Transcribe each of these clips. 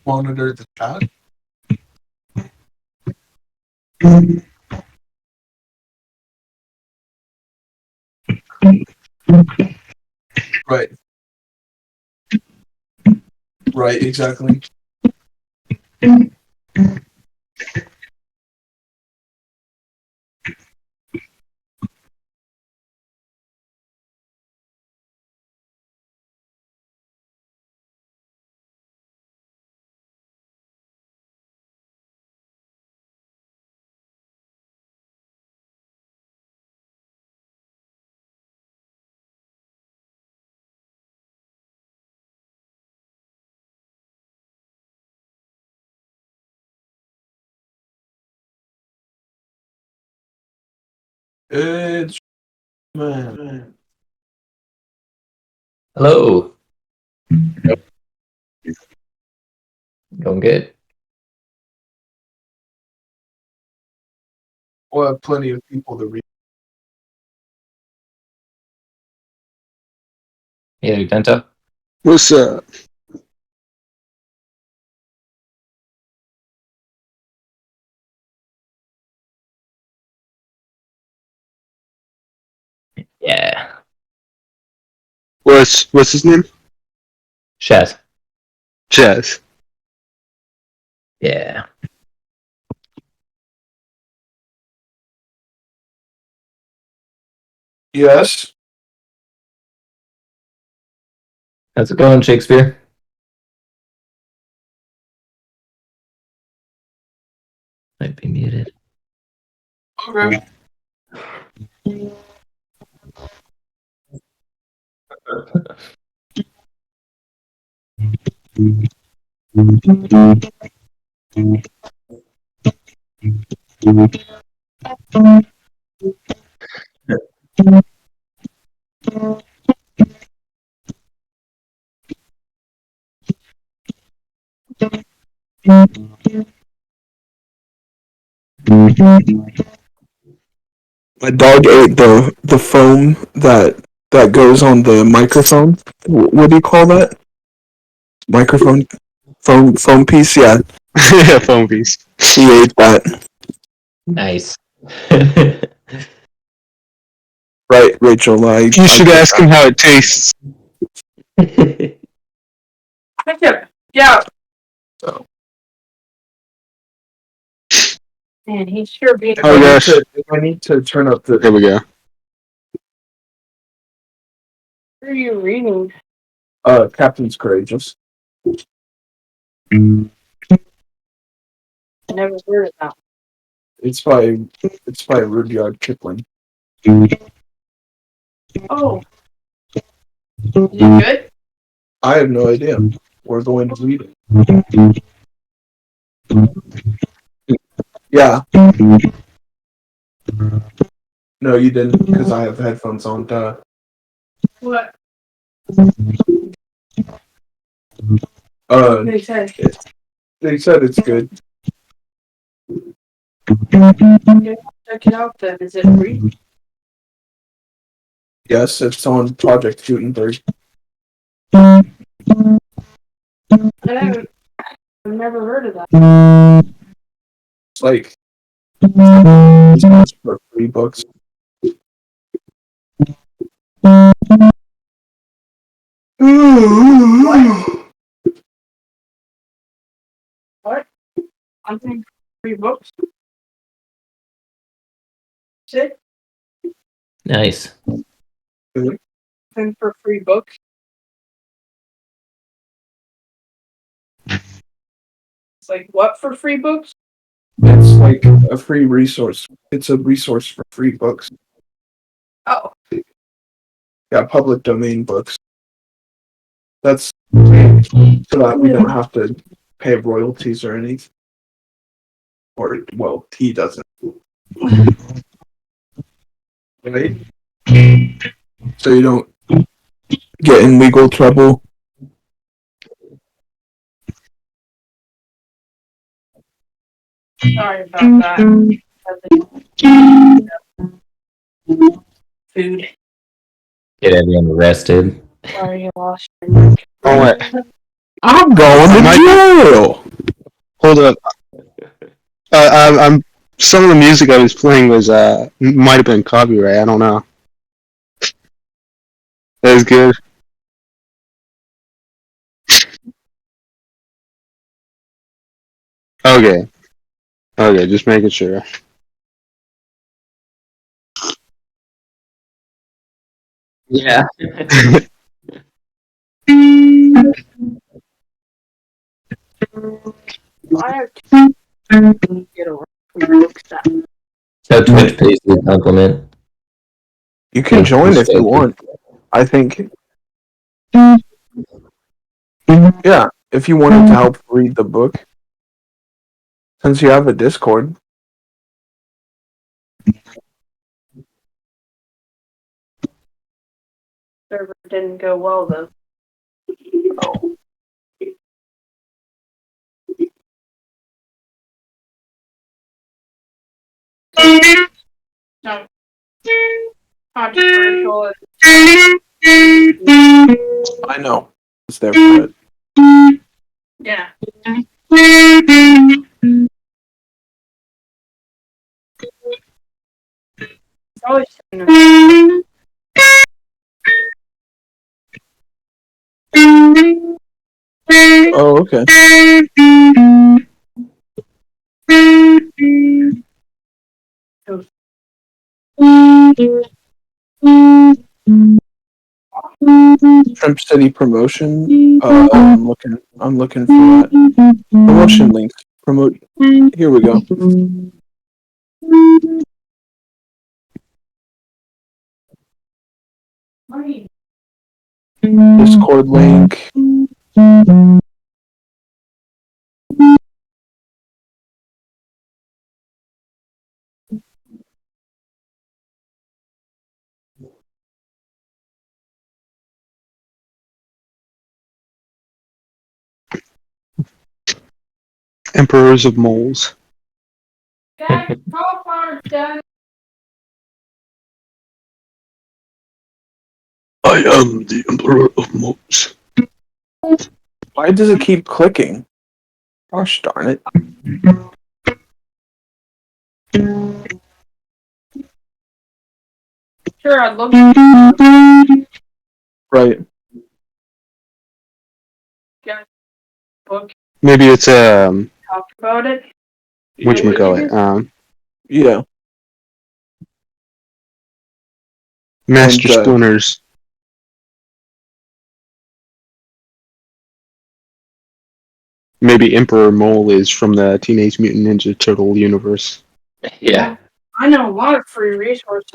monitor the chat. Right. Right, exactly. It's man. Hello. Going good. We'll have plenty of people to read. Hey, Dento. What's up? Yeah. What's his name? Shaz. Chess. Yeah. Yes. How's it going, Shakespeare? Might be muted. Okay. My dog ate the foam that goes on the microphone. What do you call that? Microphone foam piece. Yeah, Yeah, phone piece. he ate that. Nice. Right, Rachel. You should ask him how it tastes. Yeah. So. Man, he's sure being. Oh gosh. I need to turn up the. There we go. What are you reading? Captain's Courageous. I never heard of that. It's by Rudyard Kipling. Oh. Is it good? I have no idea. We're going to read it. Yeah. No, you didn't, because I have headphones on. Duh. What? They said. They said it's good. Check it out then. Is it free? Yes, it's on Project Gutenberg. I've never heard of that. It's like it's for free books. What? I'm thinking free books. Sit. Nice. And for free books. It's like what for free books? It's like a free resource. It's a resource for free books. Oh. Yeah, public domain books. That's so that we don't have to pay royalties or anything. Or, well, he doesn't. Right? So you don't get in legal trouble. Sorry about that. Food. Get everyone arrested. Sorry, you lost your mic. Oh, what? I'm going to jail. Hold up. I'm some of the music I was playing was might have been copyright. I don't know. That was good. Okay. Okay, just making sure. Yeah. I have to get around free books that So Twitch pays you a compliment. You can join if you want. I think. Yeah, if you wanted to help read the book, since you have a Discord. server didn't go well though. Oh. No. Controversial. I know. It's there for it. Yeah. It's always Oh, okay. Shrimp City promotion. I'm looking for that. Promotion links. Promote. Here we go. Discord link. Emperors of Moles. Guys, cauliflower's done. I am the Emperor of Moles. Why does it keep clicking? Gosh darn it. Sure, I'd love to Right. get a book, Maybe it's talk about it. whatchamacallit, Yeah. Master And, Splinters. Maybe Emperor Mole is from the Teenage Mutant Ninja Turtle universe. Yeah. I know a lot of free resources.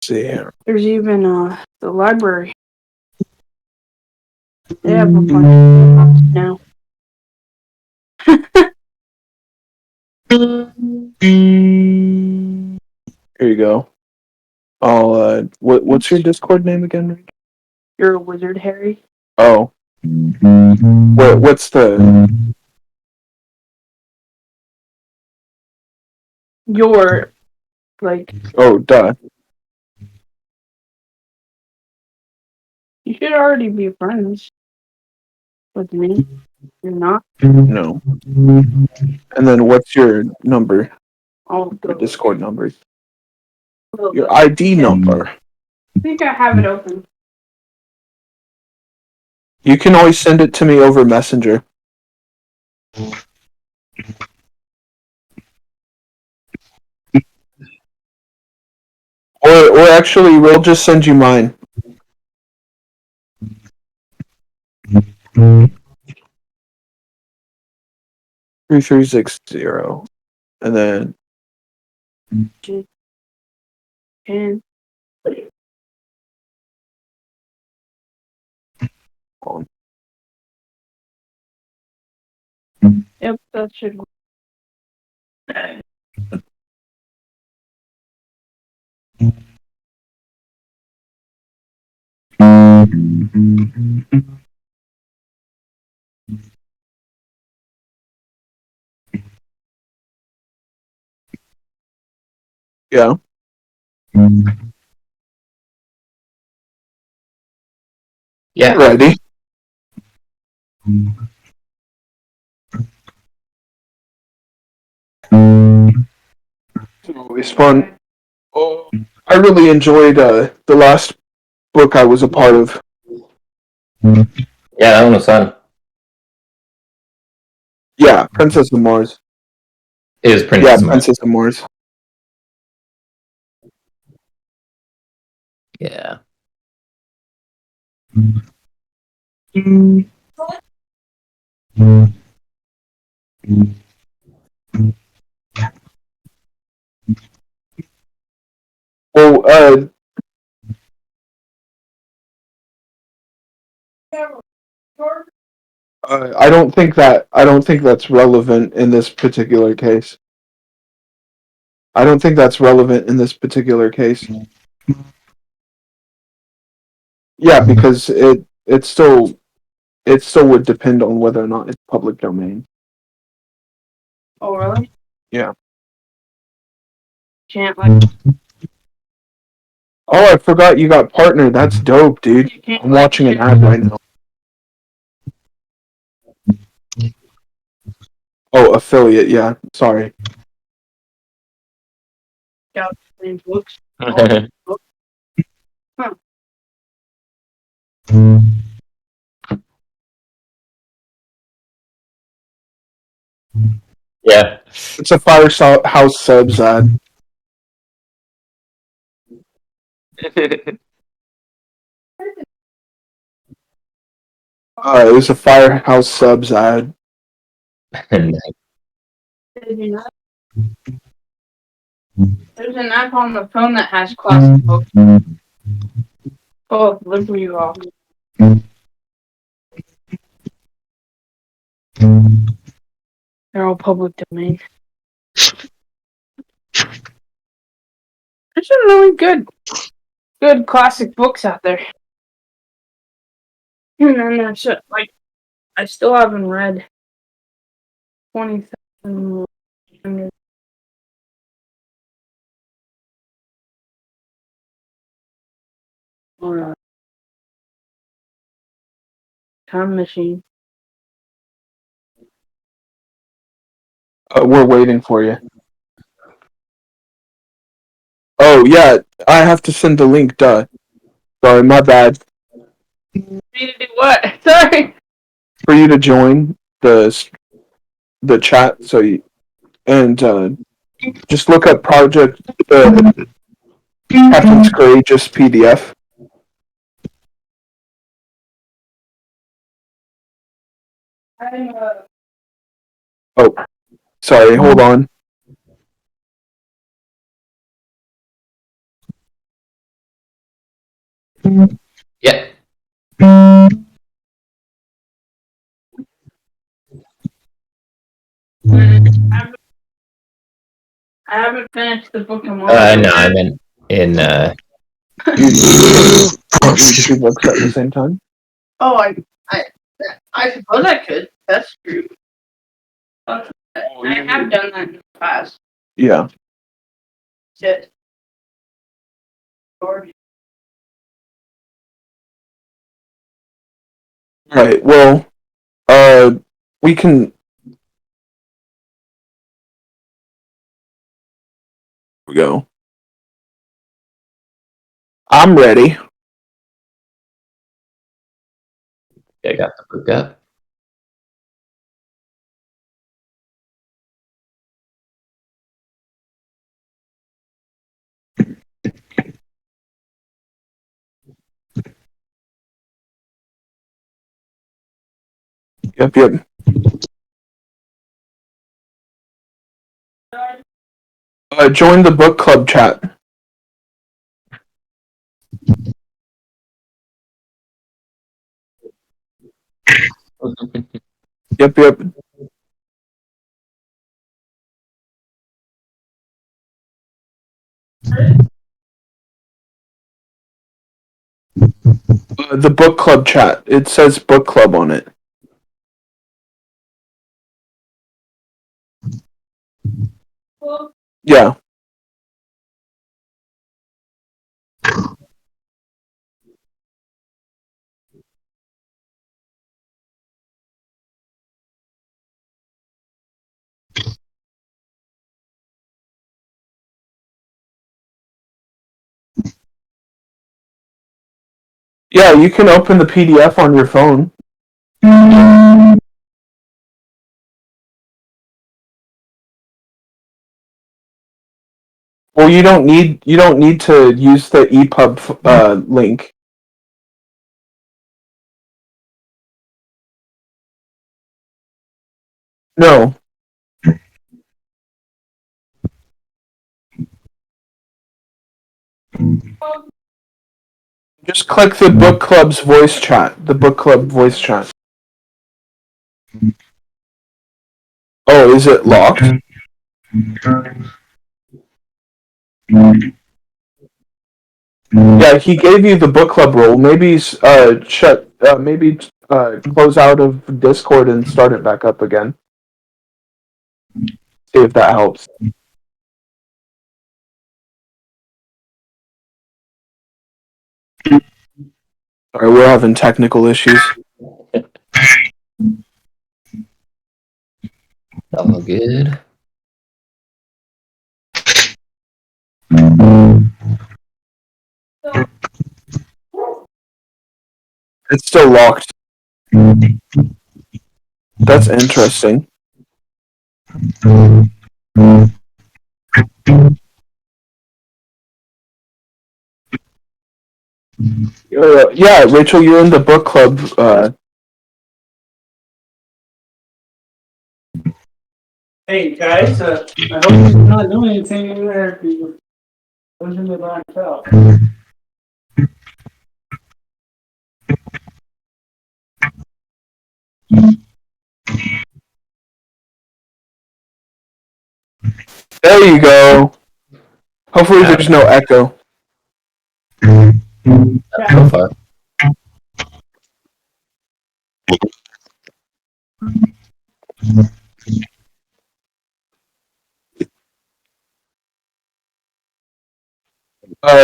See here. There's even the library. They have a bunch of books now. Here you go. I'll what's your Discord name again? You're a wizard, Harry. Oh. What's the You're like Oh, duh. you should already be friends with me. You're not. No. And then what's your number? I'll Your go. Discord number. I'll Your go. ID number. I think I have it open. You can always send it to me over Messenger. Or actually, we'll just send you mine. Mm-hmm. 3360. And then And yep, that should work. yeah. Yeah. Ready? It's always fun. Oh, I really enjoyed the last book I was a part of. Yeah, that one was fun. Yeah, Princess of Mars. It was Yeah, Princess Mars. Princess of Mars. Yeah. Well, I don't think that's relevant in this particular case. I don't think that's relevant in this particular case. Yeah, because it still would depend on whether or not it's public domain. Oh, really? Yeah. Can't like. Oh, I forgot you got partner. That's dope, dude. You can't I'm watching an ad right now. Oh, affiliate. Yeah, sorry. Books. Yeah. It's a Firehouse Subs ad. It was a Firehouse Subs ad. Did you know? There's an app on the phone that has classic books. Oh, LibriVox. They're all public domain. There's some really good classic books out there. And then there's like I still haven't read 20,000 Time Machine. We're waiting for you. Oh yeah, I have to send the link. Duh. Sorry, my bad. Me to do what? Sorry. For you to join the chat, so you and just look up Project Captain's Courageous PDF. Oh, sorry. Hold on. Yeah. I haven't finished the book of Mormon. No, I meant in You two books at the same time. Oh, I suppose I could. That's true. I have done that in the past. Yeah. Shit. Right. Well, we can. Here we go. I'm ready. I got the book up. Yep. Join the book club chat. Yep. The book club chat. It says book club on it. Yeah. Yeah, you can open the PDF on your phone. Well, you don't need to use the EPUB link. No. Just click the book club's voice chat. The book club voice chat. Oh, is it locked? Yeah, he gave you the book club role. Maybe close out of Discord and start it back up again. See if that helps. Sorry, we're having technical issues. All good. It's still locked. That's interesting. Yeah, Rachel, you're in the book club. Hey guys, I hope you're not doing anything in there. Wasn't it blacked out? There you go. Hopefully there's no echo. So far.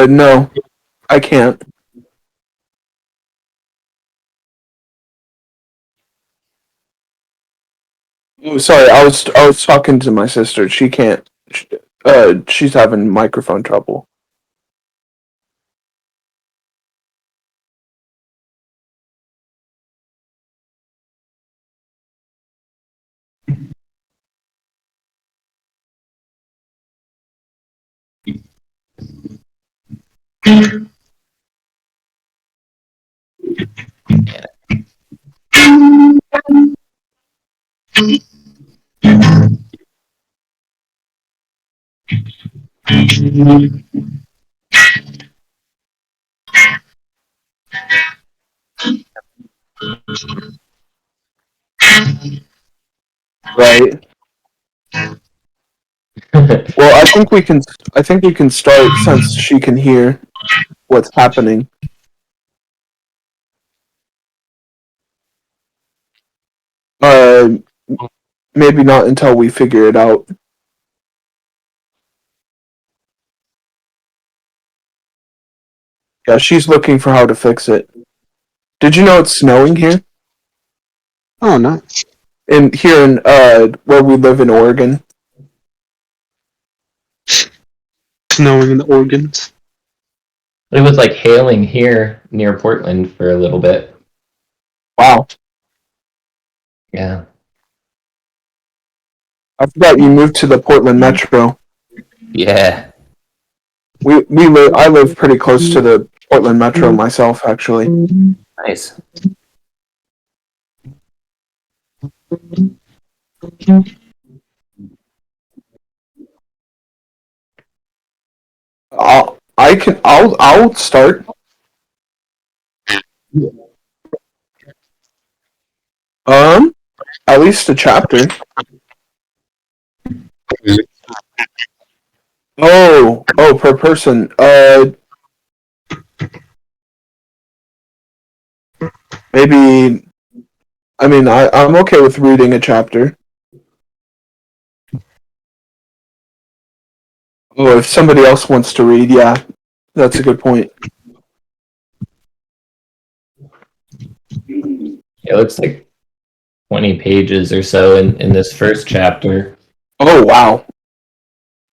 No, I can't. Oh, sorry, I was talking to my sister. She can't. She's having microphone trouble. Right. Well, I think we can. I think we can start since she can hear what's happening. Uh, maybe not until we figure it out. Yeah, she's looking for how to fix it. Did you know it's snowing here? Oh, nice. Here in where we live in Oregon. Snowing in the organs. It was like hailing here near Portland for a little bit. Wow. Yeah. I forgot you moved to the Portland Metro. Yeah. I live pretty close to the Portland Metro myself, actually. Nice. I'll start. At least a chapter. Oh, per person. Maybe. I mean, I'm okay with reading a chapter. Oh, if somebody else wants to read, yeah, that's a good point. It looks like 20 pages or so in this first chapter. Oh, wow.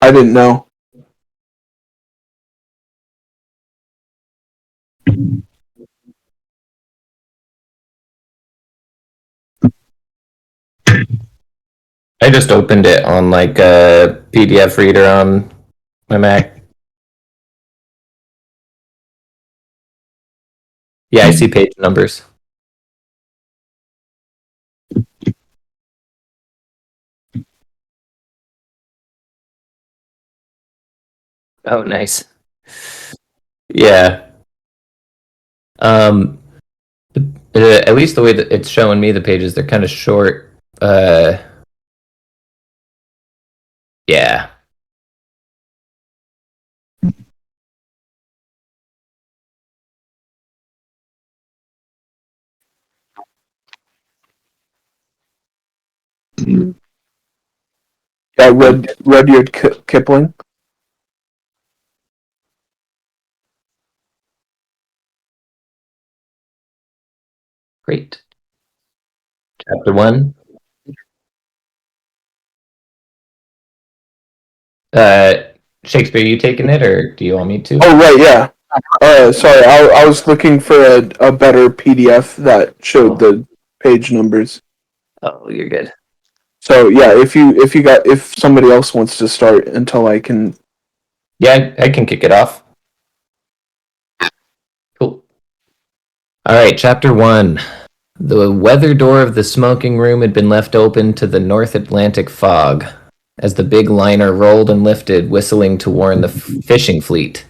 I didn't know. I just opened it on like a PDF reader on my Mac. Yeah, I see page numbers. Oh, nice. Yeah. Um, at least the way that it's showing me the pages, they're kind of short. Yeah. Yeah, Rudyard Kipling. Great. Chapter 1. Shakespeare, you taking it, or do you want me to? Oh right, yeah. Sorry, I was looking for a better PDF that showed the page numbers. Oh, you're good. So yeah, if somebody else wants to start until I can. Yeah, I can kick it off. Cool. All right, Chapter 1. The weather door of the smoking room had been left open to the North Atlantic fog as the big liner rolled and lifted, whistling to warn the fishing fleet.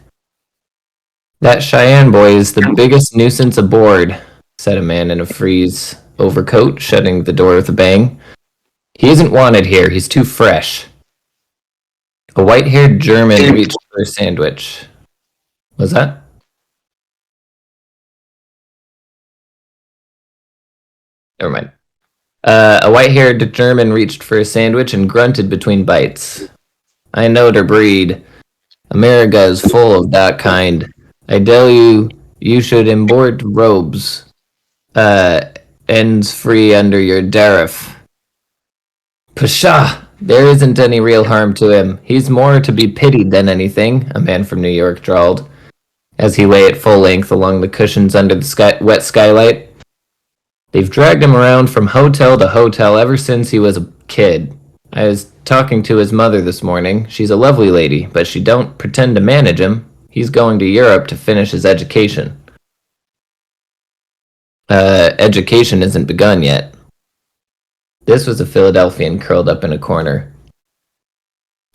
"That Cheyenne boy is the biggest nuisance aboard," said a man in a frieze overcoat, shutting the door with a bang. "He isn't wanted here. He's too fresh." A white-haired German reached for a sandwich. Was that? Never mind. A white-haired German reached for a sandwich and grunted between bites. "I know der breed. America is full of that kind. I tell you, you should import robes. Ends free under your tariff." "Pshaw! There isn't any real harm to him. He's more to be pitied than anything," a man from New York drawled, as he lay at full length along the cushions under the wet skylight. "They've dragged him around from hotel to hotel ever since he was a kid. I was talking to his mother this morning. She's a lovely lady, but she don't pretend to manage him. He's going to Europe to finish his education." Education isn't begun yet." This was a Philadelphian curled up in a corner.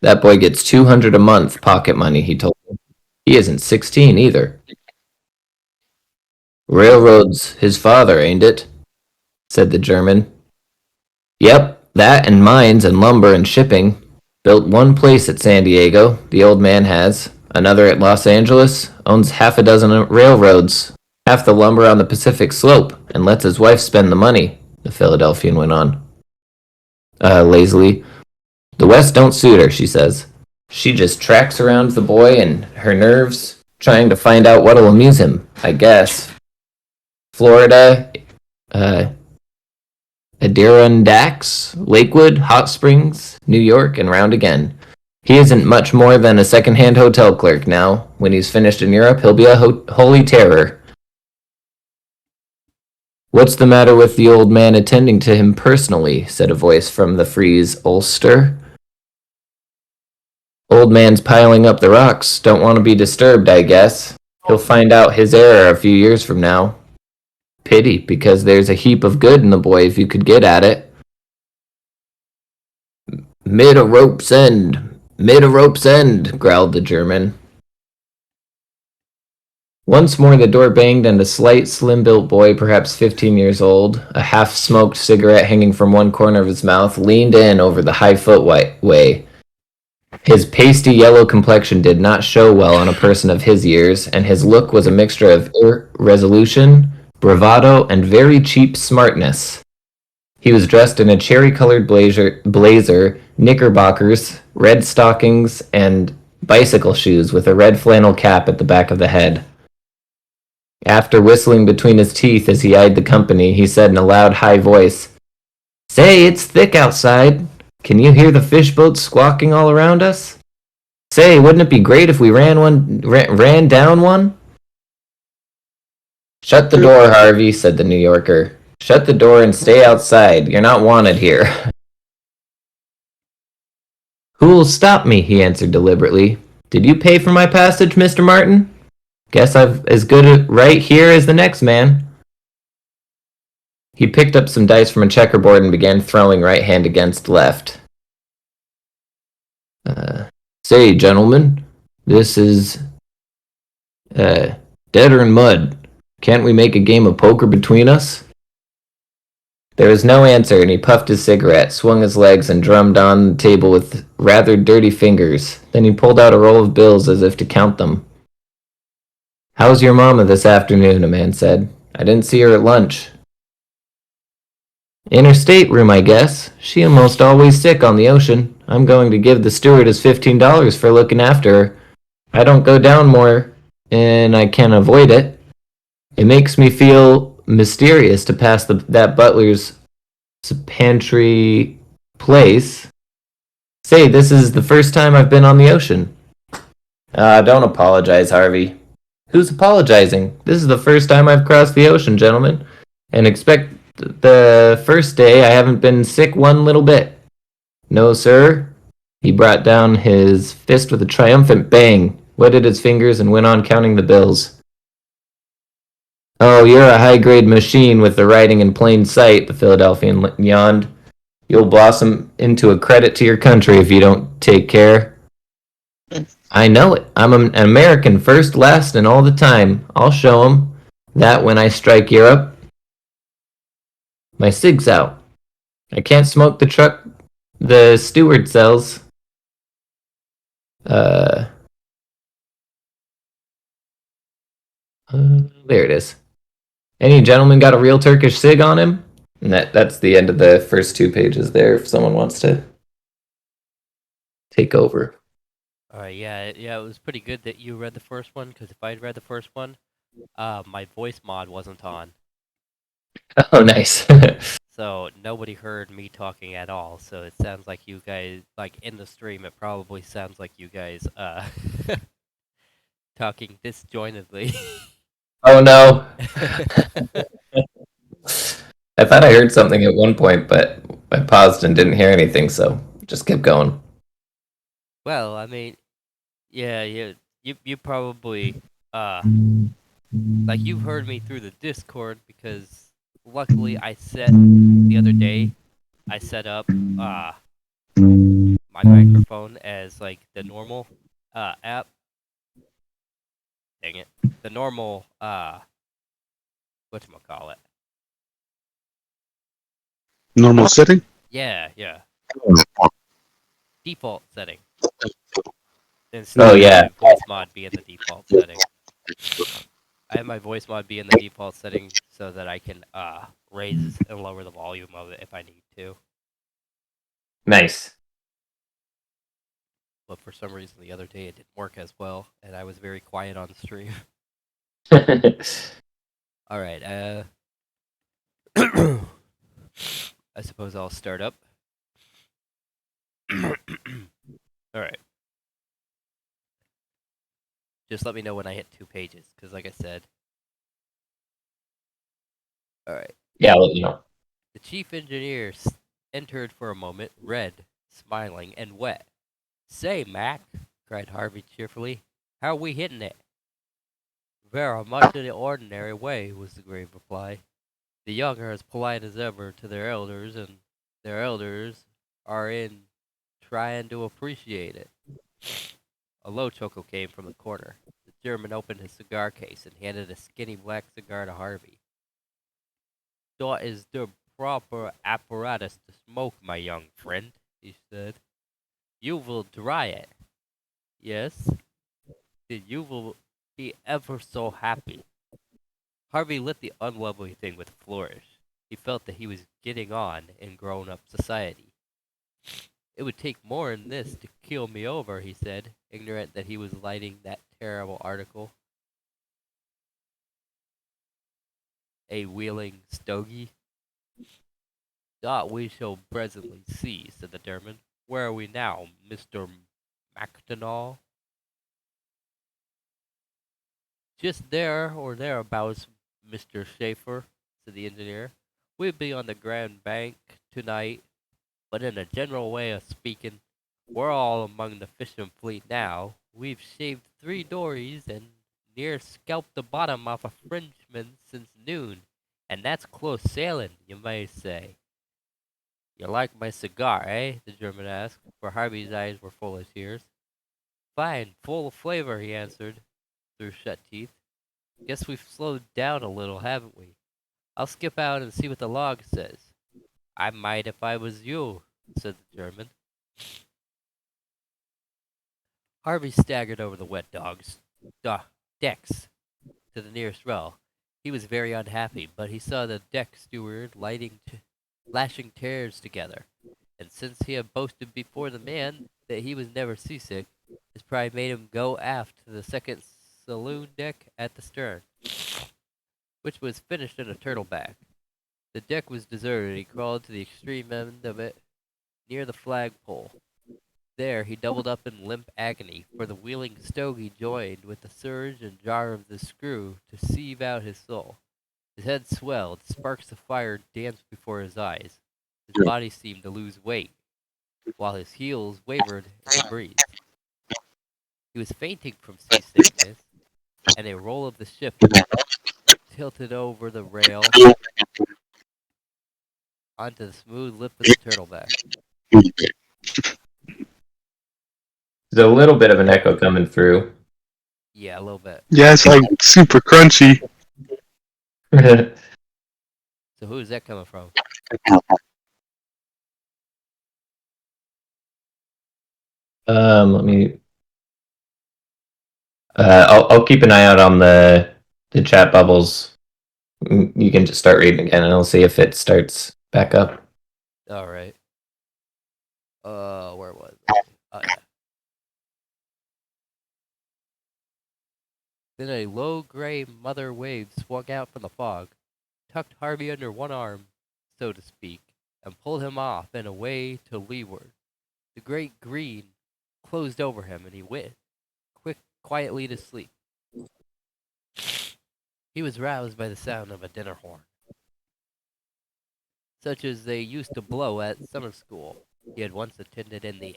"That boy gets $200 a month pocket money," he told me. "He isn't 16 either." "Railroads his father, ain't it?" said the German. "Yep, that and mines and lumber and shipping. Built one place at San Diego, the old man has. Another at Los Angeles. Owns half a dozen railroads. Half the lumber on the Pacific slope, and lets his wife spend the money," the Philadelphian went on. Lazily. "The West don't suit her," she says. "She just tracks around the boy and her nerves, trying to find out what'll amuse him, I guess. Florida, Adirondacks, Lakewood, Hot Springs, New York, and round again. He isn't much more than a second-hand hotel clerk now. When he's finished in Europe, he'll be a holy terror." "What's the matter with the old man attending to him personally?" said a voice from the frieze Ulster. "Old man's piling up the rocks. Don't want to be disturbed, I guess. He'll find out his error a few years from now. Pity, because there's a heap of good in the boy if you could get at it." Mid a rope's end, growled the German. Once more the door banged, and a slight, slim-built boy, perhaps 15 years old, a half-smoked cigarette hanging from one corner of his mouth, leaned in over the high footway. His pasty yellow complexion did not show well on a person of his years, and his look was a mixture of irresolution, bravado, and very cheap smartness. He was dressed in a cherry-colored blazer, knickerbockers, red stockings, and bicycle shoes with a red flannel cap at the back of the head. After whistling between his teeth as he eyed the company, he said in a loud, high voice, "Say, it's thick outside. Can you hear the fish boats squawking all around us? Say, wouldn't it be great if we ran down one?" "Shut the door, Harvey," said the New Yorker. "Shut the door and stay outside. You're not wanted here." Who'll stop me? He answered deliberately. Did you pay for my passage, Mr. Martin? Guess I've as good a right here as the next man. He picked up some dice from a checkerboard and began throwing right hand against left. Say, gentlemen, this is deader in mud. Can't we make a game of poker between us? There was no answer, and he puffed his cigarette, swung his legs, and drummed on the table with rather dirty fingers. Then he pulled out a roll of bills as if to count them. How's your mama this afternoon? A man said. I didn't see her at lunch. In her stateroom, I guess. She almost always sick on the ocean. I'm going to give the stewardess $15 for looking after her. I don't go down more, and I can't avoid it. It makes me feel mysterious to pass that butler's pantry place. Say, this is the first time I've been on the ocean. Don't apologize, Harvey. Who's apologizing? This is the first time I've crossed the ocean, gentlemen. And expect the first day I haven't been sick one little bit. No, sir. He brought down his fist with a triumphant bang, wetted his fingers, and went on counting the bills. Oh, you're a high-grade machine with the writing in plain sight, the Philadelphian yawned. You'll blossom into a credit to your country if you don't take care. I know it. I'm an American first, last, and all the time. I'll show 'em that when I strike Europe. My cig's out. I can't smoke the truck the steward sells. There it is. Any gentleman got a real Turkish cig on him? And that's the end of the first 2 pages there, if someone wants to take over. Alright, yeah, it was pretty good that you read the first one, because if I'd read the first one, my voice mod wasn't on. Oh, nice. So nobody heard me talking at all, so it sounds like you guys, like in the stream, it probably sounds like you guys, talking disjointedly. Oh, no. I thought I heard something at one point, but I paused and didn't hear anything, so just kept going. Well, I mean, yeah, you probably, like you've heard me through the Discord, because luckily the other day, I set up, my microphone as, like, the normal, app. Dang it. The normal, whatchamacallit. Normal setting? Yeah. Default setting. Oh, yeah. My voice mod be in the default setting. I have my voice mod be in the default setting so that I can raise and lower the volume of it if I need to. Nice. But for some reason the other day it didn't work as well, and I was very quiet on the stream. Alright, I suppose I'll start up. Alright. Just let me know when I hit 2 pages, because like I said... Alright. Yeah, I'll let you know. The chief engineer entered for a moment, red, smiling, and wet. Say, Mac, cried Harvey cheerfully, how are we hitting it? Very much in the ordinary way, was the grave reply. The young are as polite as ever to their elders, and their elders are in trying to appreciate it. A low chuckle came from the corner. The German opened his cigar case and handed a skinny black cigar to Harvey. That is the proper apparatus to smoke, my young friend, he said. You will try it. Yes? Then you will be ever so happy. Harvey lit the unlovely thing with a flourish. He felt that he was getting on in grown-up society. It would take more than this to kill me over, he said, ignorant that he was lighting that terrible article. A wheeling stogie. That we shall presently see, said the German. Where are we now, Mr. MacDonald? Just there or thereabouts, Mr. Schaefer, said the engineer. We'll be on the Grand Bank tonight, but in a general way of speaking, We're all among the fishing fleet now. We've shaved 3 dories and near scalped the bottom off a Frenchman since noon. And that's close sailing, you may say. You like my cigar, eh? The German asked, for Harvey's eyes were full of tears. Fine, full of flavor, he answered, through shut teeth. Guess we've slowed down a little, haven't we? I'll skip out and see what the log says. I might if I was you, said the German. Harvey staggered over the wet decks to the nearest rail. He was very unhappy, but he saw the deck steward lashing tears together. And since he had boasted before the man that he was never seasick, his pride made him go aft to the second saloon deck at the stern, which was finished in a turtleback. The deck was deserted. He crawled to the extreme end of it, near the flagpole. There he doubled up in limp agony, for the wheeling stogie joined with the surge and jar of the screw to sieve out his soul. His head swelled, sparks of fire danced before his eyes. His body seemed to lose weight, while his heels wavered in the breeze. He was fainting from seasickness, and a roll of the ship tilted over the rail onto the smooth lip of the turtleback. There's a little bit of an echo coming through. Yeah, a little bit. Yeah, it's like super crunchy. So who is that coming from? Let me. I'll keep an eye out on the chat bubbles. You can just start reading again, and I'll see if it starts back up. All right. Where was it? Oh yeah. Then a low gray mother wave swung out from the fog, tucked Harvey under one arm, so to speak, and pulled him off and away to leeward. The great green closed over him, and he went quietly to sleep. He was roused by the sound of a dinner horn, such as they used to blow at summer school. He had once attended in the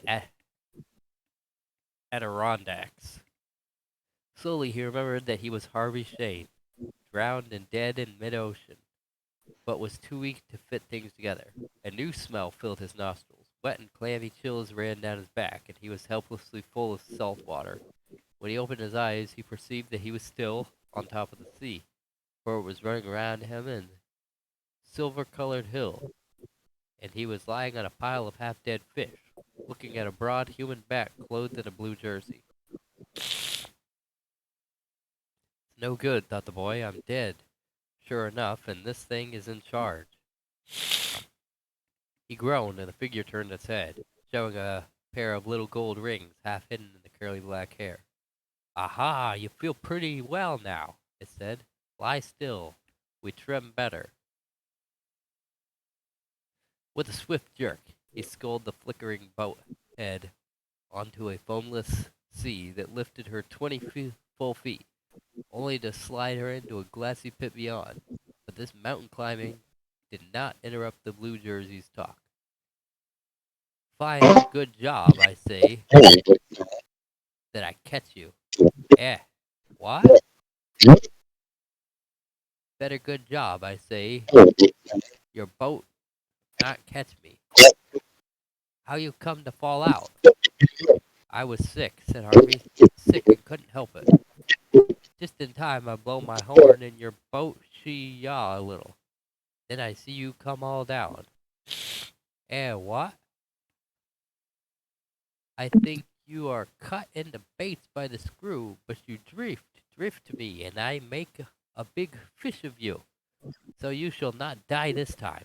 Adirondacks. Slowly he remembered that he was Harvey Shane, drowned and dead in mid-ocean, but was too weak to fit things together. A new smell filled his nostrils. Wet and clammy chills ran down his back, and he was helplessly full of salt water. When he opened his eyes, he perceived that he was still on top of the sea, for it was running around him in silver-colored hill, and he was lying on a pile of half-dead fish, looking at a broad human back clothed in a blue jersey. No good, thought the boy. I'm dead. Sure enough, and this thing is in charge. He groaned, and the figure turned its head, showing a pair of little gold rings half hidden in the curly black hair. Aha, you feel pretty well now, it said. Lie still. We trim better. With a swift jerk, he sculled the flickering boat head onto a foamless sea that lifted her 20 full feet, only to slide her into a glassy pit beyond. But this mountain climbing did not interrupt the blue jersey's talk. Fine, good job, I say, that I catch you. What? Better good job, I say. Your boat not catch me. How you come to fall out? I was sick, said Harvey. Sick and couldn't help it. Just in time I blow my horn and your boat she yaw a little. Then I see you come all down. What? I think you are cut into baits by the screw, but you drift to me, and I make a big fish of you. So you shall not die this time.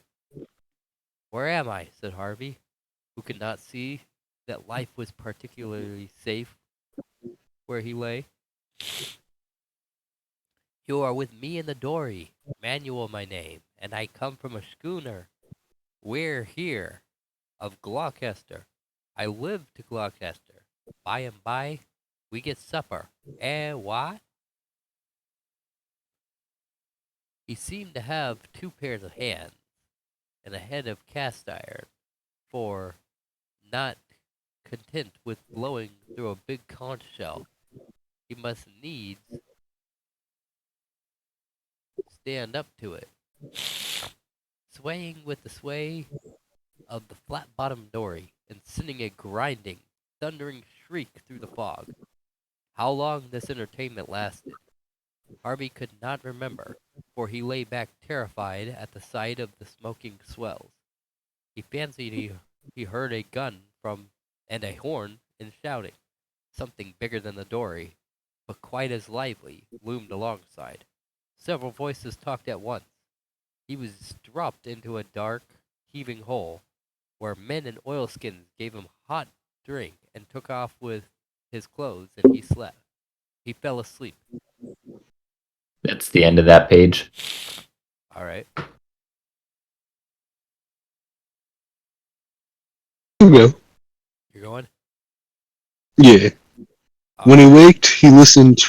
Where am I? Said Harvey, who could not see that life was particularly safe where he lay. You are with me in the dory. Manuel my name, and I come from a schooner. We're here, of Gloucester. I live to Gloucester. By and by, we get supper. What? He seemed to have 2 pairs of hands, and a head of cast iron, for not content with blowing through a big conch shell. He must needs stand up to it, swaying with the sway of the flat-bottomed dory and sending a grinding, thundering shriek through the fog. How long this entertainment lasted, Harvey could not remember, for he lay back terrified at the sight of the smoking swells. He fancied he heard a gun and a horn and shouting. Something bigger than the dory, but quite as lively, loomed alongside. Several voices talked at once. He was dropped into a dark, heaving hole, where men in oilskins gave him hot drink and took off with his clothes, and he slept. He fell asleep. That's the end of that page. All right. Go. You're going? Yeah. When he waked, he listened.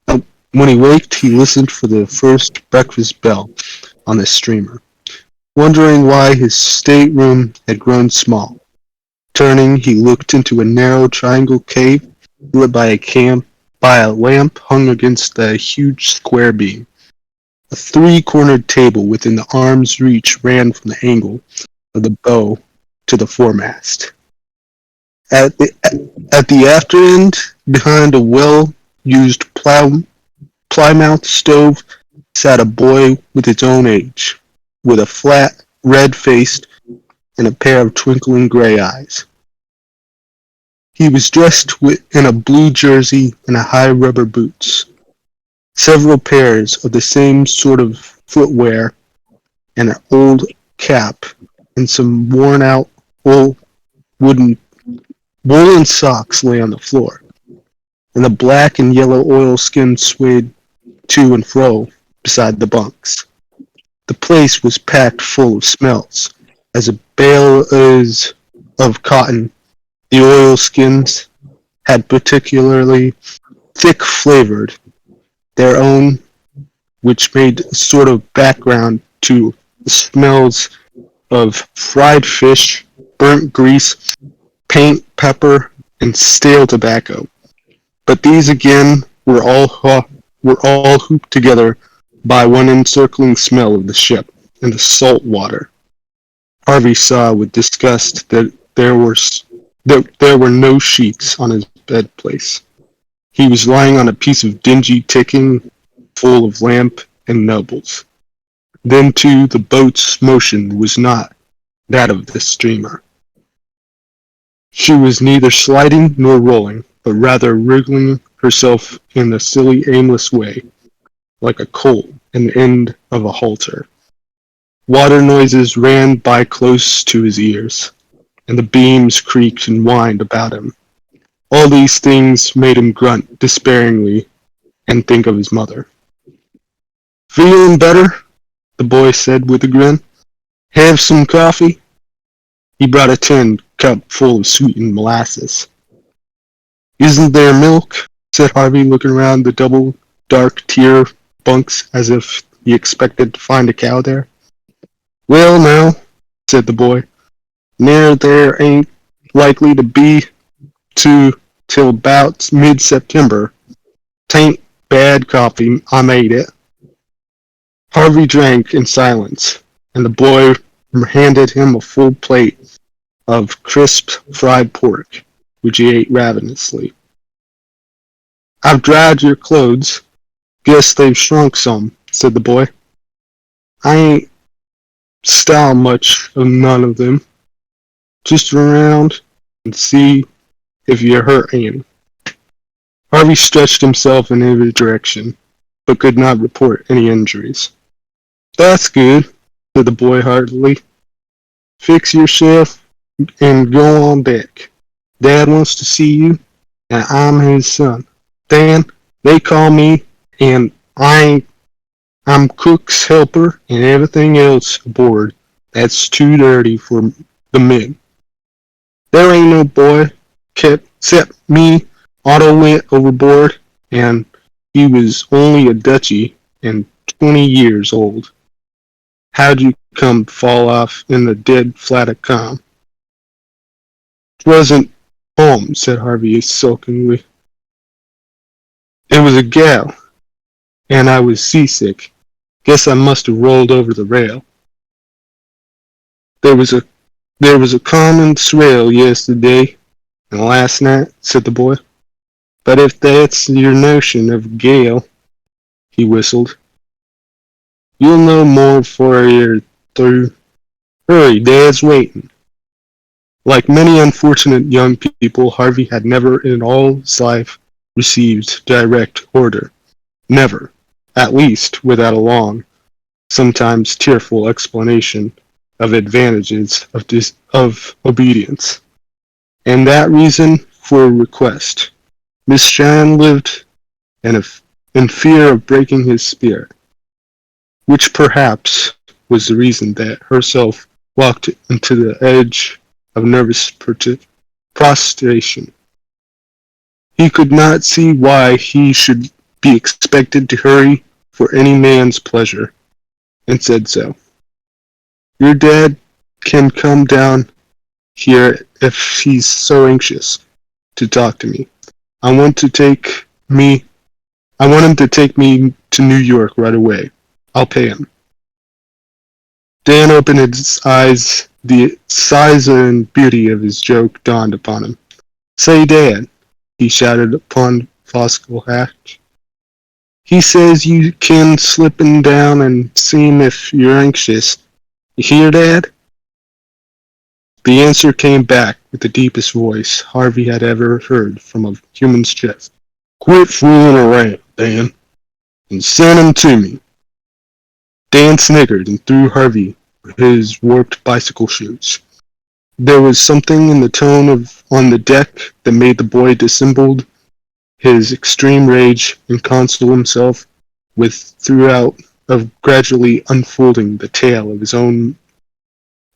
When he waked, he listened for the first breakfast bell on the steamer, wondering why his stateroom had grown small. Turning, he looked into a narrow triangle cave lit by a lamp hung against a huge square beam. A three-cornered table within the arm's reach ran from the angle of the bow to the foremast. At the after end, behind a well-used Plymouth stove, sat a boy with its own age, with a flat, red face and a pair of twinkling gray eyes. He was dressed in a blue jersey and high rubber boots, several pairs of the same sort of footwear, and an old cap, and some worn-out old woolen socks lay on the floor, and the black and yellow oilskin swayed to and fro beside the bunks. The place was packed full of smells, as a bale is of cotton. The oilskins had particularly thick flavored, their own, which made a sort of background to the smells of fried fish, burnt grease, paint, pepper, and stale tobacco. But these again were all hooped together by one encircling smell of the ship and the salt water. Harvey saw with disgust that there were no sheets on his bed place. He was lying on a piece of dingy ticking full of lamp and nobles. Then, too, the boat's motion was not that of the steamer. She was neither sliding nor rolling, but rather wriggling herself in a silly, aimless way, like a colt in the end of a halter. Water noises ran by close to his ears, and the beams creaked and whined about him. All these things made him grunt despairingly and think of his mother. "Feeling better?" the boy said with a grin. "Have some coffee?" He brought a tin cup full of sweetened molasses. "Isn't there milk?" said Harvey, looking around the double dark tier bunks as if he expected to find a cow there. "Well, now," said the boy, "near there ain't likely to be till about mid-September. 'Tain't bad coffee, I made it." Harvey drank in silence, and the boy handed him a full plate of crisp fried pork, which he ate ravenously. "I've dried your clothes. Guess they've shrunk some," said the boy. "I ain't style much of none of them. Just around and see if you're hurt any." Harvey stretched himself in every direction, but could not report any injuries. "That's good," said the boy heartily. "Fix yourself and go on deck. Dad wants to see you, and I'm his son. Dan, they call me, and I'm cook's helper and everything else aboard that's too dirty for the men. There ain't no boy except me. Otto went overboard, and he was only a Dutchy and 20 years old. How'd you fall off in the dead flat of calm?" "'Twasn't home, said Harvey sulkily. It was a gal, and I was seasick. Guess I must have rolled over the rail. There was a common swell yesterday and last night, said the boy. But if that's your notion of a gale, he whistled, you'll know more before you're through. Hurry, Dad's waiting. Like many unfortunate young people, Harvey had never in all his life received direct order. Never, at least without a long, sometimes tearful explanation of advantages of obedience. And that reason for a request. Miss Shand lived in fear of breaking his spirit, which perhaps was the reason that herself walked into the edge of nervous prostration. He could not see why he should be expected to hurry for any man's pleasure, and said so. Your dad can come down here if he's so anxious to talk to me. I want him to take me to New York right away. I'll pay him. Dan opened his eyes. The size and beauty of his joke dawned upon him. Say, Dad, he shouted upon Fossil Hatch. He says you can slip him down and see him if you're anxious. You hear, Dad? The answer came back with the deepest voice Harvey had ever heard from a human's chest. Quit fooling around, Dan, and send him to me. Dan sniggered and threw Harvey his warped bicycle shoes. There was something in the tone on the deck that made the boy dissembled his extreme rage and console himself with throughout of gradually unfolding the tale of his own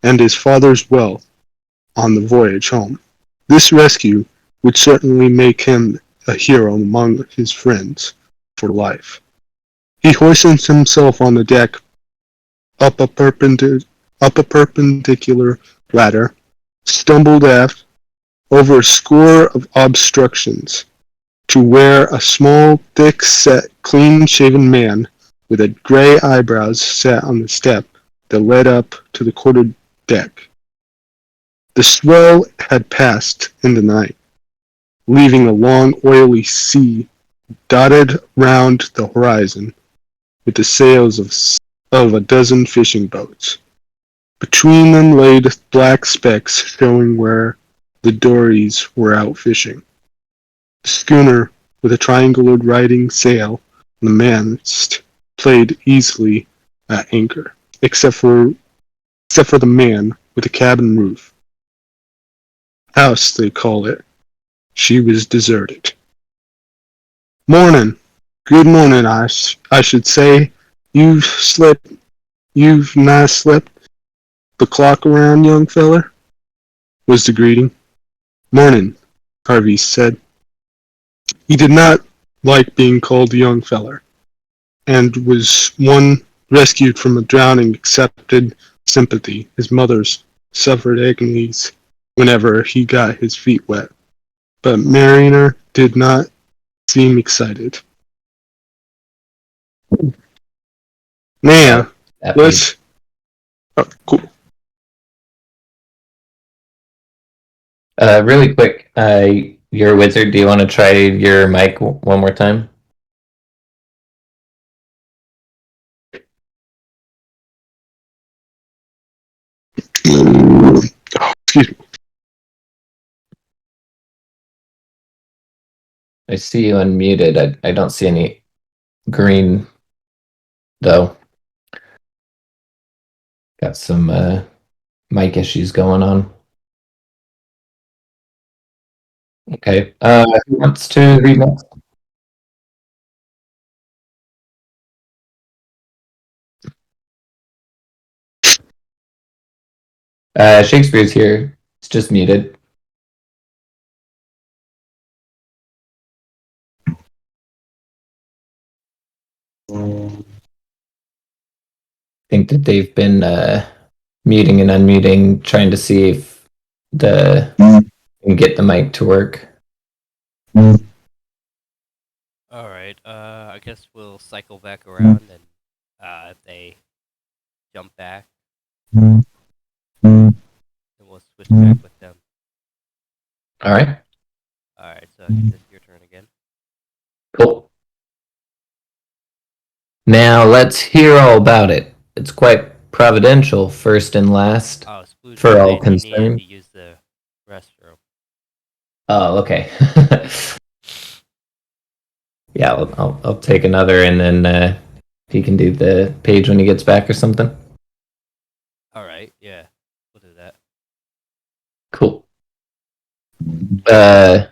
and his father's wealth on the voyage home. This rescue would certainly make him a hero among his friends for life. He hoisted himself on the deck up a perpendicular ladder, stumbled aft over a score of obstructions to where a small, thick-set, clean-shaven man with a gray eyebrows sat on the step that led up to the quarter deck. The swell had passed in the night, leaving a long, oily sea dotted round the horizon with the sails of a dozen fishing boats. Between them lay black specks showing where the dories were out fishing. The schooner, with a triangular riding sail on the mast, played easily at anchor, except for the man with the cabin roof. House, they call it. She was deserted. Morning. Good morning, I should say. You've nigh slept the clock around, young feller, was the greeting. Morning, Harvey said. He did not like being called a young feller, and was one rescued from a drowning accepted sympathy. His mother's suffered agonies whenever he got his feet wet, but Mariner did not seem excited. Now, let's... Oh, cool. Really quick, you're a wizard. Do you want to try your mic one more time? Excuse me. I see you unmuted. I don't see any green, though. Got some mic issues going on. Okay. Who wants to read next? Shakespeare's here. It's just muted. I think that they've been muting and unmuting, trying to see if the thing me get the mic to work. Alright, I guess we'll cycle back around and they jump back and we'll switch back with them. Alright, Alright, so I guess it's your turn again. cool. Now let's hear all about it. It's quite providential, first and last. Oh, Splooge For was all saying he needed concerned. to use the restroom. Oh, okay. Yeah, I'll take another, and then he can do the page when he gets back or something. Alright, yeah. We'll do that. Cool. It's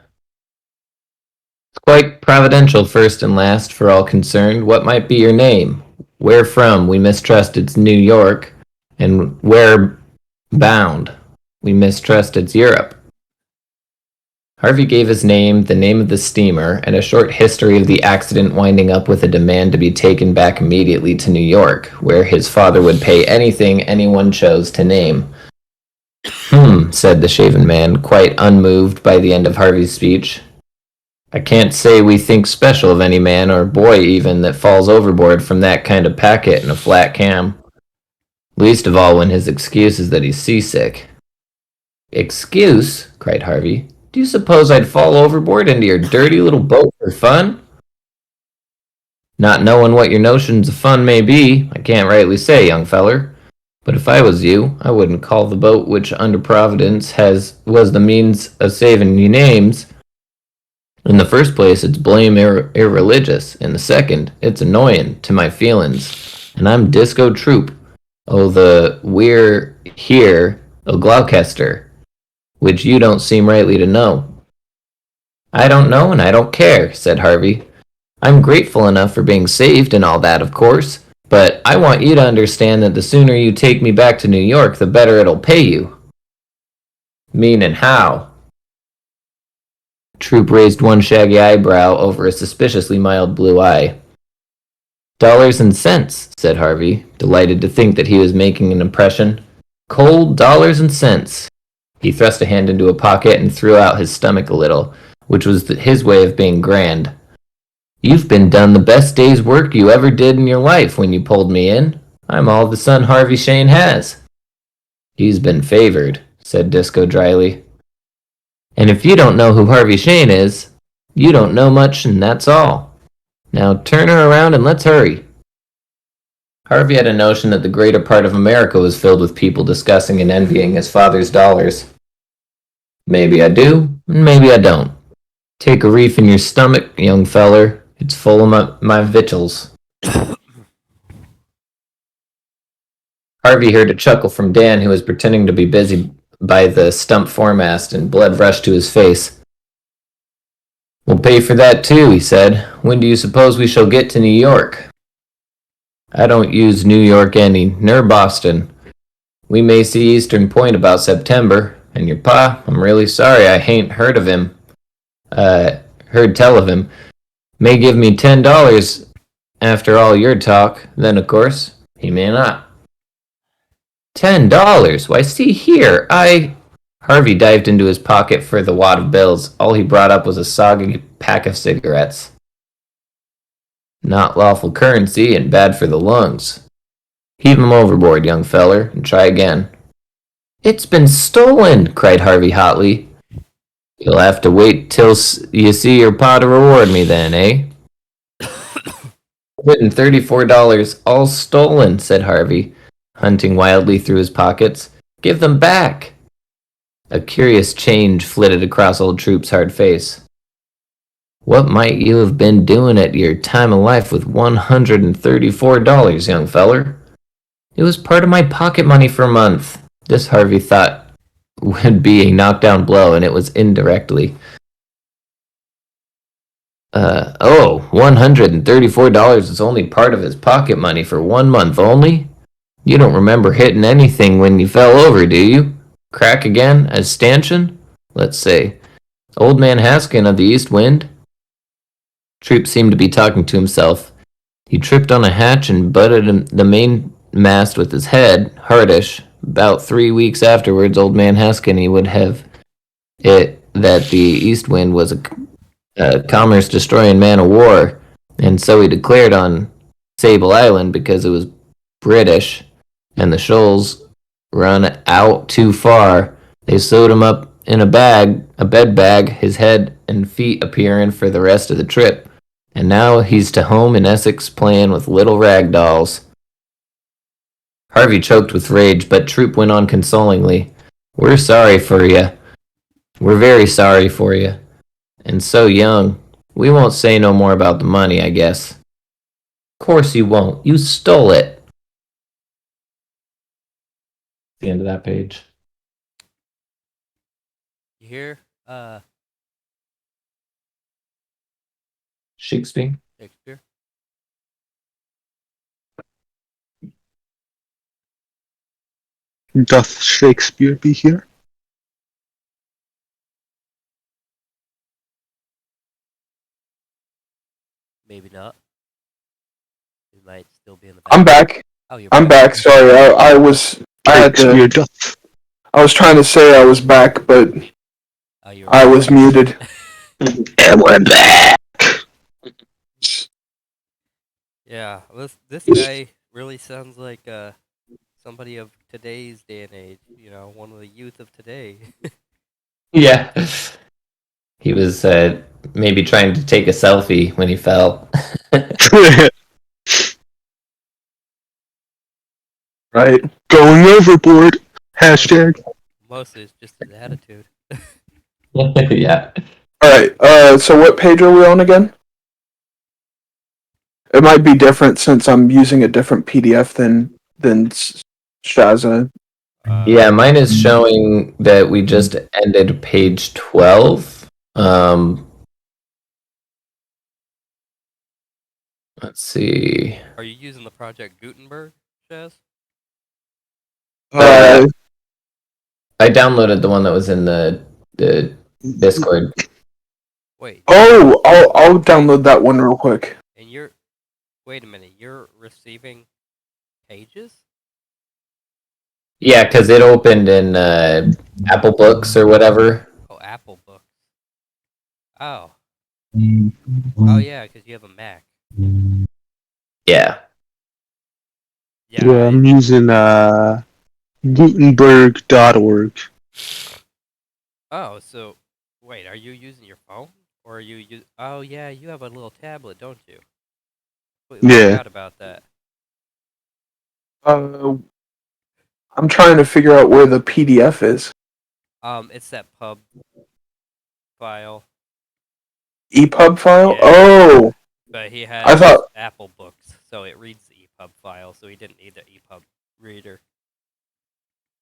quite providential, first and last, for all concerned. What might be your name? Where from? We mistrust it's New York. And where bound? We mistrust it's Europe. Harvey gave his name, the name of the steamer, and a short history of the accident, winding up with a demand to be taken back immediately to New York, where his father would pay anything anyone chose to name. Said the shaven man, quite unmoved by the end of Harvey's speech. I can't say we think special of any man, or boy even, that falls overboard from that kind of packet in a flat cam. Least of all when his excuse is that he's seasick. Excuse? Cried Harvey. Do you suppose I'd fall overboard into your dirty little boat for fun? Not knowing what your notions of fun may be, I can't rightly say, young feller. But if I was you, I wouldn't call the boat which under Providence was the means of saving you names. In the first place, it's blame irreligious. In the second, it's annoying to my feelings. And I'm Disco Troop. Oh, the we're here of Gloucester, which you don't seem rightly to know. I don't know and I don't care, said Harvey. I'm grateful enough for being saved and all that, of course, but I want you to understand that the sooner you take me back to New York, the better it'll pay you. Meanin' how? Troop raised one shaggy eyebrow over a suspiciously mild blue eye. Dollars and cents, said Harvey, delighted to think that he was making an impression. Cold dollars and cents. He thrust a hand into a pocket and threw out his stomach a little, which was his way of being grand. You've been done the best day's work you ever did in your life when you pulled me in. I'm all the son Harvey Shane has. He's been favored, said Disco dryly. And if you don't know who Harvey Shane is, you don't know much, and that's all. Now turn her around and let's hurry. Harvey had a notion that the greater part of America was filled with people discussing and envying his father's dollars. Maybe I do, and maybe I don't. Take a reef in your stomach, young feller. It's full of my victuals. Harvey heard a chuckle from Dan, who was pretending to be busy by the stump foremast, and blood rushed to his face. We'll pay for that too, he said. When do you suppose we shall get to New York? I don't use New York any, nor Boston. We may see Eastern Point about September, and your pa, I'm really sorry I hain't heard tell of him. May give me $10 after all your talk, then of course, he may not. $10? Why, see here, Harvey dived into his pocket for the wad of bills. All he brought up was a soggy pack of cigarettes. Not lawful currency and bad for the lungs. Heave 'em overboard, young feller, and try again. It's been stolen, cried Harvey hotly. You'll have to wait till you see your pa to reward me then, eh? $134 all stolen, said Harvey, hunting wildly through his pockets. Give them back. A curious change flitted across old Troop's hard face. What might you have been doing at your time of life with $134, young feller? It was part of my pocket money for a month. This Harvey thought would be a knockdown blow, and it was indirectly. $134 is only part of his pocket money for 1 month only? You don't remember hitting anything when you fell over, do you? Crack again, as stanchion? Let's say, Old Man Haskin of the East Wind? Troop seemed to be talking to himself. He tripped on a hatch and butted the main mast with his head, hardish. About 3 weeks afterwards, Old Man Haskin, he would have it that the East Wind was a commerce-destroying man of war, and so he declared on Sable Island because it was British, and the shoals run out too far. They sewed him up in a bed bag, his head and feet appearing for the rest of the trip. And now he's to home in Essex playing with little rag dolls. Harvey choked with rage, but Troop went on consolingly. We're sorry for you. We're very sorry for you. And so young. We won't say no more about the money, I guess. Course you won't. You stole it. The end of that page. You hear? Shakespeare? Shakespeare? Doth Shakespeare be here? Maybe not. He might still be in the back. I'm back. Oh, you're I'm back. Sorry, I was. I had Shakespeare to. doth. I was trying to say I was back, but Oh, you're I was muted. And we're back. Yeah, this guy really sounds like somebody of today's day and age. You know, one of the youth of today. Yeah. He was maybe trying to take a selfie when he fell. Right. Going overboard. Hashtag. Mostly it's just his attitude. Yeah. All right. So what page are we on again? It might be different since I'm using a different PDF than Shaza. Yeah, mine is showing that we just ended page 12. Let's see. Are you using the Project Gutenberg, Chaz? I downloaded the one that was in the Discord. Wait, Oh, I'll download that one real quick. and wait a minute, you're receiving pages? Yeah, because it opened in Apple Books or whatever. Oh, Apple Books. Oh. Oh yeah, because you have a Mac. Yeah. Yeah, I'm using Gutenberg.org. Oh, so wait, are you using your phone or are you Oh yeah, you have a little tablet, don't you? Completely Yeah. forgot about that. I'm trying to figure out where the PDF is. It's that pub file. EPUB file? Yeah. Oh, But he had I thought- Apple Books, so it reads the EPUB file, so he didn't need the EPUB reader.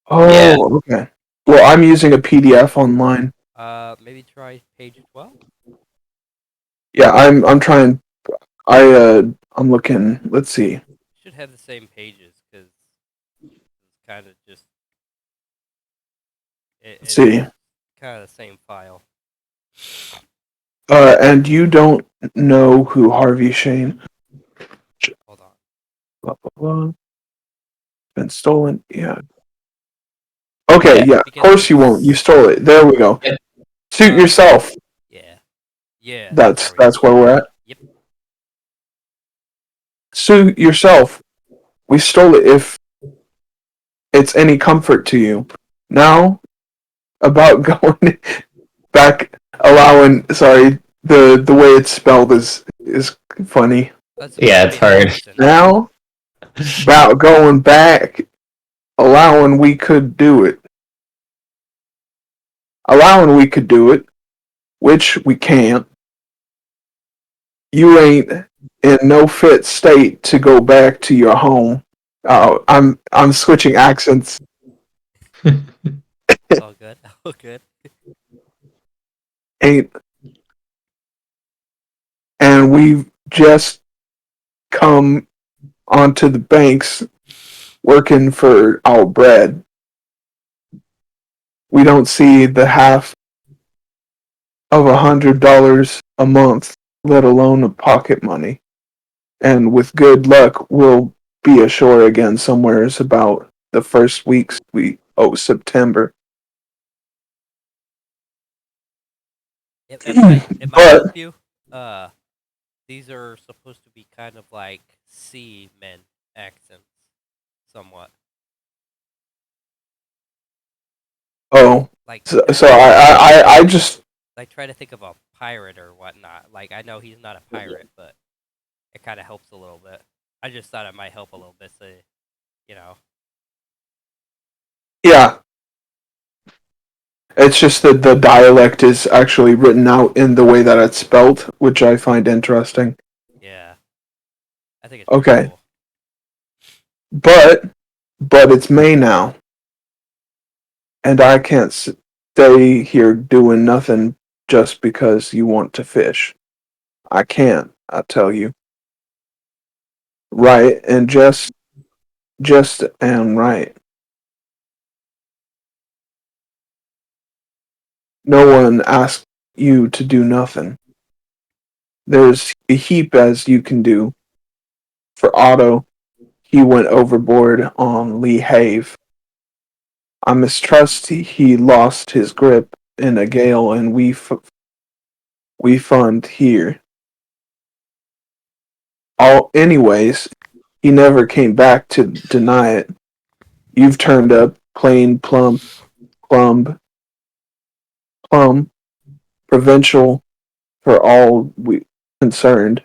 oh, Yeah. okay. Well, I'm using a PDF online. Maybe try page 12? Yeah, I'm trying. I'm looking. Let's see. Should have the same pages, because it's kind of just... Let's see. Kind of the same file. And you don't know who Harvey Shane? Hold on. Blah blah blah. Been stolen. Yeah. Okay. Yeah, Yeah. Of because course you won't. You stole it. There we go. Yeah. Suit yourself. Yeah. Yeah. That's there we go. where we're at. Yep. Suit yourself. We stole it. If it's any comfort to you. Now, about going back, allowing. Sorry, the way it's spelled is funny. That's Yeah, it's pretty hard. decent. Now, about going back, allowing we could do it. Allowing we could do it, which we can't. You ain't in no fit state to go back to your home. Oh, I'm switching accents. All good. All good. Ain't, and we've just come onto the banks working for our bread. We don't see the half of $100 a month, let alone a pocket money. And with good luck, we'll be ashore again somewheres about the first weeks September. It might help you. These are supposed to be kind of like seamen accents, somewhat. Oh, Like, so I just like try to think of a pirate or whatnot. Like, I know he's not a pirate, but it kind of helps a little bit. I just thought it might help a little bit, so you know. yeah. It's just that the dialect is actually written out in the way that it's spelt, which I find interesting. Yeah, I think it's pretty Okay, cool. but it's May now, and I can't stay here doing nothing just because you want to fish. I can't. I tell you. Right, and just and right. No one asked you to do nothing. There's a heap as you can do. For Otto, he went overboard on Lee Have. I mistrust he lost his grip in a gale, and we fund here. Anyways, he never came back to deny it. You've turned up plain plumb, provincial for all we concerned.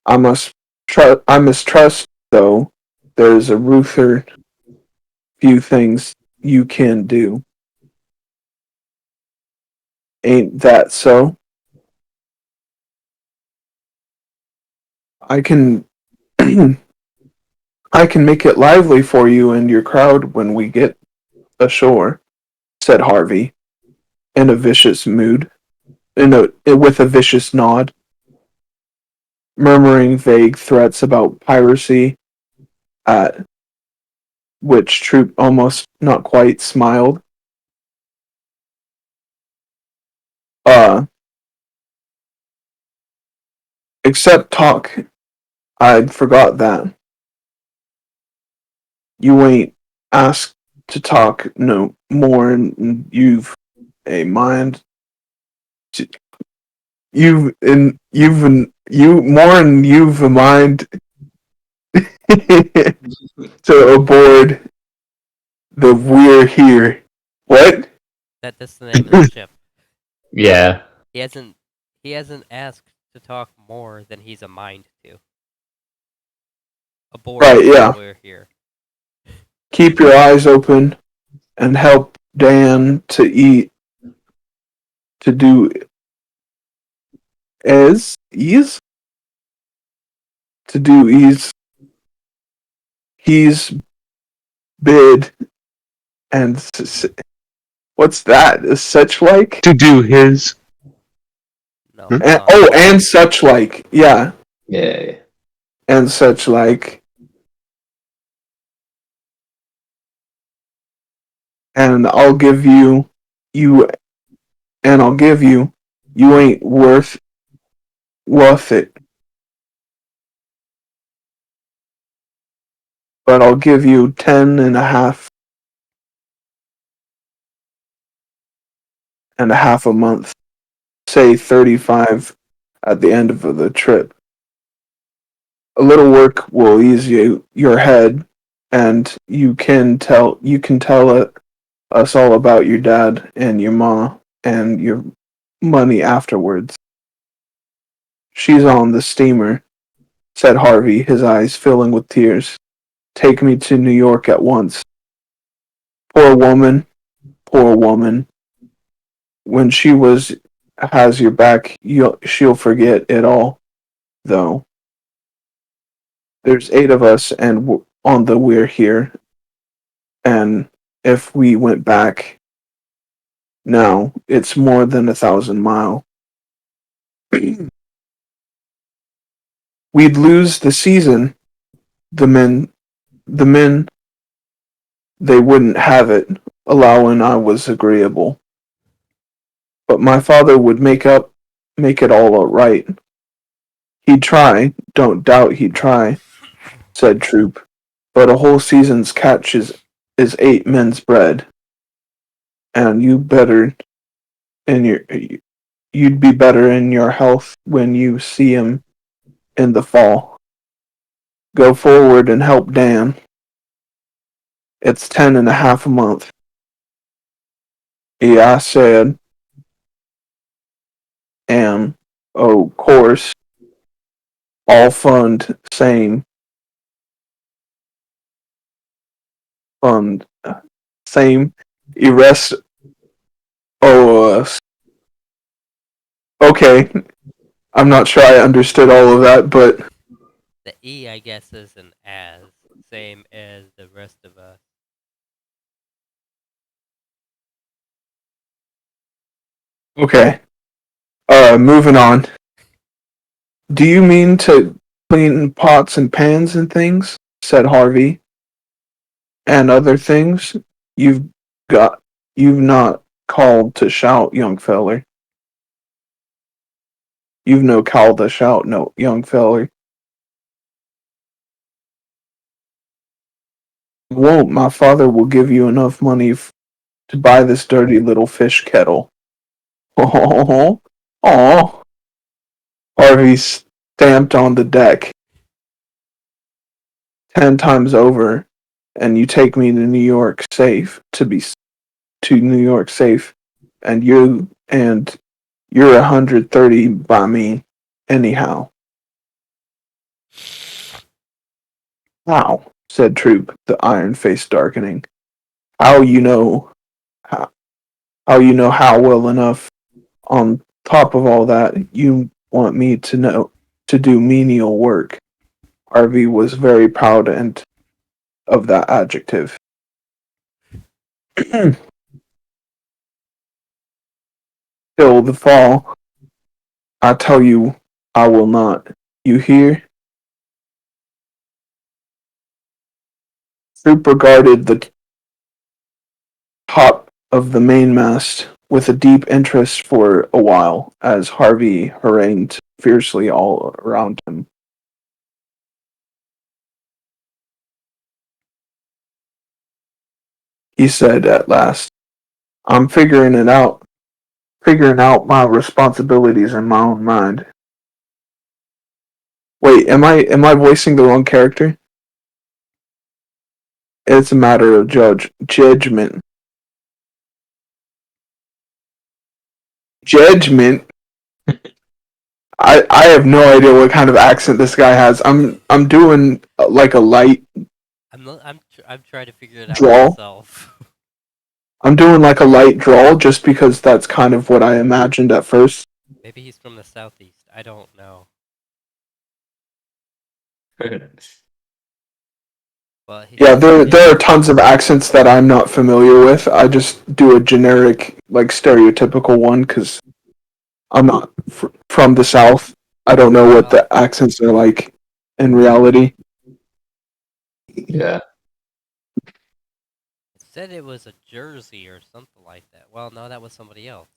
I mistrust though. There's a ruther few things you can do. Ain't that so? I can I can make it lively for you and your crowd when we get ashore, said Harvey, in a vicious mood, with a vicious nod, murmuring vague threats about piracy, at which Troop almost not quite smiled. Uh, except talk. I'd forgot that. You ain't asked to talk no more, and you've a mind. You more and you've a mind to aboard the we're here. What? That's the name of the ship. Yeah. He hasn't asked to talk more than he's a mind to. Aboard, Right, yeah. we're here. Keep your eyes open and help Dan to eat to do ease to do ease he's bid and what's that? Is such like To do his. No. and such like yeah Yeah. and such like and you I'll give you ain't worth it, but I'll give you 10 and a half a month, say 35 at the end of the trip. A little work will ease your head, and you can tell us all about your dad and your ma and your money afterwards. She's on the steamer, said Harvey, his eyes filling with tears. Take me to New York at once. Poor woman, poor woman. When she has your back, she'll forget it all, though. There's 8 of us, and on the we're here. And if we went back now, it's more than 1,000 miles. We'd lose the season. The men, they wouldn't have it, allowing I was agreeable. But my father would make it all right. He'd try, don't doubt he'd try, said Troop. But a whole season's catch is 8 men's bread, and you better in you'd be better in your health when you see him in the fall. Go forward and help Dan. It's 10.5 a month. Yeah, I said. And, oh, course, all fund, same. Fund, same. Arrest, oh, okay. I'm not sure I understood all of that, but The E, I guess, is an as, same as the rest of us. okay. Moving on. Do you mean to clean pots and pans and things? Said Harvey. And other things? You've got, you've not called to shout, young feller. You've no call to shout, no, young feller. Won't. My father will give you enough money to buy this dirty little fish kettle. Oh, oh. Harvey stamped on the deck 10 times over, and you take me to New York safe to New York safe, and you're 130 by me, anyhow. How? Said Troop, the iron face darkening. How you know? How you know how well enough? On top of all that, you want me to know to do menial work. Harvey was very proud and of that adjective. Till the fall, I tell you, I will not. You hear? Troop regarded the top of the mainmast with a deep interest for a while as Harvey harangued fiercely all around him. He said at last, I'm figuring out my responsibilities in my own mind. Wait, am I voicing the wrong character? It's a matter of judgment. Judgment. I have no idea what kind of accent this guy has. I'm doing like a light I'm trying to figure it out draw. myself. I'm doing like a light draw just because that's kind of what I imagined at first. Maybe he's from the southeast. I don't know. But Yeah, there are tons of accents that I'm not familiar with. I just do a generic, like stereotypical one because I'm not from the South. I don't know what the accents are like in reality. Yeah. It said it was a Jersey or something like that. Well, no, that was somebody else.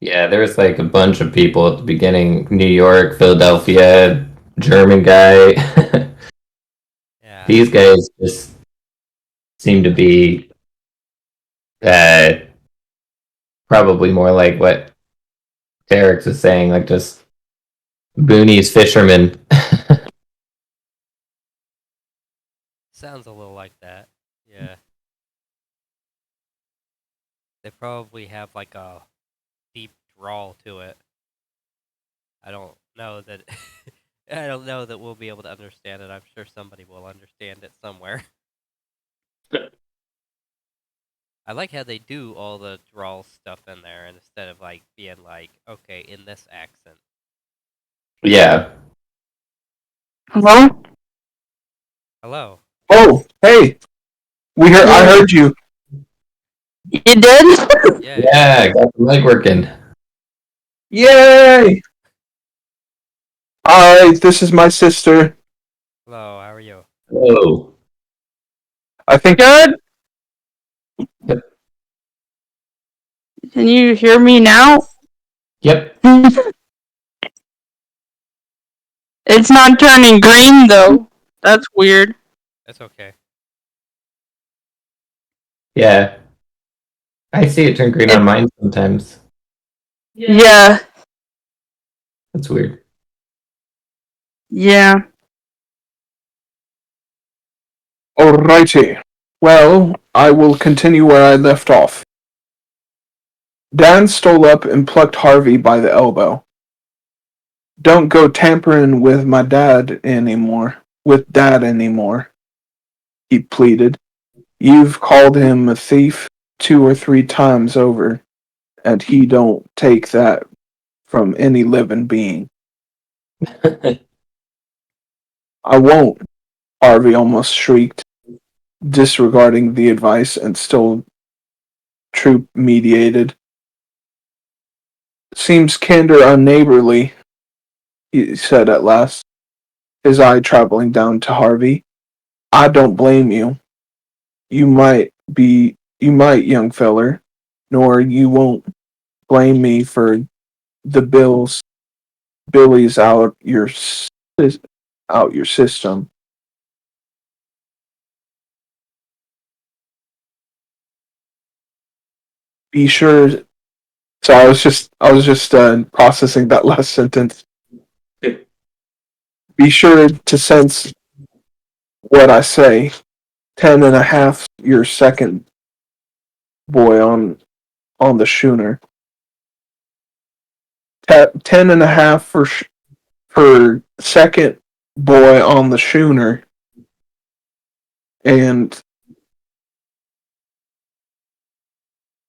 Yeah, there was like a bunch of people at the beginning. New York, Philadelphia, German guy. Yeah. These guys just seem to be probably more like what Derek's was saying, like just boonies fishermen. Sounds a little like that. Yeah. They probably have like a deep drawl to it. I don't know that I don't know that we'll be able to understand it. I'm sure somebody will understand it somewhere. I like how they do all the drawl stuff in there instead of like being like, okay, in this accent. Yeah. Hello? Hello. Oh, hey. I heard you. You did? Yeah. Yeah, got the mic working. Yay! Hi, this is my sister. Hello, how are you? Hello. I think Good. Yep. Can you hear me now? Yep. It's not turning green though. That's weird. That's okay. Yeah. I see it turn green on mine sometimes. Yeah. That's weird. Yeah. Alrighty. Well, I will continue where I left off. Dan stole up and plucked Harvey by the elbow. Don't go tampering with Dad anymore, he pleaded. You've called him a thief 2 or 3 times over, and he don't take that from any living being. I won't, Harvey almost shrieked, disregarding the advice and still troop mediated. Seems kinder unneighborly, he said at last, his eye traveling down to Harvey. I don't blame you. You might, young feller, nor you won't blame me for the billies out your system. Be sure. So I was just processing that last sentence. Be sure to sense what I say. 10.5, your second boy on the schooner. 10.5 for second boy on the schooner, and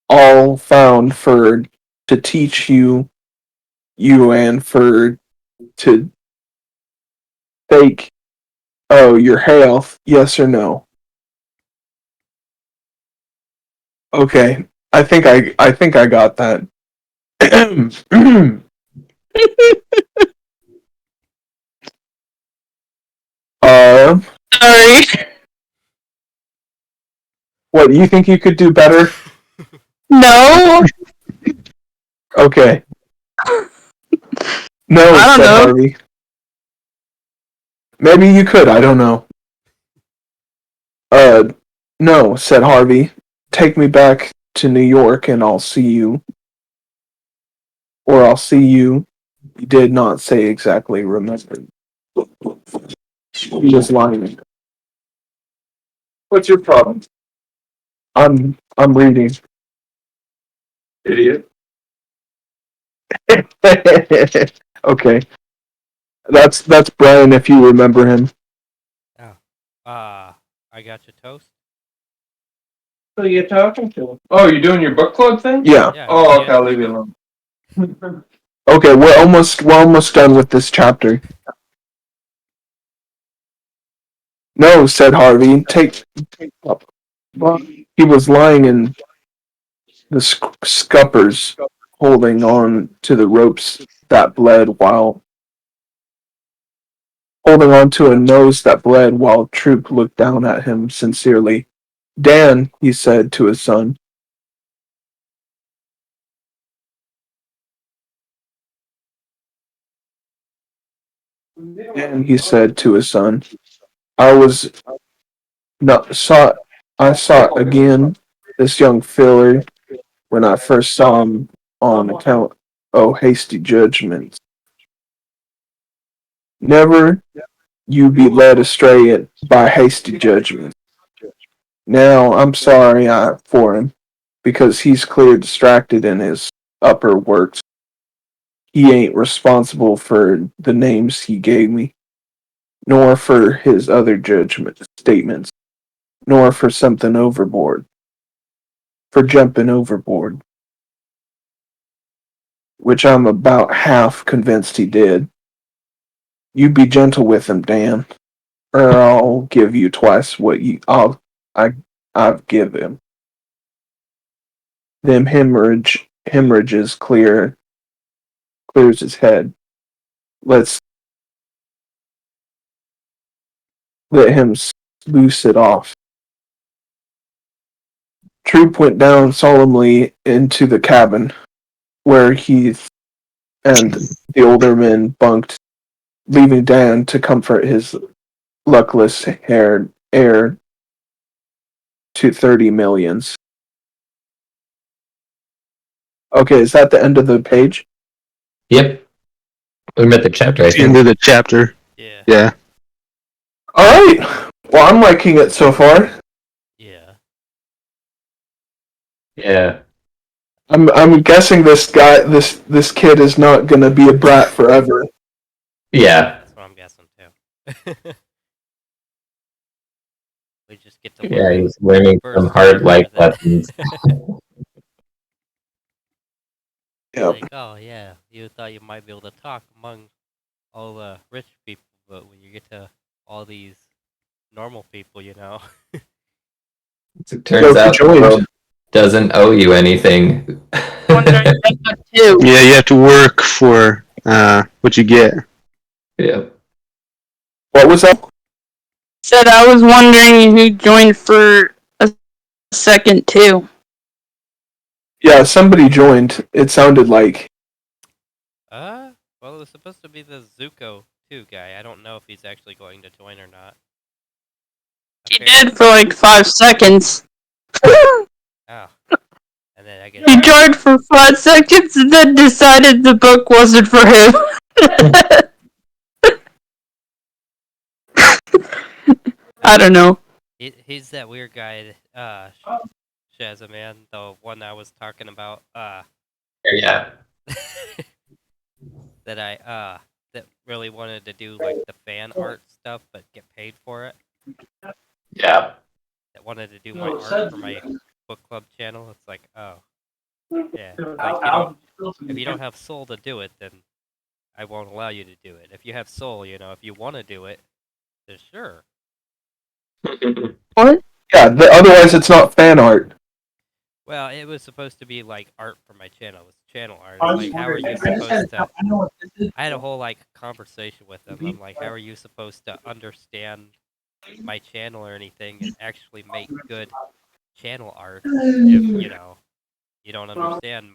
all found for to teach you and for to take your health, yes or no. Okay, I think I got that. uh, Sorry. what, you think you could do better? No. Okay. No, I don't said know. Harvey. Maybe you could, I don't know. No, said Harvey. Take me back to New York and I'll see you. Or I'll see you. He did not say exactly, remember. He was lying. What's your problem? I'm reading. Idiot. Okay. That's Brian if you remember him. I got your toast. So you're talking to him. Oh, you're doing your book club thing? Yeah. Yeah. Oh, yeah, okay, I'll leave you alone. Okay, we're almost done with this chapter. No, said Harvey. Take up. He was lying in the scuppers, holding on to the ropes that bled while holding on to a nose that bled while Troop looked down at him sincerely. Dan, he said to his son. Dan, he said to his son. I was not saw. I saw again this young filler when I first saw him on account hasty judgments. Never you be led astray by hasty judgments. Now I'm sorry for him because he's clear distracted in his upper works. He ain't responsible for the names he gave me, nor for his other judgment statements, nor for something overboard, for jumping overboard, which I'm about half convinced he did. You be gentle with him, Dan, or I'll give you twice what I've give him. Them hemorrhages clears his head. Let's let him loose it off. Troop went down solemnly into the cabin where Heath and the older men bunked, leaving Dan to comfort his luckless heir to 30 millions. Okay, is that the end of the page? Yep. We met the chapter, I It's the end think. of the chapter. Yeah. Yeah. Alright. Well, I'm liking it so far. Yeah. Yeah. I'm guessing this kid is not gonna be a brat forever. Yeah. That's what I'm guessing too. We just get to Yeah, learn he's learning first some hard life chapter that- lessons. Yeah. Like, oh yeah, you thought you might be able to talk among all the rich people, but when you get to all these normal people, It Yo, turns he out the joined. world doesn't owe you anything. Wondering that too. Yeah, you have to work for what you get. Yep. What was that? Said I was wondering who joined for a second too. Yeah, somebody joined. It sounded like. well, it was supposed to be the Zuko 2 guy. I don't know if he's actually going to join or not. He did for like 5 seconds. Oh. And then I guess He joined for 5 seconds and then decided the book wasn't for him. I don't know. he's that weird guy, Shazam, the one I was talking about, Yeah. that I that really wanted to do like the fan art stuff but get paid for it. Yeah. That wanted to do my art for my book club channel. It's like, oh, yeah. Like, if you don't have soul to do it, then I won't allow you to do it. If you have soul, if you want to do it, then sure. What? Yeah, otherwise it's not fan art. Well, it was supposed to be like art for my channel. It was channel art. It's like, how are you supposed to? I had a whole like conversation with them. I'm like, how are you supposed to understand my channel or anything and actually make good channel art if you don't understand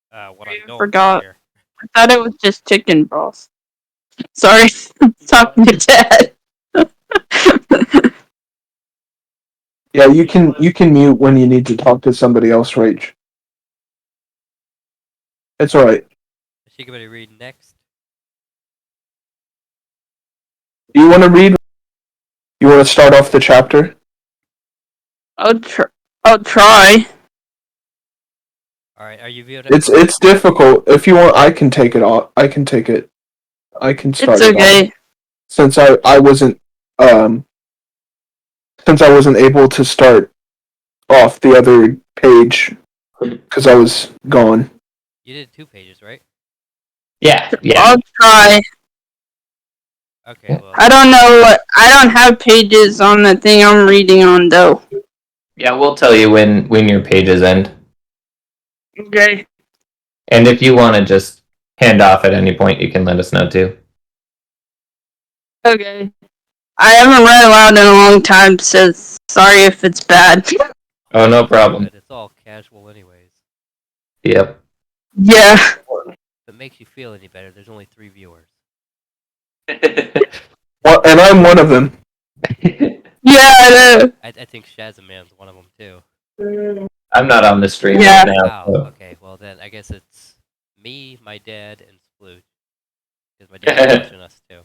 what I'm going Forgot. for here? I thought it was just chicken balls. Sorry, talking to Dad. Yeah, you can mute when you need to talk to somebody else, Rach. It's alright. Is she going to read next? Do you want to read? You want to start off the chapter? I'll try. All right. Are you viewing? It's difficult. If you want, I can take it off. I can take it. I can start. It's it okay. off. Since I wasn't able to start off the other page because I was gone. You did 2 pages, right? Yeah. I'll try. Okay. Well. I don't know what. I don't have pages on the thing I'm reading on though. Yeah, we'll tell you when your pages end. Okay. And if you want to just hand off at any point, you can let us know too. Okay. I haven't read aloud in a long time, so sorry if it's bad. Oh, no problem. But it's all casual, anyways. Yep. Yeah. If it makes you feel any better, there's only 3 viewers. Well, and I'm one of them. Yeah, I know. I think Shazam's one of them too. I'm not on the stream Yeah. right now. Oh, So. okay. Well then, I guess it's me, my dad, and Splooge. Because my dad's watching us too.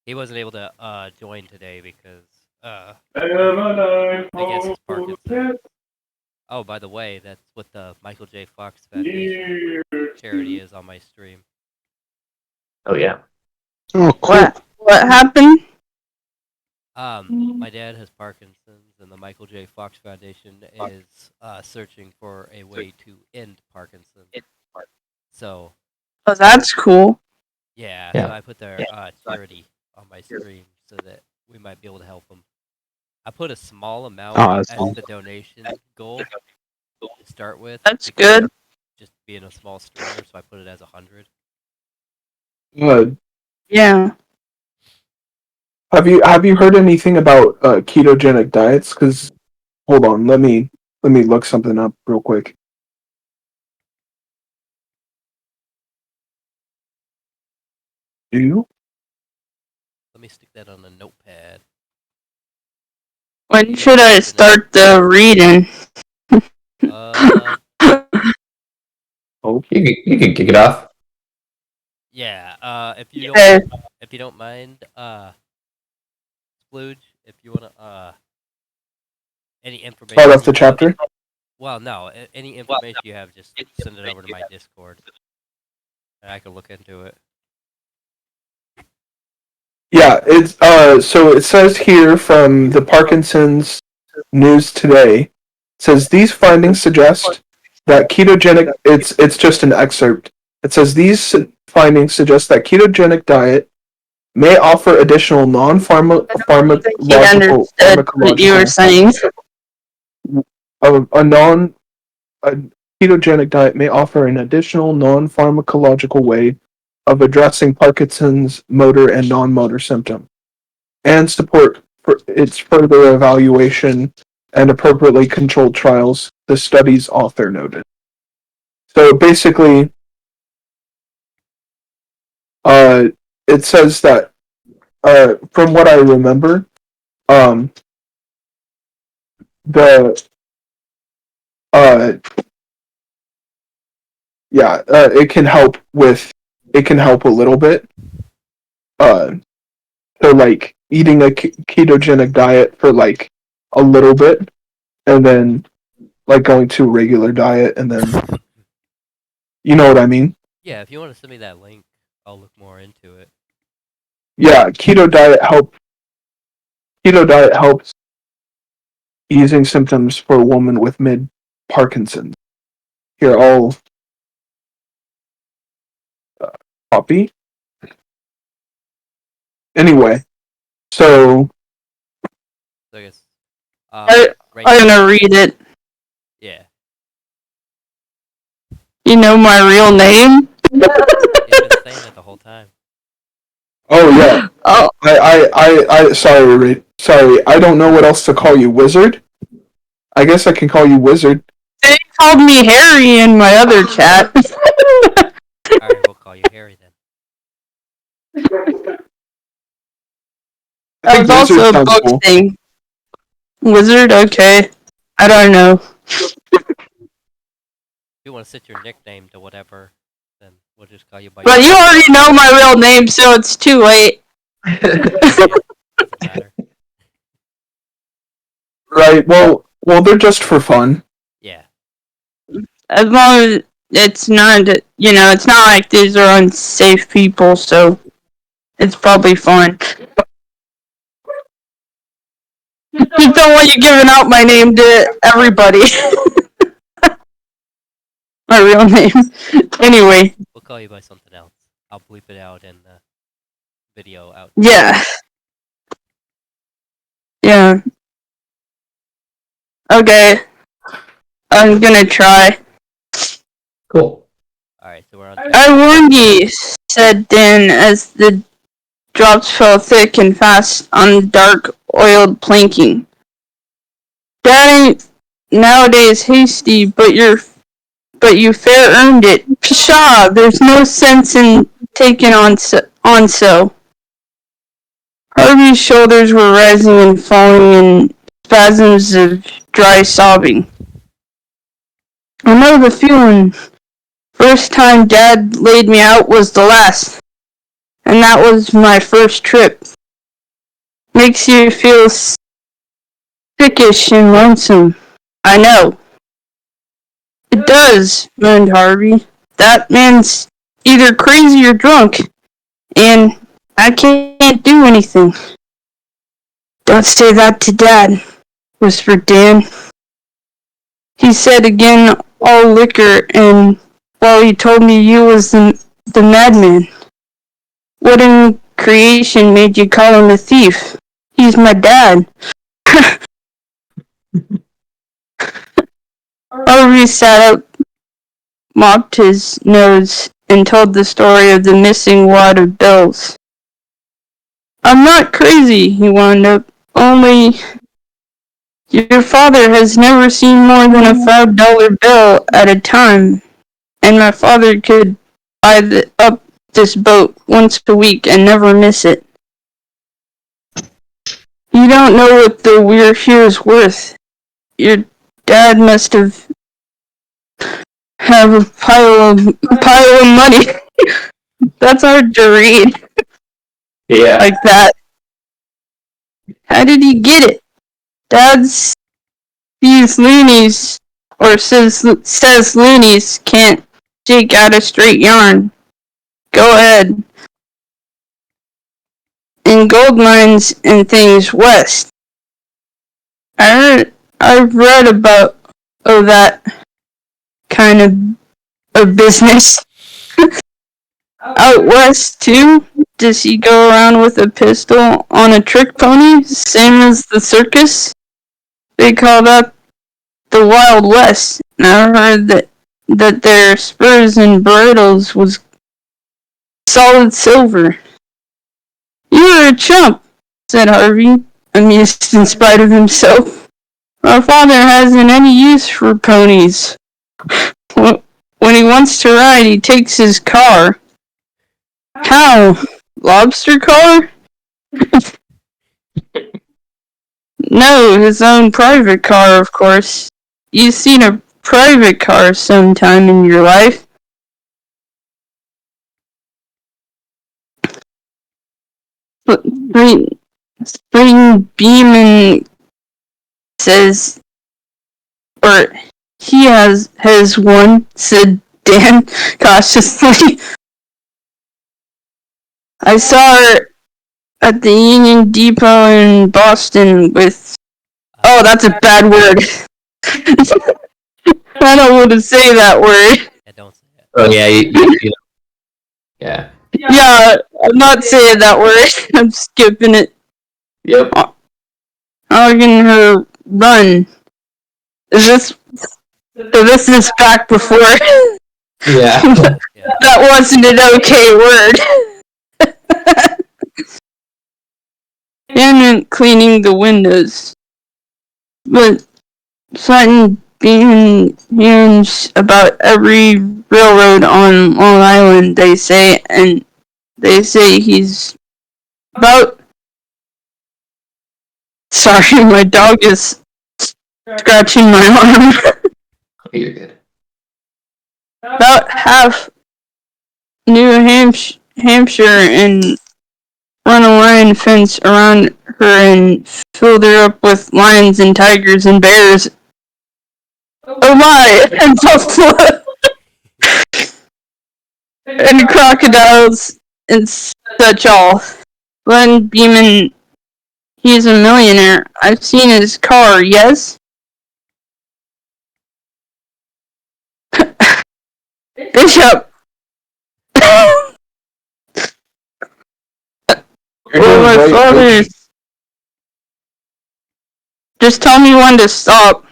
He wasn't able to join today because I guess it's Parkinson's. Oh, by the way, that's what the Michael J. Fox Foundation charity is on my stream. Oh, yeah. Oh, cool. What happened? My dad has Parkinson's, and the Michael J. Fox Foundation is searching for a way to end Parkinson's. So, Oh, that's cool. yeah, Yeah. so I put their charity on my stream so that we might be able to help them. I put a small amount as that's cool. the donation goal to start with. That's because good. Just being a small streamer, so I put it as 100. Yeah. Have you heard anything about ketogenic diets? Because hold on, let me look something up real quick. Do you? Let me stick that on a notepad. When should I start the reading? Uh, hope. You can kick it off. Yeah. If you Okay. don't mind, Splooge, if you wanna any information. Start off the you have- chapter. Well, no. Any information you have, just send it over to my Discord, and I can look into it. Yeah, it's so it says here from the Parkinson's News Today. It says these findings suggest that ketogenic. It's just an excerpt. It says these findings suggest that ketogenic diet may offer additional non-pharmacological He understood what you were saying. a ketogenic diet may offer an additional non-pharmacological way of addressing Parkinson's motor and non-motor symptoms, and support for its further evaluation and appropriately controlled trials, the study's author noted. So basically, it says that, from what I remember, the it can help a little bit. So like eating a ketogenic diet for like a little bit, and then like going to a regular diet, and then you know what I mean? Yeah, if you want to send me that link, I'll look more into it. Yeah, keto diet helps easing symptoms for a woman with mid Parkinson's. Here, I'll copy. Anyway, so So I guess. Right. I'm gonna read it. Yeah. You know my real name? You've been saying it the whole time. oh yeah, Oh, sorry, I don't know what else to call you, Wizard. I guess I can call you Wizard. they called me Harry in my other chat. Alright, we'll call you Harry then. I That think was also Wizard a sounds book cool. thing. Wizard, okay. I don't know. If you want to set your nickname to whatever, then we'll just call you by But you already know my real name, so it's too late. Doesn't matter. Right. Well, they're just for fun. Yeah. As long as it's not, it's not like these are unsafe people, so it's probably fine. Just don't want you giving out my name to everybody. My real name. Anyway, We'll call you by something else. I'll bleep it out in the video out. yeah. Yeah. Okay. I'm gonna try. Cool. Alright, so we're on. I warned ye, said Dan as the drops fell thick and fast on the dark, oiled planking. That ain't nowadays hasty, but you fair earned it. Pshaw, there's no sense in taking on so. Harvey's shoulders were rising and falling in spasms of dry sobbing. I know the feeling. First time Dad laid me out was the last. And that was my first trip. Makes you feel sickish and lonesome. I know. It does, moaned Harvey. That man's either crazy or drunk, and I can't do anything. Don't say that to Dad, whispered Dan. He said again, all liquor, and while he told me you was the madman. What in creation made you call him a thief? He's my dad. Harvey sat up, mopped his nose, and told the story of the missing wad of bills. I'm not crazy, he wound up. Only your father has never seen more than a $5 bill at a time, and my father could buy up this boat once a week and never miss it. You don't know what the we're here's worth. Your dad must have have a pile of money. That's hard to read Yeah. like that. How did he get it? Dad's these loonies, or says loonies, can't shake out a straight yarn. Go ahead. In gold mines and things west. I've read about that kind of business. Out west too? Does he go around with a pistol on a trick pony, same as the circus? They call that the Wild West. And I heard that their spurs and bridles was solid silver. You're a chump, said Harvey, amused in spite of himself. My father hasn't any use for ponies. When he wants to ride, he takes his car. How? Lobster car? No, his own private car, of course. You've seen a private car sometime in your life. Spring Beeman says, or he has one, said Dan cautiously. I saw her at the Union Depot in Boston with... Oh, that's a bad word. I don't want to say that word. Yeah, don't say it. Oh yeah. Yeah. Yeah, I'm not saying that word. I'm skipping it. Yep. Hogging her run. This is back before. Yeah. Yeah. That wasn't an okay word. And cleaning the windows. But Sutton being hears about every railroad on Long Island, they say, and they say he's about... Sorry, my dog is scratching my arm. You're good. About half New Hampshire and run a lion fence around her and filled her up with lions and tigers and bears. Oh my! And buffalo! And crocodiles and such all. Glenn Beeman, he's a millionaire. I've seen his car, yes? Bishop! Well, my father... Just tell me when to stop.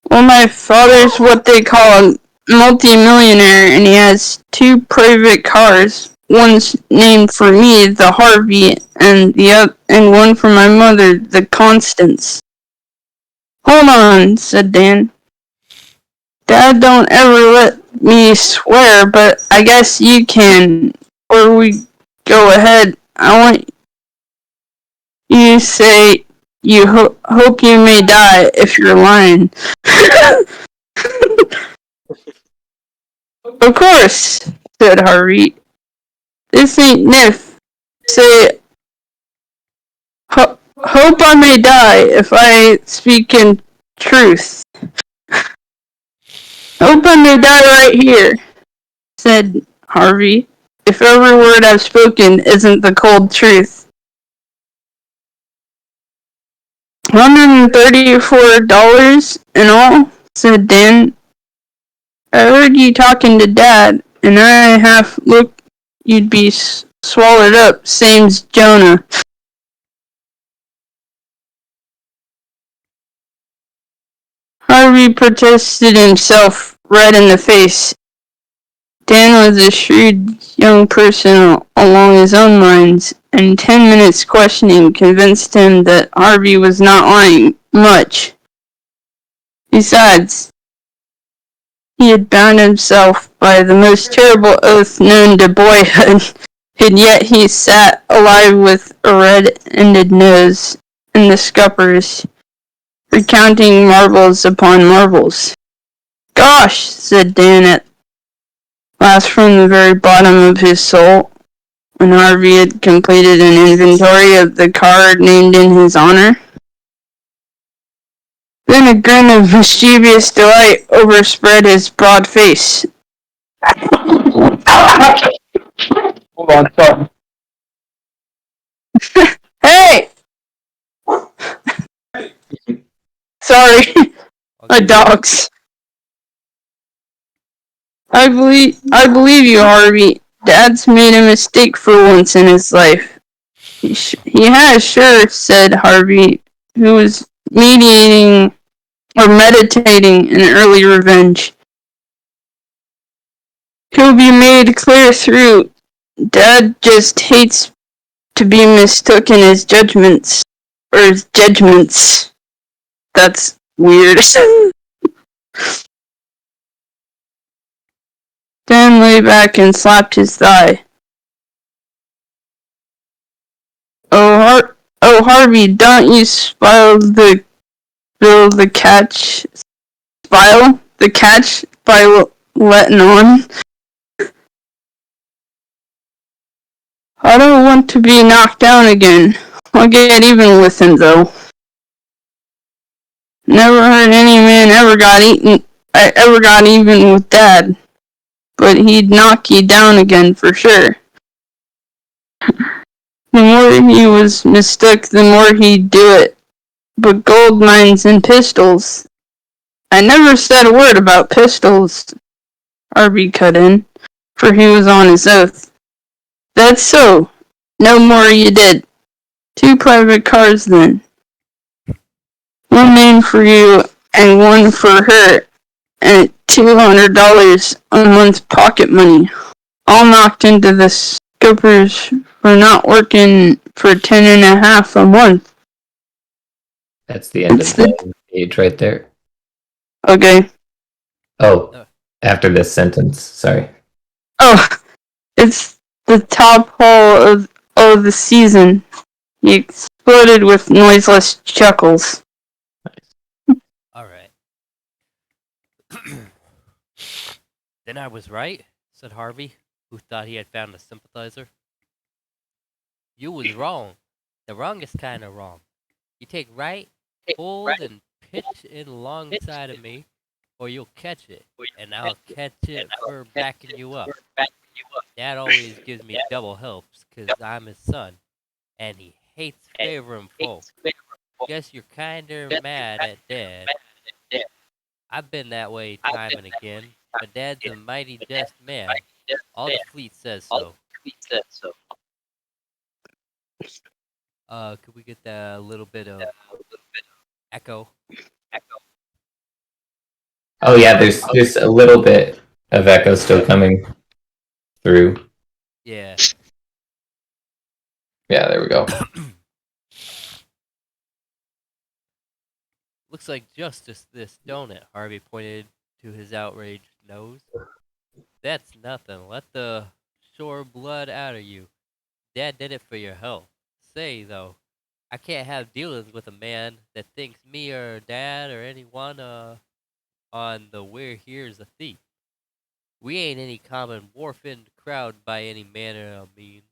Well, my father's what they call a multi-millionaire, and he has 2 private cars. One's named for me, the Harvey, and one for my mother, the Constance. Hold on, said Dan. Dad don't ever let me swear, but I guess you can. Or we go ahead. I want you to say you hope you may die if you're lying. Of course, said Harvey. This ain't Niff. Say, hope I may die if I speak in truth. Hope I may die right here, said Harvey, if every word I've spoken isn't the cold truth. $134 in all, said Dan. I heard you talking to Dad, and I half looked you'd be swallowed up, same's Jonah. Harvey protested himself red in the face. Dan was a shrewd young person along his own lines, and 10 minutes questioning convinced him that Harvey was not lying much. Besides, he had bound himself by the most terrible oath known to boyhood, and yet he sat alive with a red-ended nose and the scuppers. recounting marvels upon marvels. Gosh, said Dan at last from the very bottom of his soul, when Harvey had completed an inventory of the car named in his honor. Then a grin of mischievous delight overspread his broad face. Hold on, sorry. Hey! Sorry, my Okay. dogs. I believe you, Harvey. Dad's made a mistake for once in his life. He has, sure, said Harvey, who was meditating an early revenge. He'll be made clear through. Dad just hates to be mistook in his judgments. Or his judgments. That's weird. Dan lay back and slapped his thigh. Oh, Harvey, don't you spoil the catch by letting on. I don't want to be knocked down again. I'll get even with him, though. Never heard any man ever got even with Dad. But he'd knock you down again for sure. The more he was mistook, the more he'd do it. But gold mines and pistols. I never said a word about pistols, Harvey cut in, for he was on his oath. That's so. No more you did. 2 private cars then. One named for you and one for her, and $200 a month pocket money. All knocked into the scoopers for not working for 10.5 a month. That's the end of the page right there. Okay. Oh, after this sentence. Sorry. Oh, it's the top hole of the season. He exploded with noiseless chuckles. All right. Then I was right, said Harvey, who thought he had found a sympathizer. You was wrong. The wrongest kind of wrong. You take right, hold, and pitch in alongside of me, or you'll catch it, and I'll catch it for backing you up. Dad always gives me double helps, 'cause I'm his son, and he hates favoring folk. Guess you're kinda mad at Dad. I've been that way time and again, but Dad's a mighty just man. All the fleet says so. Could we get a little bit of echo? Oh yeah, there's a little bit of echo still coming through. Yeah. Yeah, there we go. Looks like justice this, don't it? Harvey pointed to his outraged nose. That's nothing. Let the shore blood out of you. Dad did it for your health. Say, though, I can't have dealings with a man that thinks me or Dad or anyone on the we're here's a thief. We ain't any common wharfing crowd by any manner of means.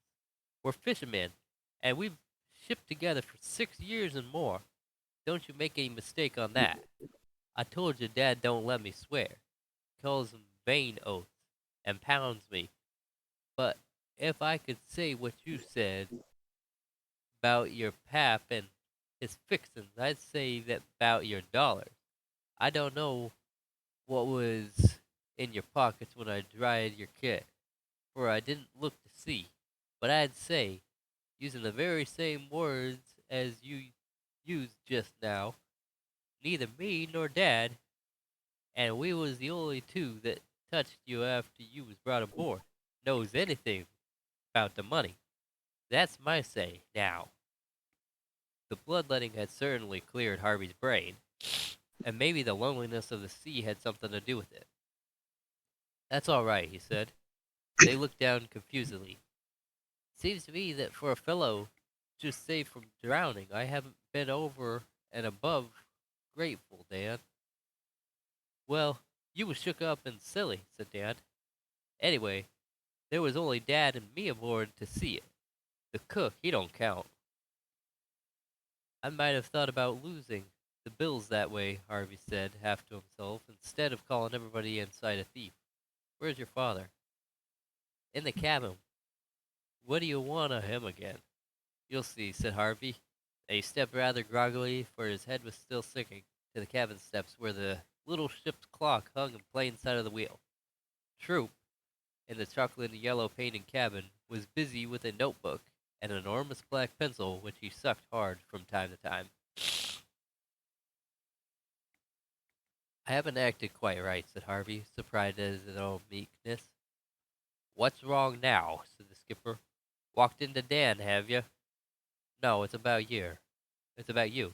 We're fishermen, and we've shipped together for 6 years and more. Don't you make any mistake on that. I told your Dad don't let me swear. Calls them vain oaths and pounds me. But if I could say what you said about your pap and his fixins, I'd say that about your dollars. I don't know what was in your pockets when I dried your kit, for I didn't look to see. But I'd say, using the very same words as you used just now, neither me nor Dad, and we was the only two that touched you after you was brought aboard, knows anything about the money. That's my say, now. The bloodletting had certainly cleared Harvey's brain, and maybe the loneliness of the sea had something to do with it. That's all right, he said. They looked down confusedly. Seems to me that for a fellow just saved from drowning, I haven't been over and above grateful, Dan. Well, you was shook up and silly, said Dan. Anyway, there was only Dad and me aboard to see it. The cook, he don't count. I might have thought about losing the bills that way, Harvey said, half to himself, instead of calling everybody inside a thief. Where's your father? In the cabin. What do you want of him again? You'll see, said Harvey, and he stepped rather groggily, for his head was still sinking, to the cabin steps where the little ship's clock hung in plain sight of the wheel. Troop, in the chocolate and yellow painted cabin, was busy with a notebook and an enormous black pencil which he sucked hard from time to time. I haven't acted quite right, said Harvey, surprised at his own meekness. What's wrong now? Said the skipper. Walked into Dan, have you? No, it's about you. It's about you.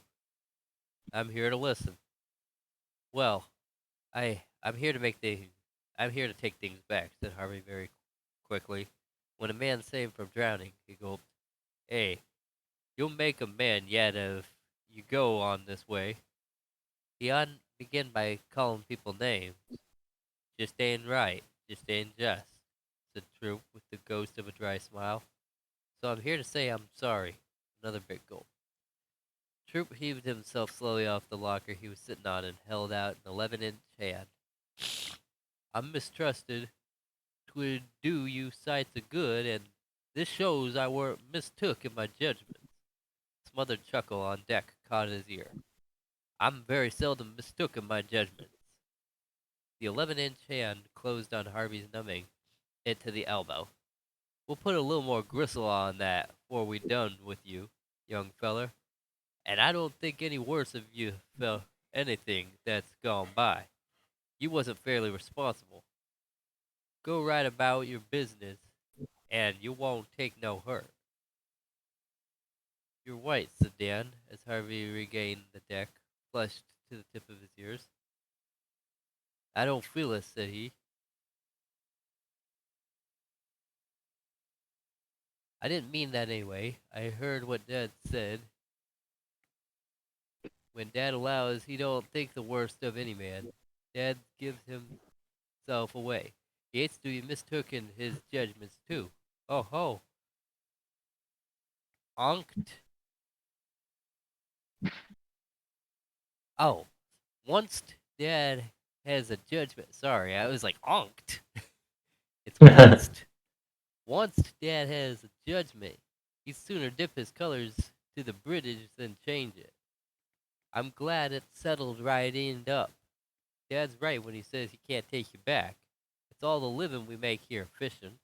I'm here to listen. Well, I'm here to take things back, said Harvey very quickly. When a man saved from drowning, he gulped. Hey, you'll make a man yet if you go on this way. He oughtn't begin by calling people names. Just ain't right. Just ain't just, said Troop with the ghost of a dry smile. So I'm here to say I'm sorry. Another big gulp. Troop heaved himself slowly off the locker he was sitting on and held out an 11-inch hand. I'm mistrusted 'twould do you sights of good, and this shows I weren't mistook in my judgments. A smothered chuckle on deck caught his ear. I'm very seldom mistook in my judgments. The 11-inch hand closed on Harvey's, numbing it to the elbow. We'll put a little more gristle on that before we done with you, young feller. And I don't think any worse of you for anything that's gone by. You wasn't fairly responsible. Go right about your business, and you won't take no hurt. You're white, said Dan, as Harvey regained the deck, flushed to the tip of his ears. I don't feel it, said he. I didn't mean that anyway. I heard what Dad said. When Dad allows, he don't think the worst of any man. Dad gives himself away. He hates to be mistook in his judgments, too. Oh ho. Onked. Oh. Once Dad has a judgment. Sorry, I was like onked. It's once. Once Dad has a judgment, he'd sooner dip his colors to the British than change it. I'm glad it's settled right end up. Dad's right when he says he can't take you back. It's all the living we make here fishing.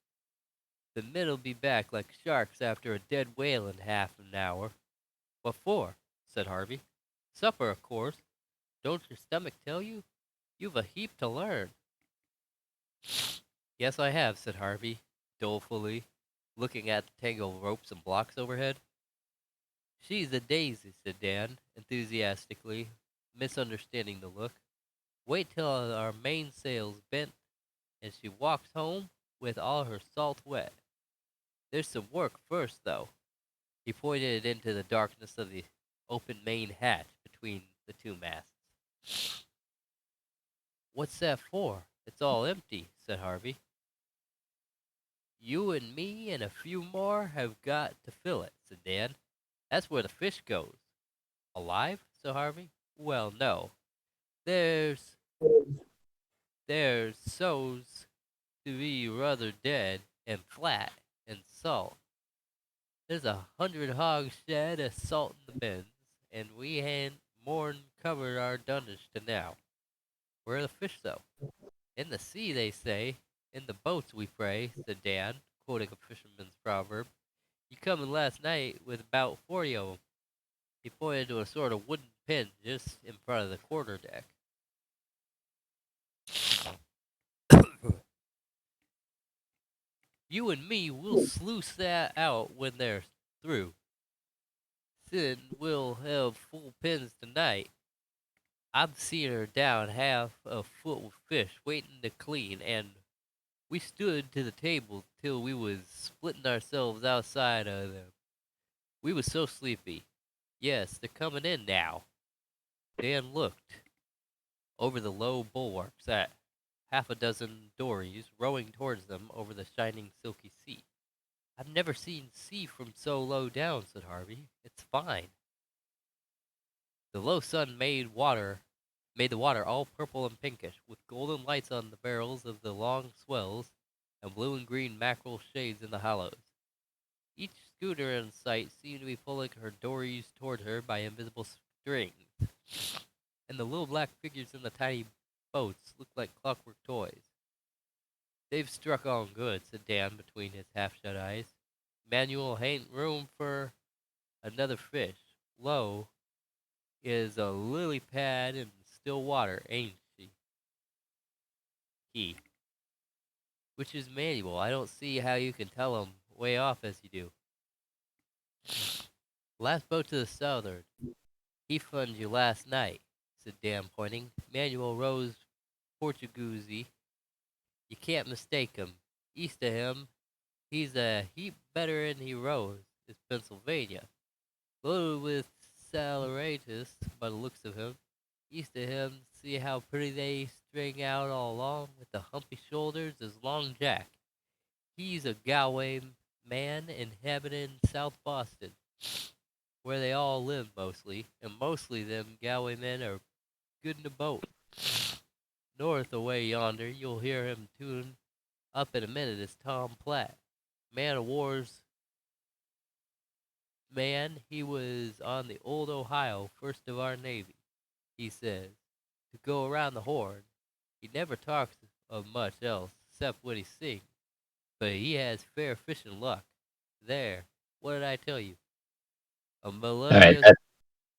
The men'll be back like sharks after a dead whale in half an hour. What for? Said Harvey. Supper, of course. Don't your stomach tell you? You've a heap to learn. Yes, I have, said Harvey, dolefully, looking at the tangle of ropes and blocks overhead. She's a daisy, said Dan, enthusiastically, misunderstanding the look. Wait till our mainsail's bent and she walks home with all her salt wet. There's some work first, though. He pointed into the darkness of the open main hatch between the two masts. What's that for? It's all empty, said Harvey. You and me and a few more have got to fill it, said Dan. That's where the fish goes. Alive? said Harvey. Well, no. There's so's to be rather dead and flat and salt. There's 100 hogs shed of salt in the bins, and we ain't more'n covered our dunnage to now. Where are the fish, though? In the sea, they say. In the boats we pray, said Dan, quoting a fisherman's proverb. You come in last night with about 40 of 'em. He pointed to a sort of wooden pen just in front of the quarterdeck. You and me, we'll sluice that out when they're through. Then we'll have full pens tonight. I'm seeing her down half a foot with fish waiting to clean, and we stood to the table till we was splitting ourselves outside of them. We was so sleepy. Yes, they're coming in now. Dan looked over the low bulwarks at half a dozen dories rowing towards them over the shining silky sea. I've never seen sea from so low down, said Harvey. It's fine. The low sun made the water all purple and pinkish, with golden lights on the barrels of the long swells and blue and green mackerel shades in the hollows. Each schooner in sight seemed to be pulling her dories toward her by invisible strings, and the little black figures in the tiny boats looked like clockwork toys. They've struck on good, said Dan between his half-shut eyes. Manuel hain't room for another fish. Lo is a lily pad in still water, ain't she? He. Which is Manuel. I don't see how you can tell him way off as you do. Last boat to the southward. He phoned you last night, said Dan, pointing. Manuel rows Portuguese. You can't mistake him. East of him, he's a heap better than he rows, is Pennsylvania. Loaded with saleratus, by the looks of him. East of him, see how pretty they string out all along, with the humpy shoulders as Long Jack. He's a Galway man inhabiting South Boston, where they all live mostly, and mostly them Galway men are good in a boat. North away yonder, you'll hear him tune up in a minute is Tom Platt, man of war's man. He was on the old Ohio, first of our Navy, he says, to go around the Horn. He never talks of much else, except when he sings, but he has fair fishing luck. There, what did I tell you? A All right, melodious...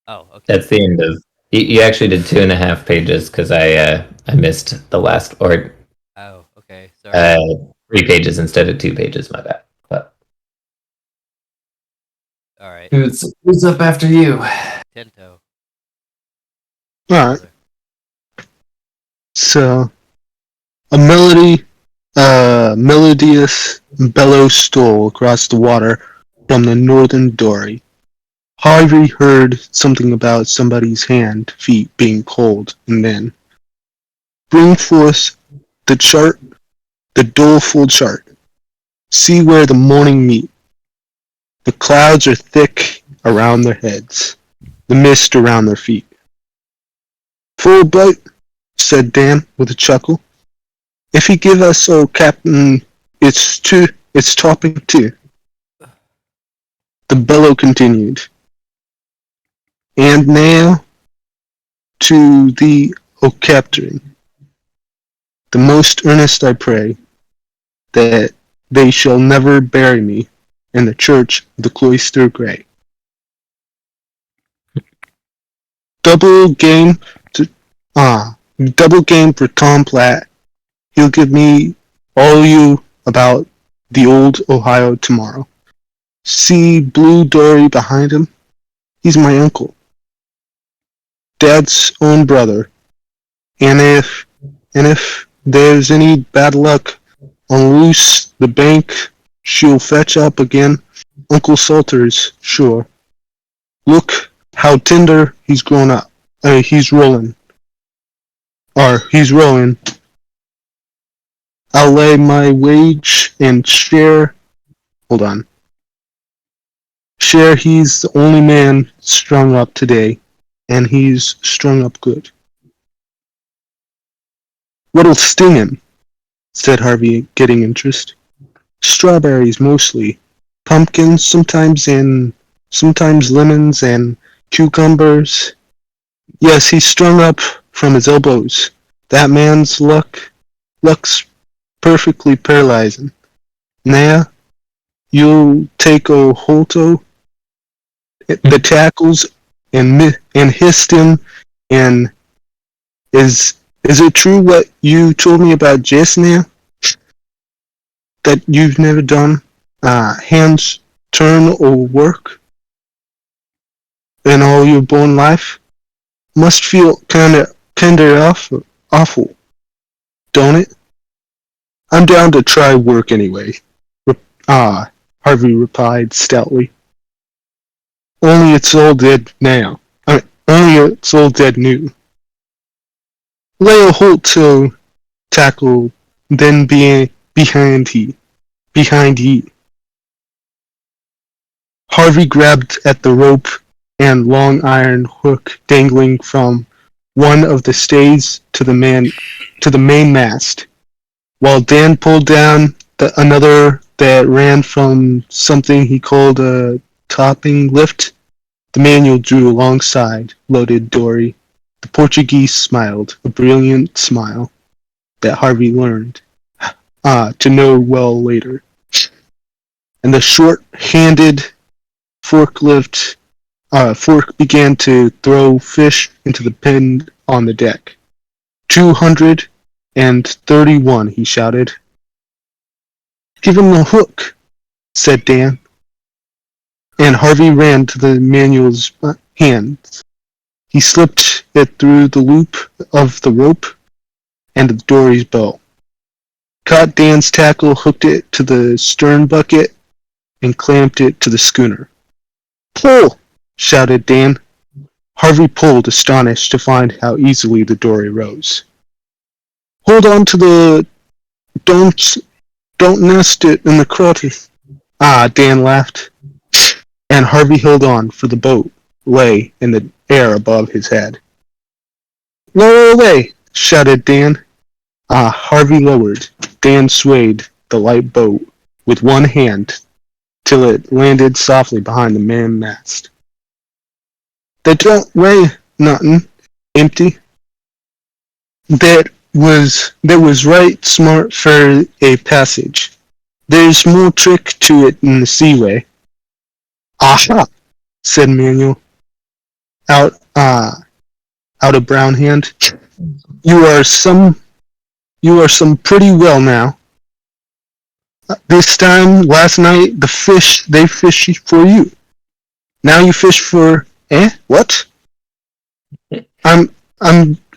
Oh, okay. that's the end of. You actually did 2.5 pages because I missed the last, or Oh, okay, sorry. 3 pages instead of 2 pages. My bad. But Alright, who's up after you? Tento. Alright, Brother. so a melodious bellow stole across the water from the northern dory. Harvey heard something about somebody's feet being cold, and then bring forth the chart, the doleful chart. See where the morning meet. The clouds are thick around their heads, the mist around their feet. Full boat, said Dan with a chuckle. If he give us, oh Captain, it's topping too. The bellow continued. And now to thee, O Captain, the most earnest I pray, that they shall never bury me in the church of the cloister grey. Double game for Tom Platt. He'll give me all you about the old Ohio tomorrow. See blue dory behind him? He's my uncle. Dad's own brother. And if there's any bad luck on loose the bank she'll fetch up again, Uncle Salter's sure. Look how tender he's grown up. He's rolling. I'll lay my wage and share. Hold on. Share he's the only man strung up today, and he's strung up good. What'll sting him? Said Harvey, getting interest. Strawberries mostly. Pumpkins sometimes, and sometimes lemons and cucumbers. Yes, he's strung up from his elbows. That man's luck's perfectly paralyzing. Now, you'll take a holto, the tackles, and hissed him, and is it true what you told me about just now? That you've never done hands turn or work in all your born life? Must feel kinda awful, don't it? I'm down to try work anyway. Harvey replied stoutly. Only it's all dead now. Only its old dead knew. Lay a hold till tackle, then behind ye. Harvey grabbed at the rope and long iron hook dangling from one of the stays to the main mast, while Dan pulled down another that ran from something he called a topping lift. The manual drew alongside loaded dory. The Portuguese smiled, a brilliant smile that Harvey learned to know well later. And the short-handed fork began to throw fish into the pen on the deck. 231, he shouted. Give him the hook, said Dan. And Harvey ran to the manual's hands. He slipped it through the loop of the rope and the dory's bow. Caught Dan's tackle, hooked it to the stern bucket, and clamped it to the schooner. Pull! Shouted Dan. Harvey pulled, astonished to find how easily the dory rose. Hold on to the... Don't nest it in the crotches. Dan laughed. And Harvey held on, for the boat lay in the air above his head. Lower away! Shouted Dan. Harvey lowered. Dan swayed the light boat with one hand till it landed softly behind the main mast. They don't weigh nothin', empty. That was right smart for a passage. There's more trick to it in the seaway. Aha! Said Manuel, out a brown hand. You are some pretty well now. This time, last night, they fished for you. Now you fish for, what? I'm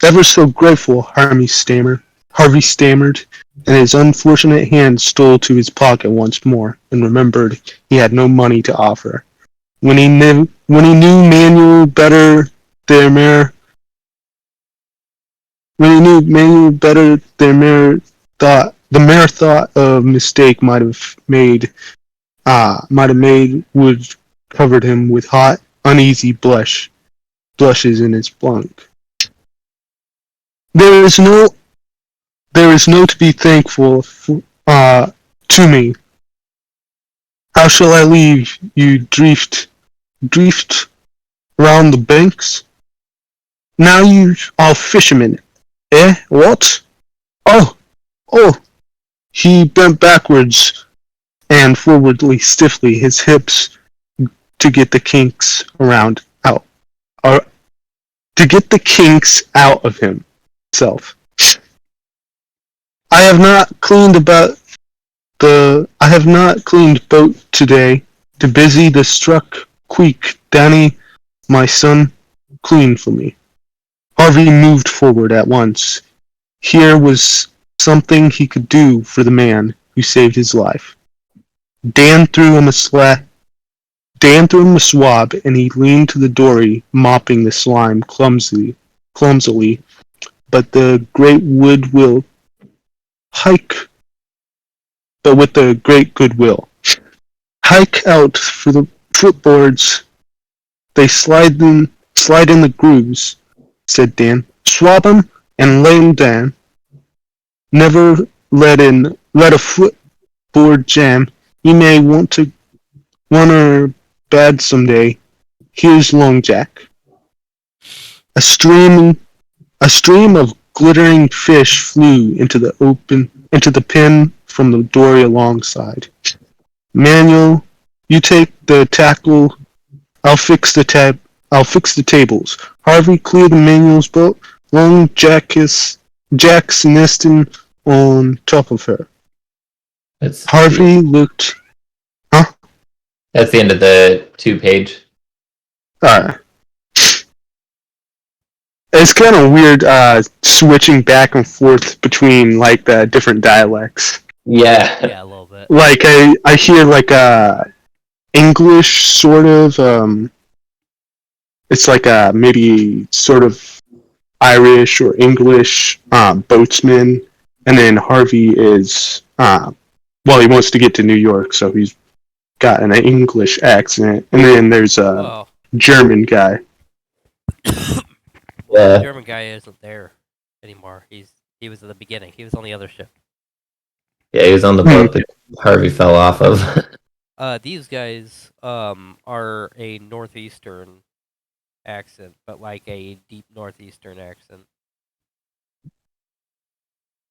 ever so grateful, Harvey stammered, and his unfortunate hand stole to his pocket once more, and remembered he had no money to offer. When he knew Manuel better, the mare thought a mistake might have made would covered him with hot, uneasy blushes in his blank. There is no to be thankful to me. How shall I leave you drift round the banks? Now you are fishermen, what? Oh! He bent backwards and forwardly stiffly, his hips to get the kinks out of himself. I have not cleaned boat today. To busy the struck creek. Danny, my son, clean for me. Harvey moved forward at once. Here was something he could do for the man who saved his life. Dan threw him a swab, and he leaned to the dory, mopping the slime clumsily. But the great goodwill. Hike out for the footboards. They slide in the grooves, said Dan. Swab 'em and lay 'em down. Never let a footboard jam. You may want her bad someday. Here's Long Jack. A stream of glittering fish flew into the pen from the dory alongside. Manuel, you take the tackle. I'll fix the tables. Harvey, clear the Manuel's boat. Long Jack's nesting on top of her. Harvey looked. Huh? That's the end of the 2-page. It's kind of weird switching back and forth between like the different dialects. Yeah. Yeah, a little bit. Like I hear like English sort of it's like a maybe sort of Irish or English boatsman, and then Harvey is he wants to get to New York, so he's got an English accent, and then there's a Well, German guy. the Yeah. German guy isn't there anymore. He was at the beginning. He was on the other ship. Yeah, he was on the boat that Harvey fell off of. These guys are a northeastern accent, but like a deep northeastern accent.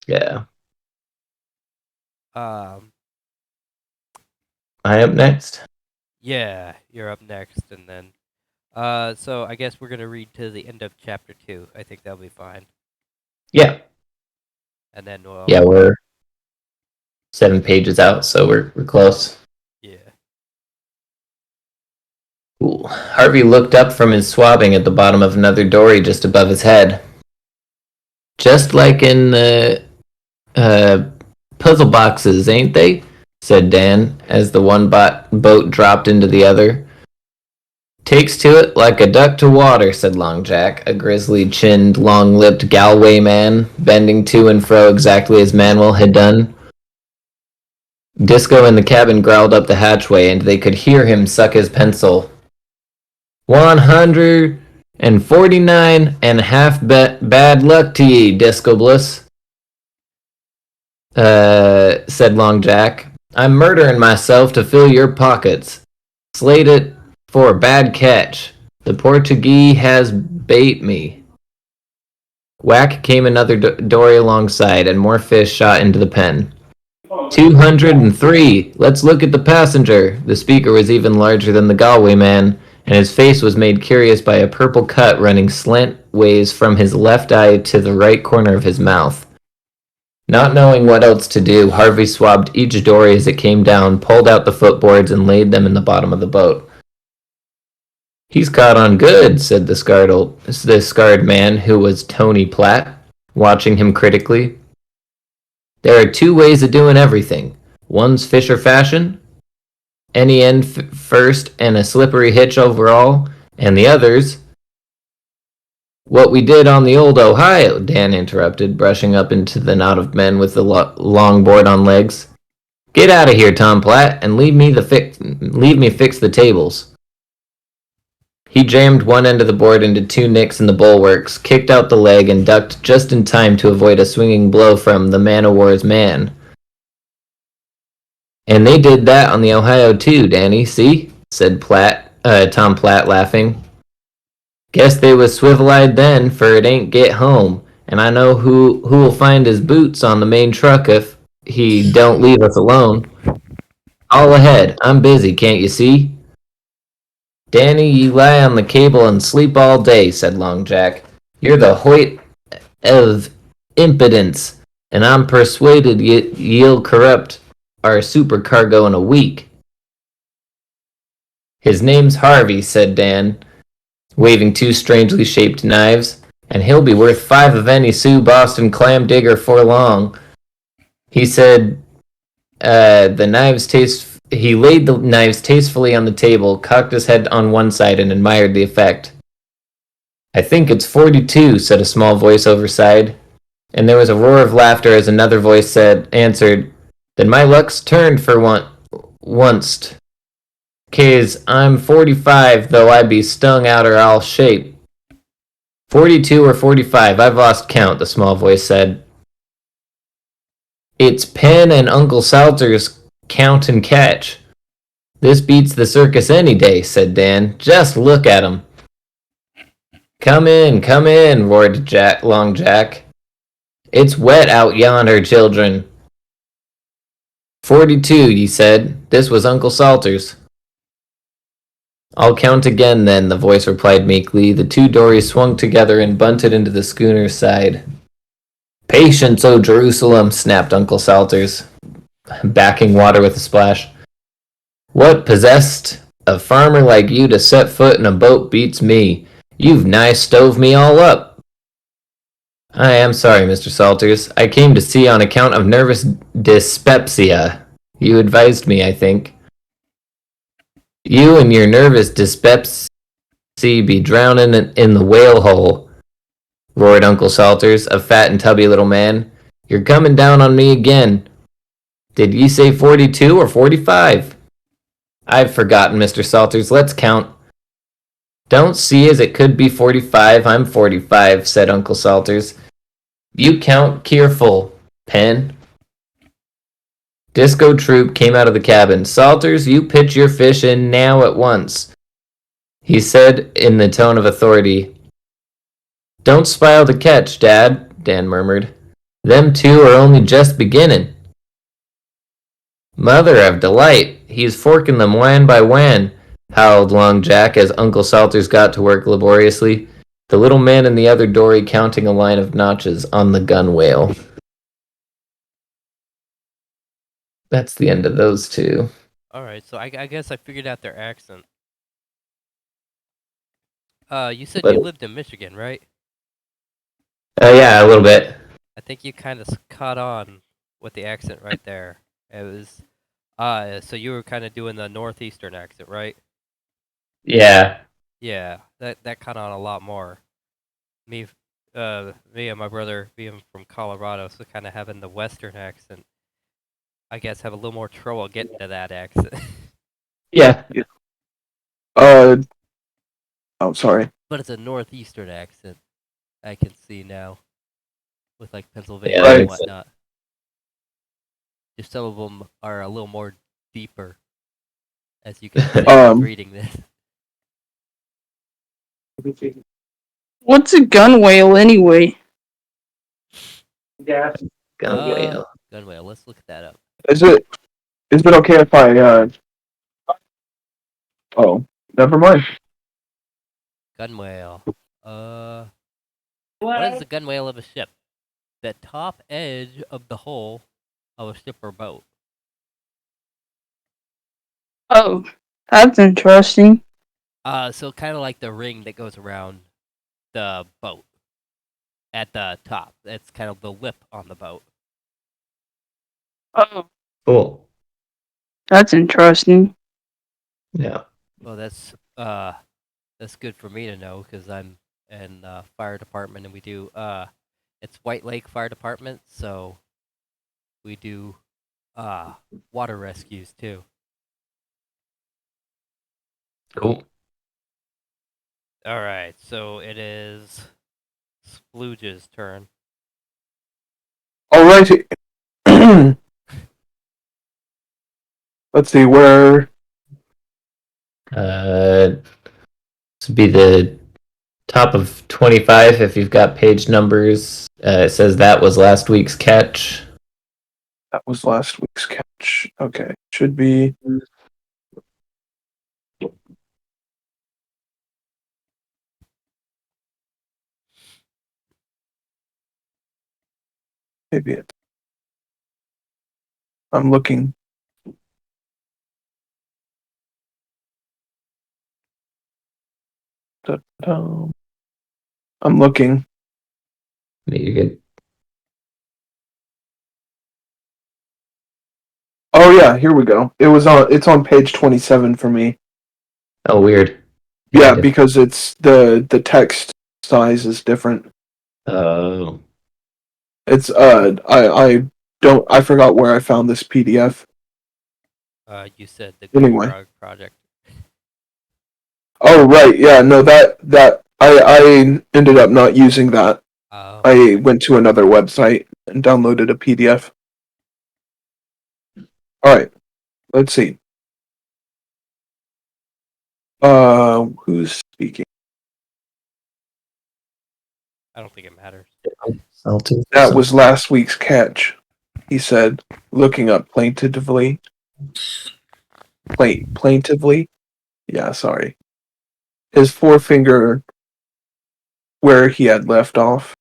Yeah. Um, I am next. yeah, you're up next, and then so I guess we're gonna read to the end of chapter 2. I think that'll be fine, Yeah. and then Yeah, we're 7 pages out, so we're close. yeah. Cool. Harvey looked up from his swabbing at the bottom of another dory just above his head. Just like in the puzzle boxes, ain't they? Said Dan, as the one boat dropped into the other. Takes to it like a duck to water, said Long Jack, a grizzly-chinned, long-lipped Galway man, bending to and fro exactly as Manuel had done. Disco in the cabin growled up the hatchway, and they could hear him suck his pencil. 149 and a half bad luck to ye, Disco Bliss, said Long Jack. I'm murdering myself to fill your pockets. Slate it for a bad catch. The Portuguese has bait me. Whack came another dory alongside, and more fish shot into the pen. 203. Let's look at the passenger. The speaker was even larger than the Galway man, and his face was made curious by a purple cut running slantways from his left eye to the right corner of his mouth. Not knowing what else to do, Harvey swabbed each dory as it came down, pulled out the footboards, and laid them in the bottom of the boat. He's caught on good, said the scarred man, who was Tony Platt, watching him critically. There are 2 ways of doing everything. One's Fisher fashion, any end first and a slippery hitch overall, and the other's what we did on the old Ohio, Dan interrupted, brushing up into the knot of men with the long board on legs. Get out of here, Tom Platt, and leave me fix the tables. He jammed one end of the board into 2 nicks in the bulwarks, kicked out the leg, and ducked just in time to avoid a swinging blow from the man-o'-war's man. And they did that on the Ohio too, Danny, see? Said Tom Platt, laughing. Guess they was swivel-eyed then, for it ain't get home, and I know who'll find his boots on the main truck if he don't leave us alone. All ahead, I'm busy, can't you see? Danny, you lie on the cable and sleep all day, said Long Jack. You're the hoyt of impudence, and I'm persuaded ye'll corrupt our supercargo in a week. His name's Harvey, said Dan, waving 2 strangely shaped knives, and he'll be worth 5 of any Sioux Boston clam digger for long. He said, He laid the knives tastefully on the table, cocked his head on one side, and admired the effect. I think it's 42, said a small voice overside, and there was a roar of laughter as another voice answered, Then my luck's turned for onct. 'Case I'm 45, though I be stung outer all shape. 42 or 45, I've lost count, the small voice said. It's Penn and Uncle Salter's count and catch. This beats the circus any day, said Dan. Just look at 'em. Come in, roared Long Jack. It's wet out yonder, children. 42, ye said. This was Uncle Salter's. I'll count again, then, the voice replied meekly. The 2 dories swung together and bunted into the schooner's side. Patience, O Jerusalem, snapped Uncle Salters, backing water with a splash. What possessed a farmer like you to set foot in a boat beats me. You've nigh stove me all up. I am sorry, Mr. Salters. I came to sea on account of nervous dyspepsia. You advised me, I think. You and your nervous dyspepsia. sea be drowning in the whale hole, roared Uncle Salters, a fat and tubby little man. You're coming down on me again. Did ye say 42 or 45? I've forgotten, Mr. Salters. Let's count. Don't see as it could be 45. I'm 45, said Uncle Salters. You count keerful, Pen. Disco Troop came out of the cabin. Salters, you pitch your fish in now at once, he said in the tone of authority. Don't spile the catch, Dad, Dan murmured. Them two are only just beginning. Mother of delight, he's forking them wan by wan, howled Long Jack as Uncle Salters got to work laboriously, the little man in the other dory counting a line of notches on the gunwale. That's the end of those two. Alright, so I guess I figured out their accent. You said you lived in Michigan, right? Yeah, a little bit. I think you kind of caught on with the accent right there. It was, so you were kind of doing the northeastern accent, right? Yeah. Yeah, that caught on a lot more. Me and my brother being from Colorado, so kind of having the western accent, I guess have a little more trouble getting to that accent. Yeah. Oh, sorry. But it's a northeastern accent, I can see now, with like Pennsylvania Yeah, and whatnot. Just some of them are a little more deeper, as you can see reading this. What's a gun whale anyway? Yeah. Gun whale. Gun whale, let's look that up. Is it okay if I Oh, never mind. Gun whale. What is the gun whale of a ship? The top edge of the hull of a ship or boat. Oh, that's interesting. So kind of like the ring that goes around the boat at the top. That's kind of the lip on the boat. Oh, Cool. that's interesting. Yeah. Well, that's good for me to know because I'm in fire department and we do it's White Lake Fire Department, so we do water rescues too. Cool. All right, so it is Splooge's turn. Alrighty. Let's see where. This would be the top of 25 if you've got page numbers. It says that was last week's catch. That was last week's catch. Okay, should be. Maybe it. I'm looking. Da-da. I'm looking. You're good. Oh yeah, here we go. It's on page 27 for me. Oh, weird. Yeah, because it's the text size is different. Oh. It's I forgot where I found this PDF. You said the Anyway. Frog Project. Oh right, yeah, no that I ended up not using that. Oh. I went to another website and downloaded a PDF. Alright, let's see. Who's speaking? I don't think it matters. That was last week's catch, he said, looking up plaintively. Plaintively? Yeah, sorry. His forefinger where he had left off.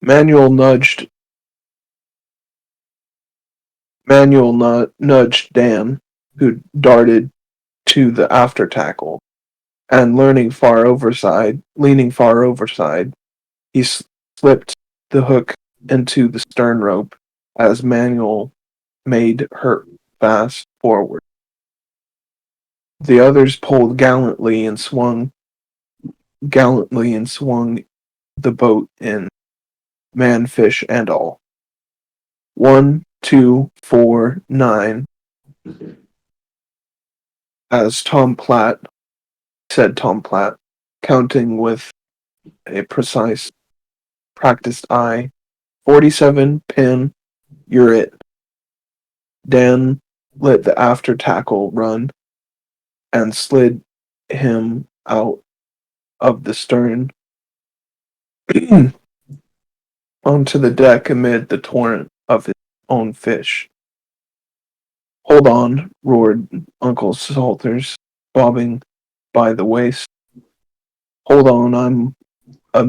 Manuel nudged Dan, who darted to the after tackle, and leaning far overside, he slipped the hook into the stern rope as Manuel made her fast forward. The others pulled gallantly and swung the boat in, man, fish, and all. 1, 2, 4, 9. As said Tom Platt, counting with a precise, practiced eye. 47, pin, you're it. Dan let the after tackle run and slid him out of the stern onto the deck amid the torrent of his own fish. Hold on, roared Uncle Salters, bobbing by the waist. Hold on, I'm a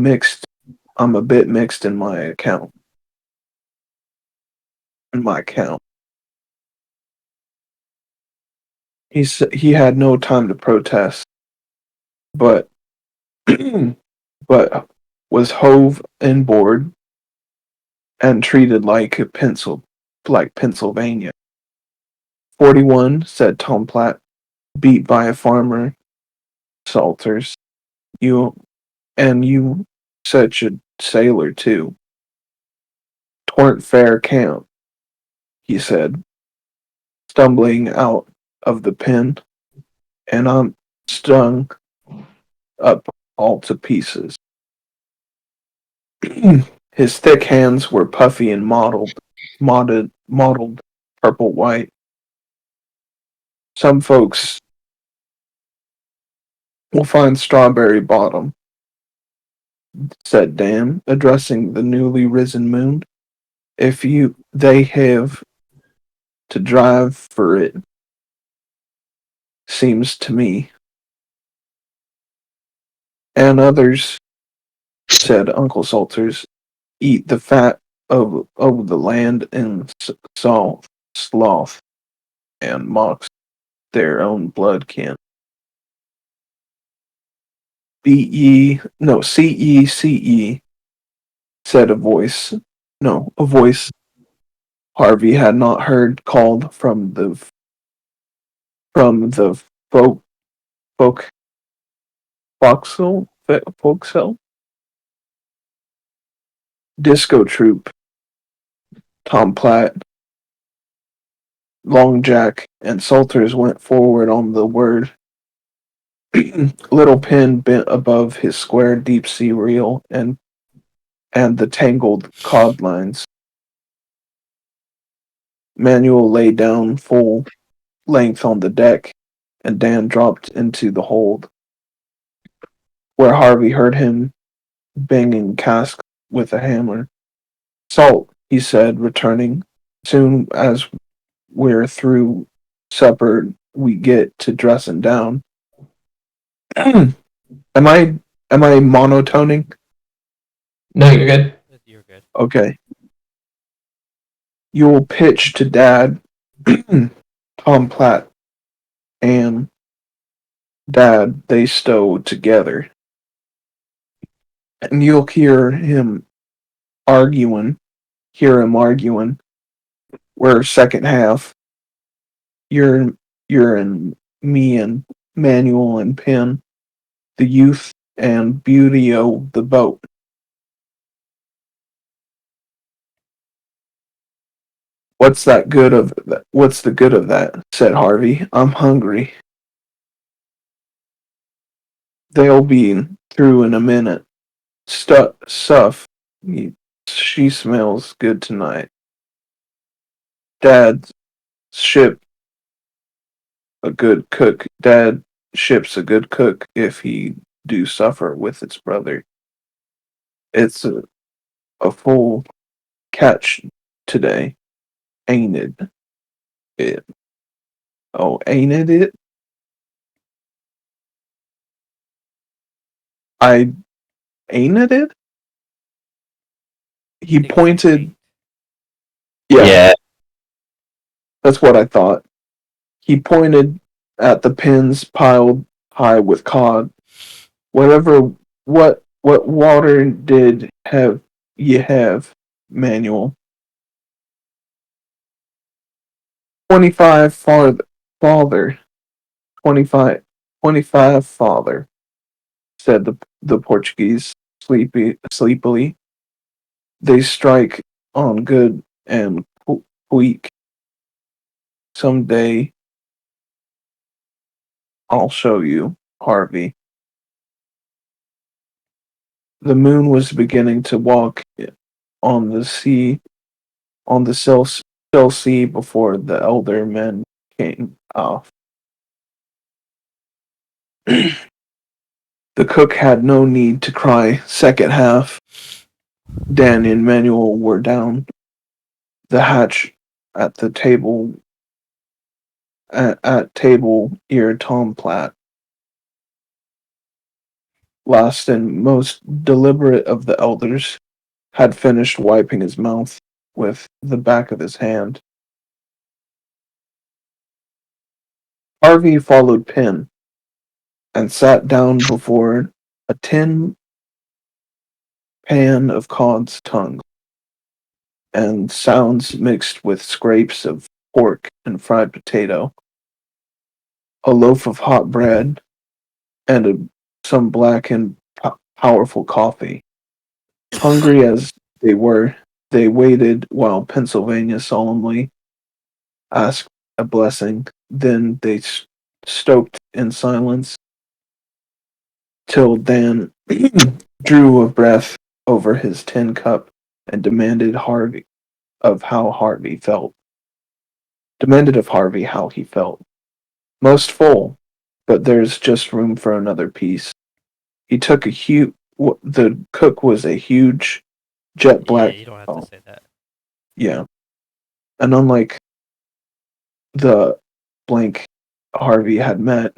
bit mixed in my account. He had no time to protest, but but was hove inboard and treated like Pennsylvania. 41, said Tom Platt, beat by a farmer. Salters, you such a sailor too. 'Twarn't fair camp, he said, stumbling out of the pen, and I'm stung up all to pieces. His thick hands were puffy and mottled purple white. Some folks will find strawberry bottom, said Dan, addressing the newly risen moon. If they have to drive for it, seems to me. And others, said Uncle Salters, eat the fat of the land in sloth, and mocks their own blood kin. C-E, said a voice. No, a voice Harvey had not heard called from the folk forecastle disco troupe. Tom Platt, Long Jack, and Salters went forward on the word. Little Pin bent above his square deep sea reel and the tangled cod lines. Manuel lay down full length on the deck, and Dan dropped into the hold, where Harvey heard him banging casks with a hammer. Salt, he said, returning. Soon as we're through supper, we get to dressing down. am I monotoning? No, you're good. You're good. Okay. You'll pitch to Dad, Tom Platt, and Dad, they stow together. And you'll hear him arguing, where second half, you're in me and Manuel and Pin, the youth and beauty o' the boat. What's the good of that? Said Harvey. I'm hungry. They'll be through in a minute. Suff. She smells good tonight. Dad's ship a good cook. Dad ships a good cook if he do suffer with its brother. It's a full catch today, ain't it? It. Oh, ain't it? I ain't it? He Think pointed. ain't. Yeah, that's what I thought. He pointed at the pins piled high with cod. Whatever, what water did have you have, Manuel? 25 farther. 25, father, said the Portuguese sleepily. They strike on good and weak. Some day I'll show you, Harvey. The moon was beginning to walk on the sea, on the still sea before the elder men came off. The cook had no need to cry second half. Dan and Manuel were down the hatch at the table at table ear Tom Platt, last and most deliberate of the elders, had finished wiping his mouth with the back of his hand. Harvey followed Pin and sat down before a tin pan of cod's tongue and sounds mixed with scrapes of pork and fried potato, a loaf of hot bread, and some black and powerful coffee. Hungry as they were, they waited while Pennsylvania solemnly asked a blessing. Then they stoked in silence till Dan drew a breath over his tin cup and demanded of Harvey how he felt. Most full, but there's just room for another piece. He took a huge. The cook was a huge jet black. Yeah, you don't have Oh, to say that. yeah, and unlike the blank Harvey had met,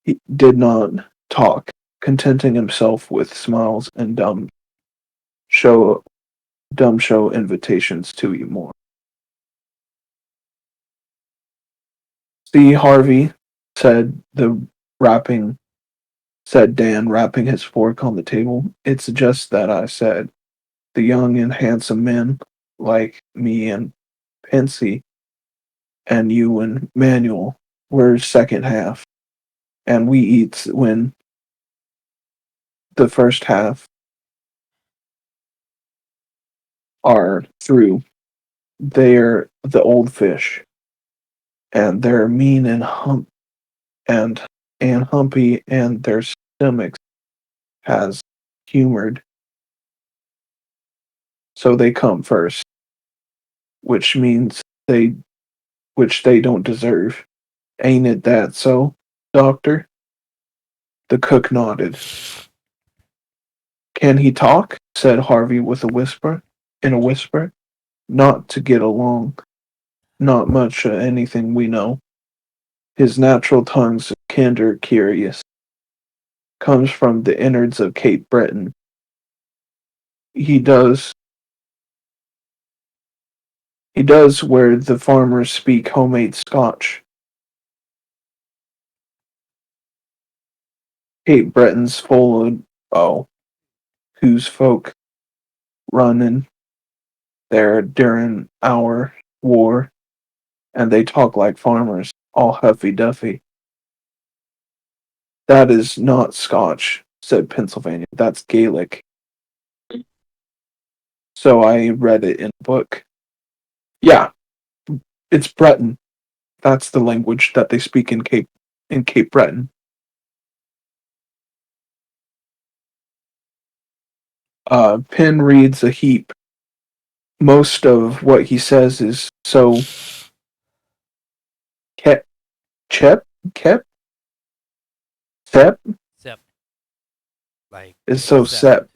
he did not talk, contenting himself with smiles and show show invitations to eat more. See, Harvey, said said Dan, rapping his fork on the table. It's just that I said the young and handsome men like me and Pensy and you and Manuel were second half, and we eats when the first half are through. They're the old fish, and they're mean and and humpy, and their stomachs has humored, so they come first, which means they don't deserve. Ain't it that so, Doctor? The cook nodded. Can he talk? Said Harvey with a whisper. In a whisper. Not to get along. Not much anything we know. His natural tongue's candor curious. Comes from the innards of Cape Breton. He does where the farmers speak homemade Scotch. Cape Breton's full of whose folk runnin' there during our war, and they talk like farmers, all huffy duffy. That is not Scotch, said Pennsylvania. That's Gaelic. So I read it in a book. Yeah, it's Breton. That's the language that they speak in Cape Breton. Penn reads a heap. Most of what he says is so kep, kep, sep, Except, like, is so accept. sep,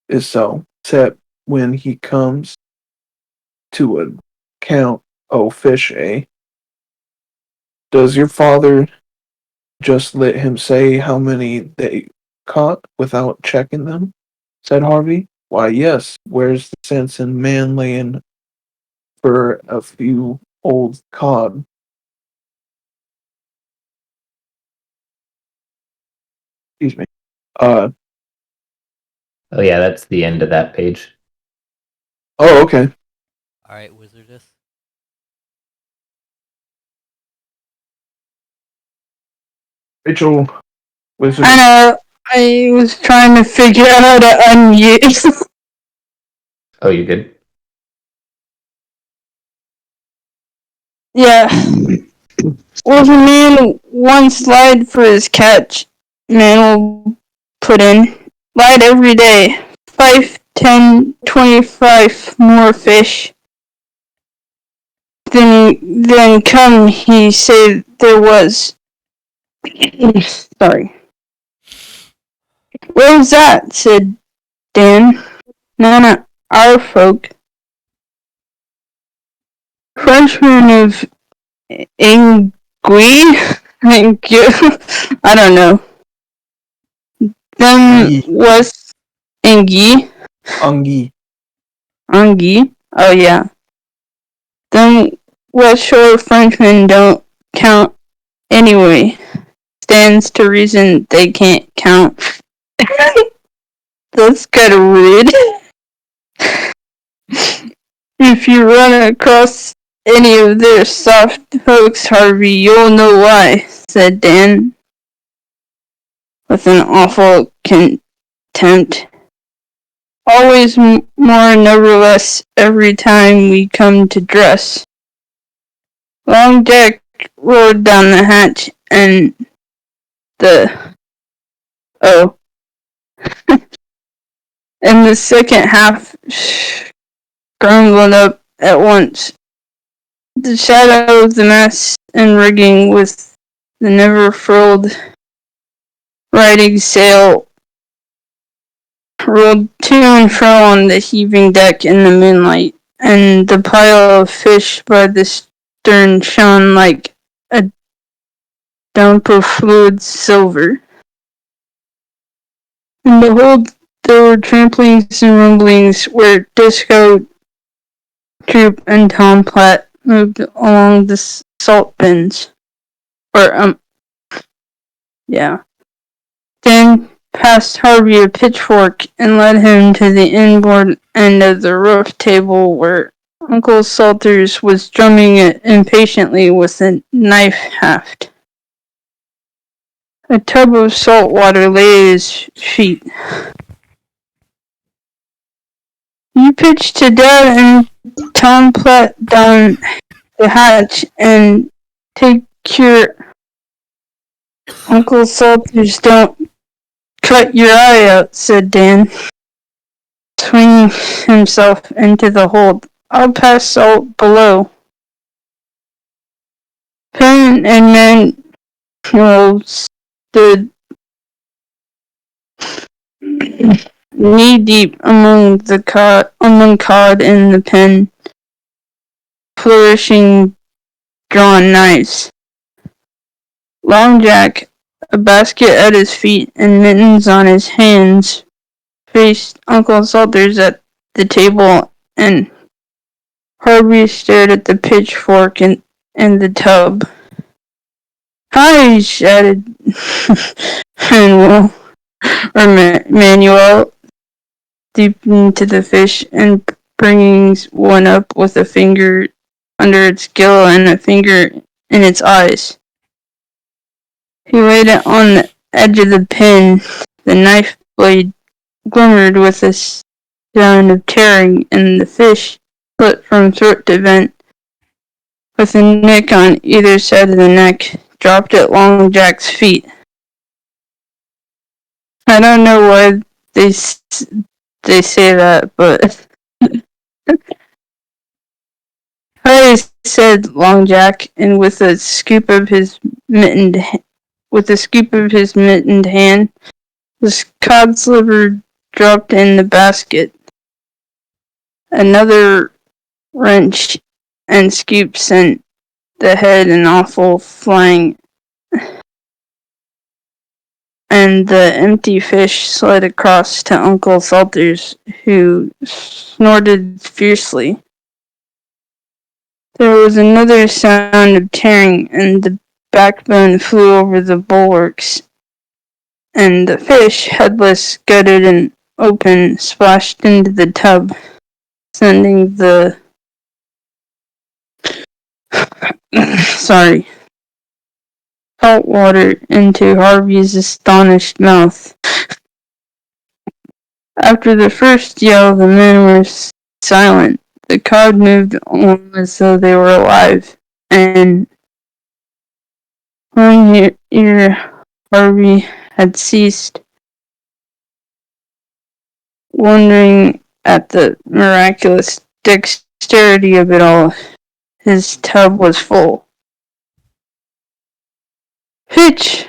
is so sep when he comes to a count. Oh, fish, eh? Does your father just let him say how many they caught without checking them? Said Harvey. Why, yes. Where's the sense in man laying for a few old cod? Excuse me. Oh yeah, that's the end of that page. Oh, okay. Alright, Wizardess. Rachel Wizard. I know. I was trying to figure out how to unmute. Oh, you good? Yeah. Was a man one slide for his catch? Man will put in. Lied every day. 5, 10, 25 more fish. Then come, he said there was. Sorry. Where was that? Said Dan. None of our folk. Frenchman of Angui? I don't know. Then was Angie. Ungi. Angie? Oh yeah. Them West Shore Frenchmen don't count anyway. Stands to reason they can't count. That's kinda rude. If you run across any of their soft folks, Harvey, you'll know why, said Dan, with an awful contempt. Always more, never less, every time we come to dress. Long Jack roared down the hatch, and and the second half scrambled up at once. The shadow of the mast and rigging with the never furled riding sail rolled to and fro on the heaving deck in the moonlight, and the pile of fish by the stern shone like a dump of fluid silver. In the hold there were tramplings and rumblings where Disco, Troop, and Tom Platt moved along the salt bins. Yeah. Dan passed Harvey a pitchfork and led him to the inboard end of the roof table where Uncle Salters was drumming it impatiently with a knife haft. A tub of salt water lay at his feet. You pitch to Dad and Tom Platt down the hatch and take your Uncle Salters don't cut your eye out, said Dan, swinging himself into the hold. I'll pass salt below. Pen and Manuel stood knee deep among cod in the pen, flourishing drawn knives. Long Jack, a basket at his feet and mittens on his hands, faced Uncle Salters at the table, and Harvey stared at the pitchfork and the tub. Hi, shouted Manuel, deep into the fish and bringing one up with a finger under its gill and a finger in its eyes. He laid it on the edge of the pen. The knife blade glimmered with a sound of tearing, and the fish split from throat to vent, with a nick on either side of the neck, dropped at Long Jack's feet. I don't know why they say that, but hi, said Long Jack, and with a scoop of his mittened hand, the cod sliver dropped in the basket. Another wrench and scoop sent the head an awful flying, and the empty fish slid across to Uncle Salters, who snorted fiercely. There was another sound of tearing, and the backbone flew over the bulwarks, and the fish, headless, gutted, and open, splashed into the tub, sending the salt water into Harvey's astonished mouth. After the first yell, the men were silent. The cod moved on as though they were alive, and when Harvey had ceased, wondering at the miraculous dexterity of it all, his tub was full. "Pitch!"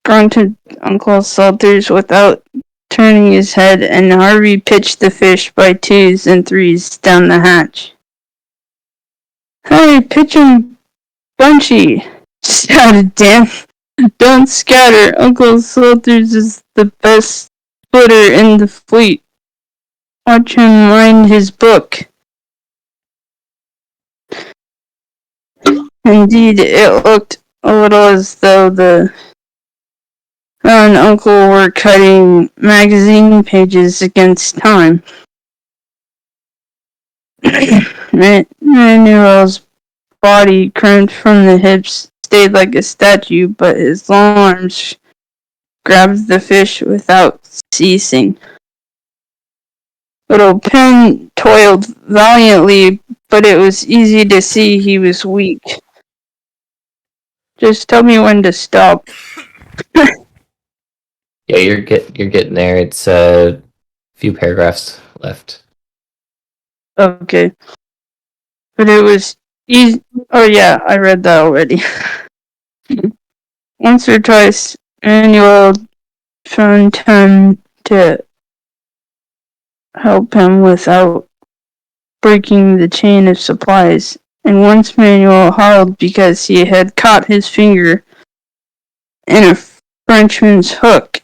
grunted Uncle Salters without turning his head, and Harvey pitched the fish by twos and threes down the hatch. "Hey, pitch 'em bunchy!" shouted Dan. "Don't scatter. Uncle Salters is the best splitter in the fleet. Watch him mind his book." Indeed, it looked a little as though the and Uncle were cutting magazine pages against time. Manuel's body, cramped from the hips, stayed like a statue, but his long arms grabbed the fish without ceasing. Little Pen toiled valiantly, but it was easy to see he was weak. "Just tell me when to stop." Yeah, you're getting there. It's a few paragraphs left. Okay. But it was easy. Oh yeah, I read that already. Once or twice, Manuel found time to help him without breaking the chain of supplies, and once Manuel howled because he had caught his finger in a Frenchman's hook.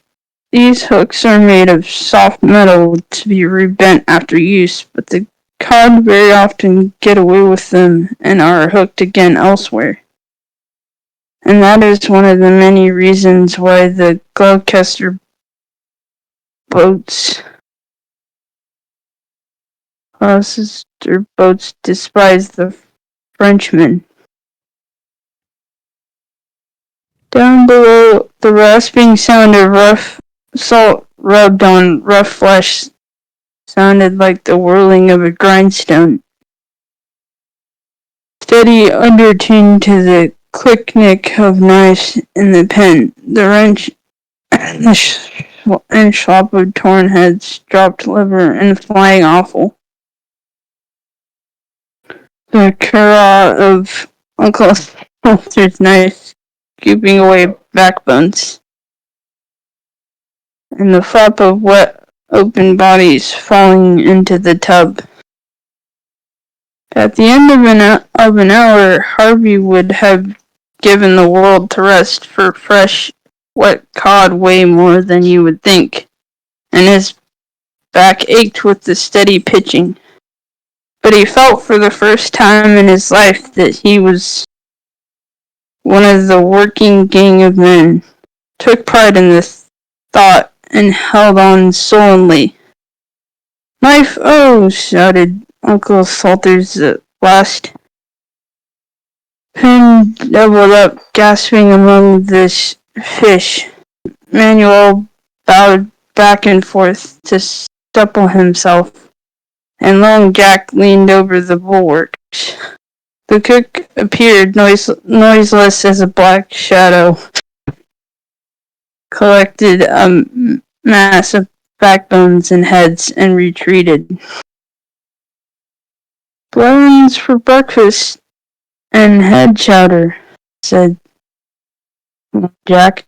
These hooks are made of soft metal to be rebent after use, but the cod very often get away with them and are hooked again elsewhere. And that is one of the many reasons why the Gloucester boats despise the Frenchmen. Down below, the rasping sound of rough salt rubbed on rough flesh sounded like the whirling of a grindstone. Steady undertune to the click-nick of knives in the pen, the wrench and the slop of torn heads, dropped liver, and flying offal. The curraw of Uncle Walter's knife scooping away backbones, and the flap of wet, open bodies falling into the tub. At the end of an hour, Harvey would have given the world to rest for fresh, wet cod way more than you would think, and his back ached with the steady pitching. But he felt for the first time in his life that he was one of the working gang of men, took pride in this thought, and held on sullenly. "Knife, oh!" shouted Uncle Salters at last. Pen doubled up, gasping among the fish. Manuel bowed back and forth to supple himself, and Long Jack leaned over the bulwarks. The cook appeared noiseless as a black shadow, collected a mass of backbones and heads, and retreated. "Blowins for breakfast and head chowder," said Jack,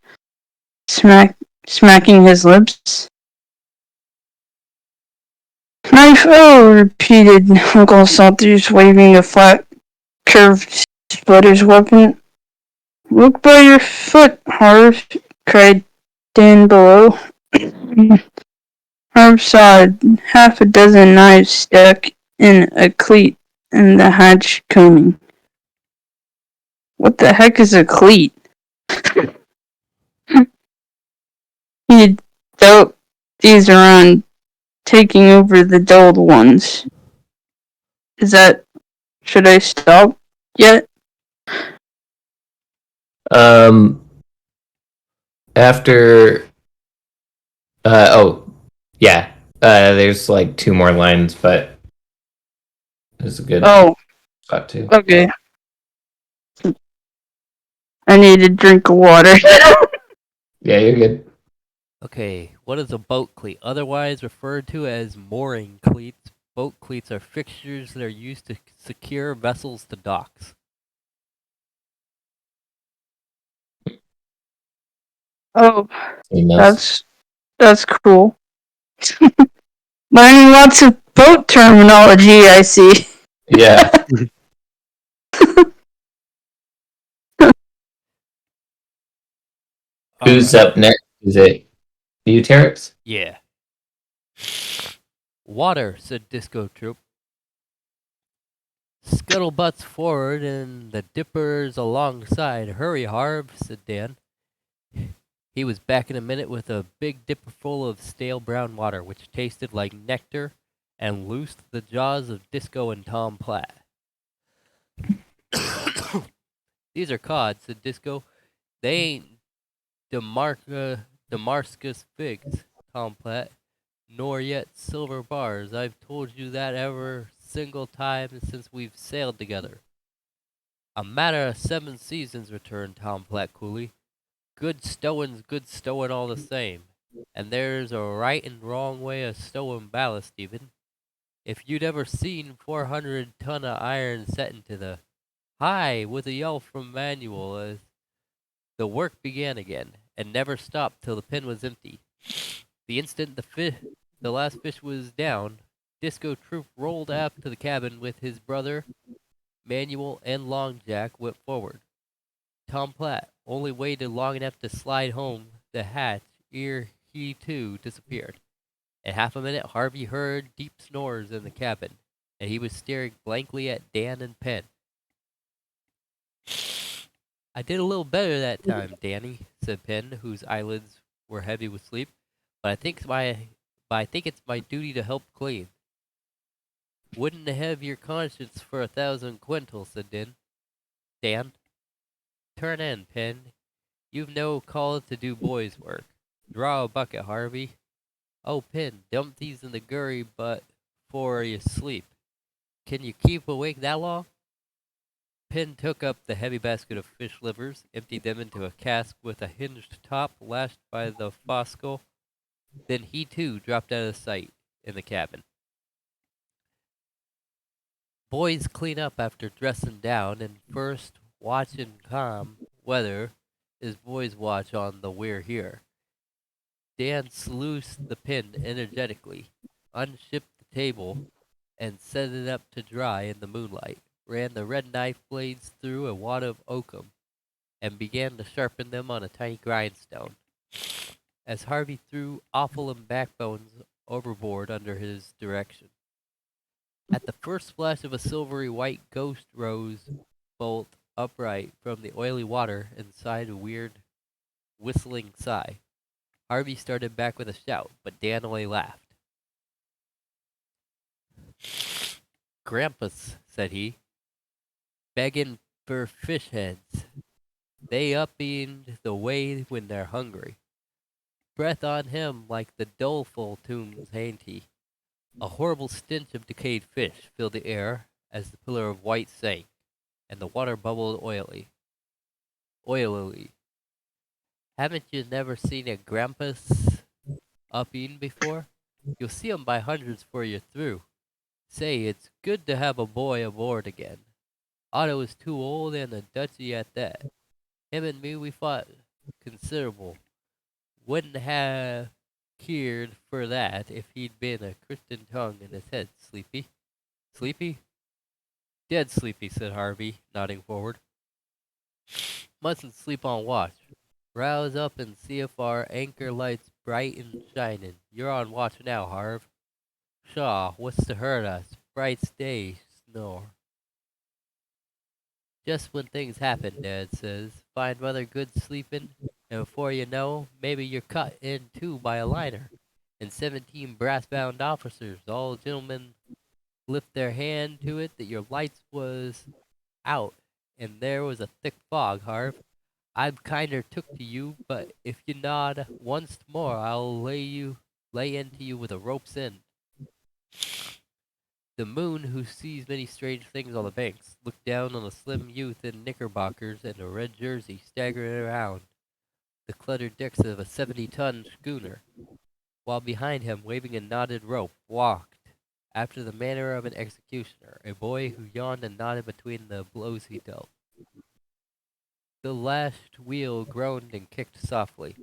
smacking his lips. "Knife, oh!" repeated Uncle Salters, waving a flat, curved splitter's weapon. "Look by your foot, Harv," cried Dan below. Harv sawed, half a dozen knives stuck in a cleat in the hatch combing. What the heck is a cleat? He dealt these around, taking over the dulled ones. Should I stop yet? After yeah. There's like 2 more lines, but it's a good Oh, spot too. okay. I need a drink of water. Yeah, you're good. Okay, what is a boat cleat? Otherwise referred to as mooring cleats. Boat cleats are fixtures that are used to secure vessels to docks. Oh, Emails. that's cool. Learning lots of boat terminology, I see. Yeah. Who's Alright. up next? Is it you, Terex? Yeah. Water, said Disco Troop. Scuttlebutts forward and the dippers alongside. Hurry, Harv, said Dan. He was back in a minute with a big dipper full of stale brown water, which tasted like nectar and loosed the jaws of Disco and Tom Platt. These are cod, said Disco. They ain't Damascus figs, Tom Platt, nor yet silver bars. I've told you that ever single time since we've sailed together. A matter of 7 seasons, returned Tom Platt coolly. Good stowin's good stowin' all the same. And there's a right and wrong way of stowin' ballast, even. If you'd ever seen 400 ton of iron set into the Hi, with a yell from Manuel as the work began again, and never stopped till the pen was empty. The instant the last fish was down, Disco Troop rolled aft to the cabin with his brother, Manuel, and Long Jack went forward. Tom Platt only waited long enough to slide home the hatch ere he too disappeared. In half a minute, Harvey heard deep snores in the cabin, and he was staring blankly at Dan and Penn. I did a little better that time, Danny, said Penn, whose eyelids were heavy with sleep. But I think it's my duty to help clean. Wouldn't have your conscience for 1,000 quintals, said Dan. Turn in, Penn. You've no call to do boys' work. Draw a bucket, Harvey. Oh, Penn, dump these in the gurry but for you sleep. Can you keep awake that long? Penn took up the heavy basket of fish livers, emptied them into a cask with a hinged top lashed by the fossil. Then he too dropped out of sight in the cabin. Boys clean up after dressing down, and first watch in calm weather is boys' watch on the We're Here. Dan sluiced the pin energetically, unshipped the table, and set it up to dry in the moonlight, ran the red knife blades through a wad of oakum, and began to sharpen them on a tiny grindstone. As Harvey threw offal and backbones overboard under his direction. At the first flash of a silvery white ghost rose bolt upright from the oily water and sighed a weird, whistling sigh. Harvey started back with a shout, but Dan only laughed. Grampus, said he, begging for fish heads. They up in the way when they're hungry. Breath on him like the doleful tunes, ain't he? A horrible stench of decayed fish filled the air as the pillar of white sank, and the water bubbled oilily. Haven't you never seen a grampus up in before? You'll see 'em by hundreds 'fore you're through. Say, it's good to have a boy aboard again. Otto is too old and a Dutchy at that. Him and me, we fought considerable. Wouldn't have cared for that if he'd been a Christian tongue in his head, Sleepy. Sleepy? Dead sleepy, said Harvey, nodding forward. Mustn't sleep on watch. Rouse up and see if our anchor light's bright and shining. You're on watch now, Harv. Pshaw, what's to hurt us? Bright's day, snore. Just when things happen, Dad says. Find weather good sleeping, and before you know, maybe you're cut in two by a liner. And 17 brass-bound officers, all gentlemen, lift their hand to it that your lights was out, and there was a thick fog, Harv. I'm kinder took to you, but if you nod once more, I'll lay into you with a rope's end. The moon, who sees many strange things on the banks, looked down on a slim youth in knickerbockers and a red jersey staggering around the cluttered decks of a 70-ton schooner, while behind him, waving a knotted rope, walked, after the manner of an executioner, a boy who yawned and nodded between the blows he dealt. The lashed wheel groaned and kicked softly.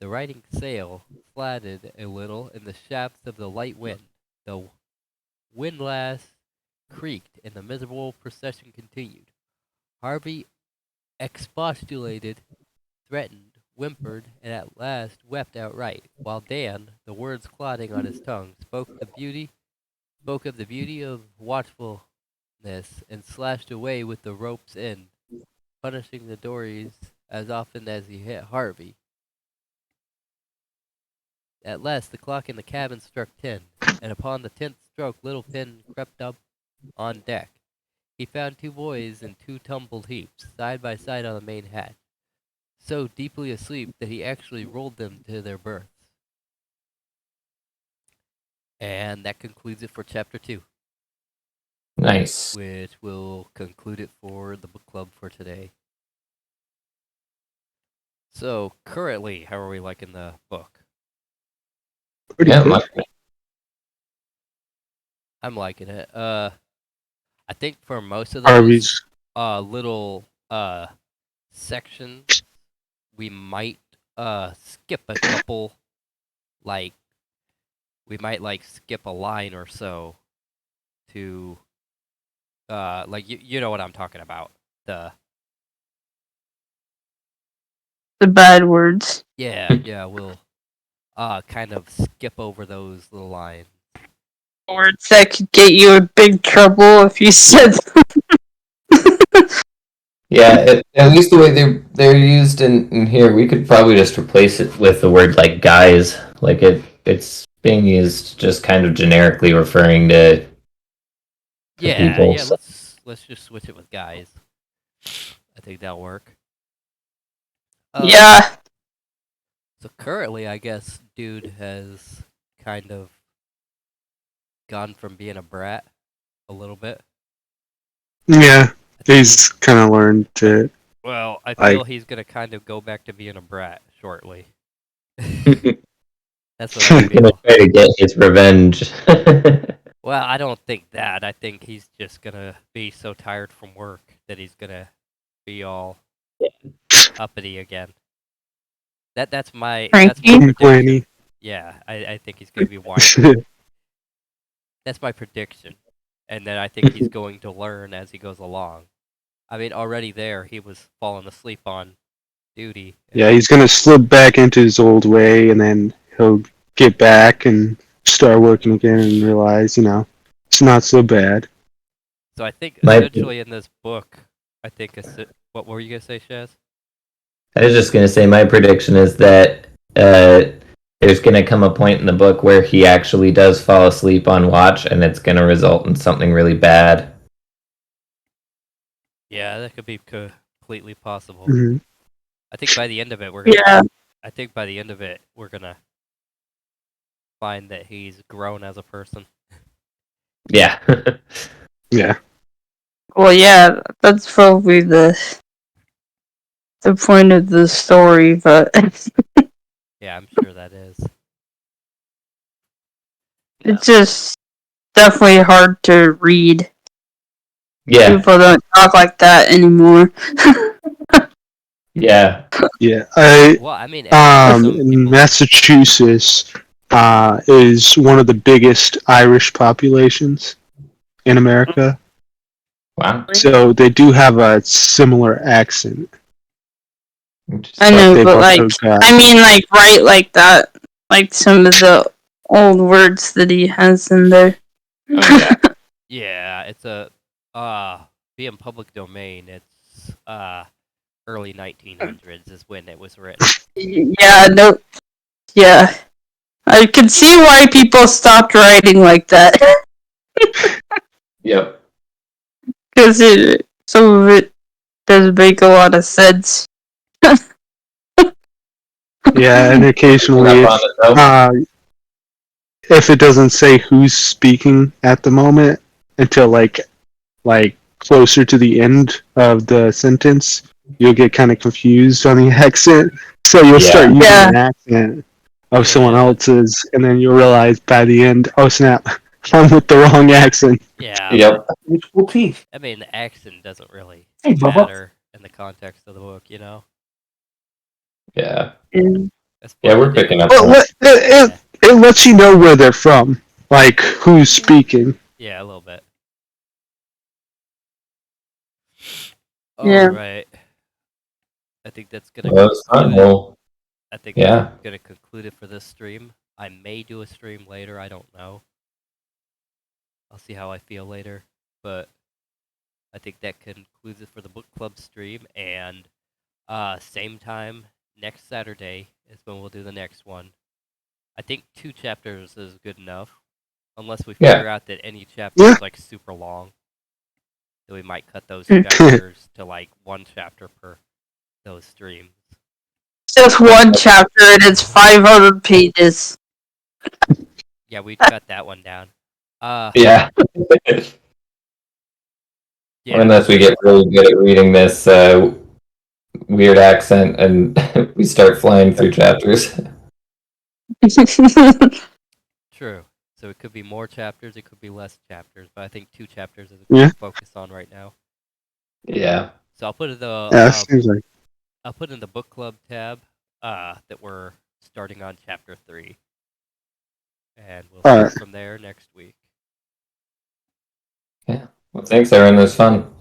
The riding sail flatted a little in the shafts of the light wind. The windlass creaked, and the miserable procession continued. Harvey expostulated, threatened, whimpered, and at last wept outright, while Dan, the words clotting on his tongue, spoke of the beauty of watchfulness, and slashed away with the rope's end, punishing the dories as often as he hit Harvey. At last the clock in the cabin struck 10, and upon the 10th stroke little Finn crept up on deck. He found 2 boys in 2 tumbled heaps, side by side on the main hatch, so deeply asleep that he actually rolled them to their berths. And that concludes it for Chapter 2, Nice. which will conclude it for the book club for today. So, currently, how are we liking the book? Pretty Yeah, good. I'm liking it. I think for most of those Harvey's. little sections, we might skip a couple. Like, we might skip a line or so to like you know what I'm talking about. The bad words. yeah, we'll kind of skip over those little lines. Words that could get you in big trouble if you said Yeah, at least the way they're used in here, we could probably just replace it with the word like guys. Like it's being used just kind of generically referring to people. Yeah, let's just switch it with guys. I think that'll work. yeah. So currently, I guess dude has kind of gone from being a brat a little bit. Yeah, he's kind of learned to. Well, I I- feel he's gonna kind of go back to being a brat shortly. That's what I He's gonna feel. try to get his revenge. Well, I don't think that. I think he's just gonna be so tired from work that he's gonna be all uppity again. That's my Cranky? prediction. Planny. Yeah, I think he's gonna be whiny. That's my prediction. And then I think he's going to learn as he goes along. I mean, already there, he was falling asleep on duty. Yeah, he's gonna slip back into his old way, and then he'll get back and start working again, and realize, it's not so bad. So I think My- essentially in this book, I think what were you gonna say, Shaz? I was just gonna say my prediction is that there's gonna come a point in the book where he actually does fall asleep on watch, and it's gonna result in something really bad. Yeah, that could be completely possible. Mhm. I think by the end of it, we're gonna. Yeah. I think by the end of it, we're gonna find that he's grown as a person. Yeah. Yeah. Well, yeah, that's probably the point of the story, but Yeah, I'm sure that is. it's just definitely hard to read. Yeah. People don't talk like that anymore. Yeah. Yeah. Well, I mean, some people, Massachusetts is one of the biggest Irish populations in America, Wow. so they do have a similar accent. I know, they've but also like, got- I mean, like, right like that. Like some of the old words that he has in there. Oh, yeah. yeah, it's a being public domain. It's early 1900s is when it was written. Yeah, no. Yeah. I can see why people stopped writing like that. Yep. Because some of it does make a lot of sense. Yeah, and occasionally, Up on it, if it doesn't say who's speaking at the moment until like closer to the end of the sentence, you'll get kind of confused on the accent. So you'll start using Yeah. an accent of someone Yeah. else's, and then you'll realize by the end, oh snap, I'm with the wrong accent. Yeah. Yep. Multiple teeth. I mean, the accent doesn't really Hey, Bubba. matter in the context of the book, you know? Yeah. That's Yeah, part we're of the picking difference. up on it. It lets you know where they're from, like who's speaking. Yeah, a little bit. Yeah. Alright. I think that's gonna Well, it's fun. conclude it. Well, I think yeah. that's gonna conclude it for this stream. I may do a stream later, I don't know. I'll see how I feel later. But I think that concludes it for the book club stream, and same time next Saturday is when we'll do the next one. I think 2 chapters is good enough. Unless we Yeah. figure out that any chapter is like super long. So we might cut those chapters to like 1 chapter per those streams. Just one chapter and it's 500 pages. Yeah, we'd cut that one down. Yeah. Yeah. Unless we get really good at reading this weird accent and we start flying through chapters. True. So it could be more chapters, it could be less chapters, but I think 2 chapters is Yeah. what to focus on right now. Yeah. So I'll put in the Yeah, seems like I'll put in the book club tab that we're starting on chapter 3. And we'll start Alright. from there next week. Well, thanks, Aaron. It was fun.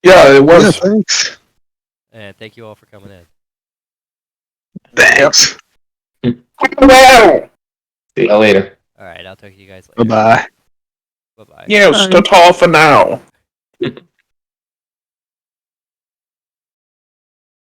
Yeah, it yeah, was. thanks. And thank you all for coming in. Thanks. See you later. Alright, I'll talk to you guys later. Bye bye. Bye-bye. Yes, ta-ta for now.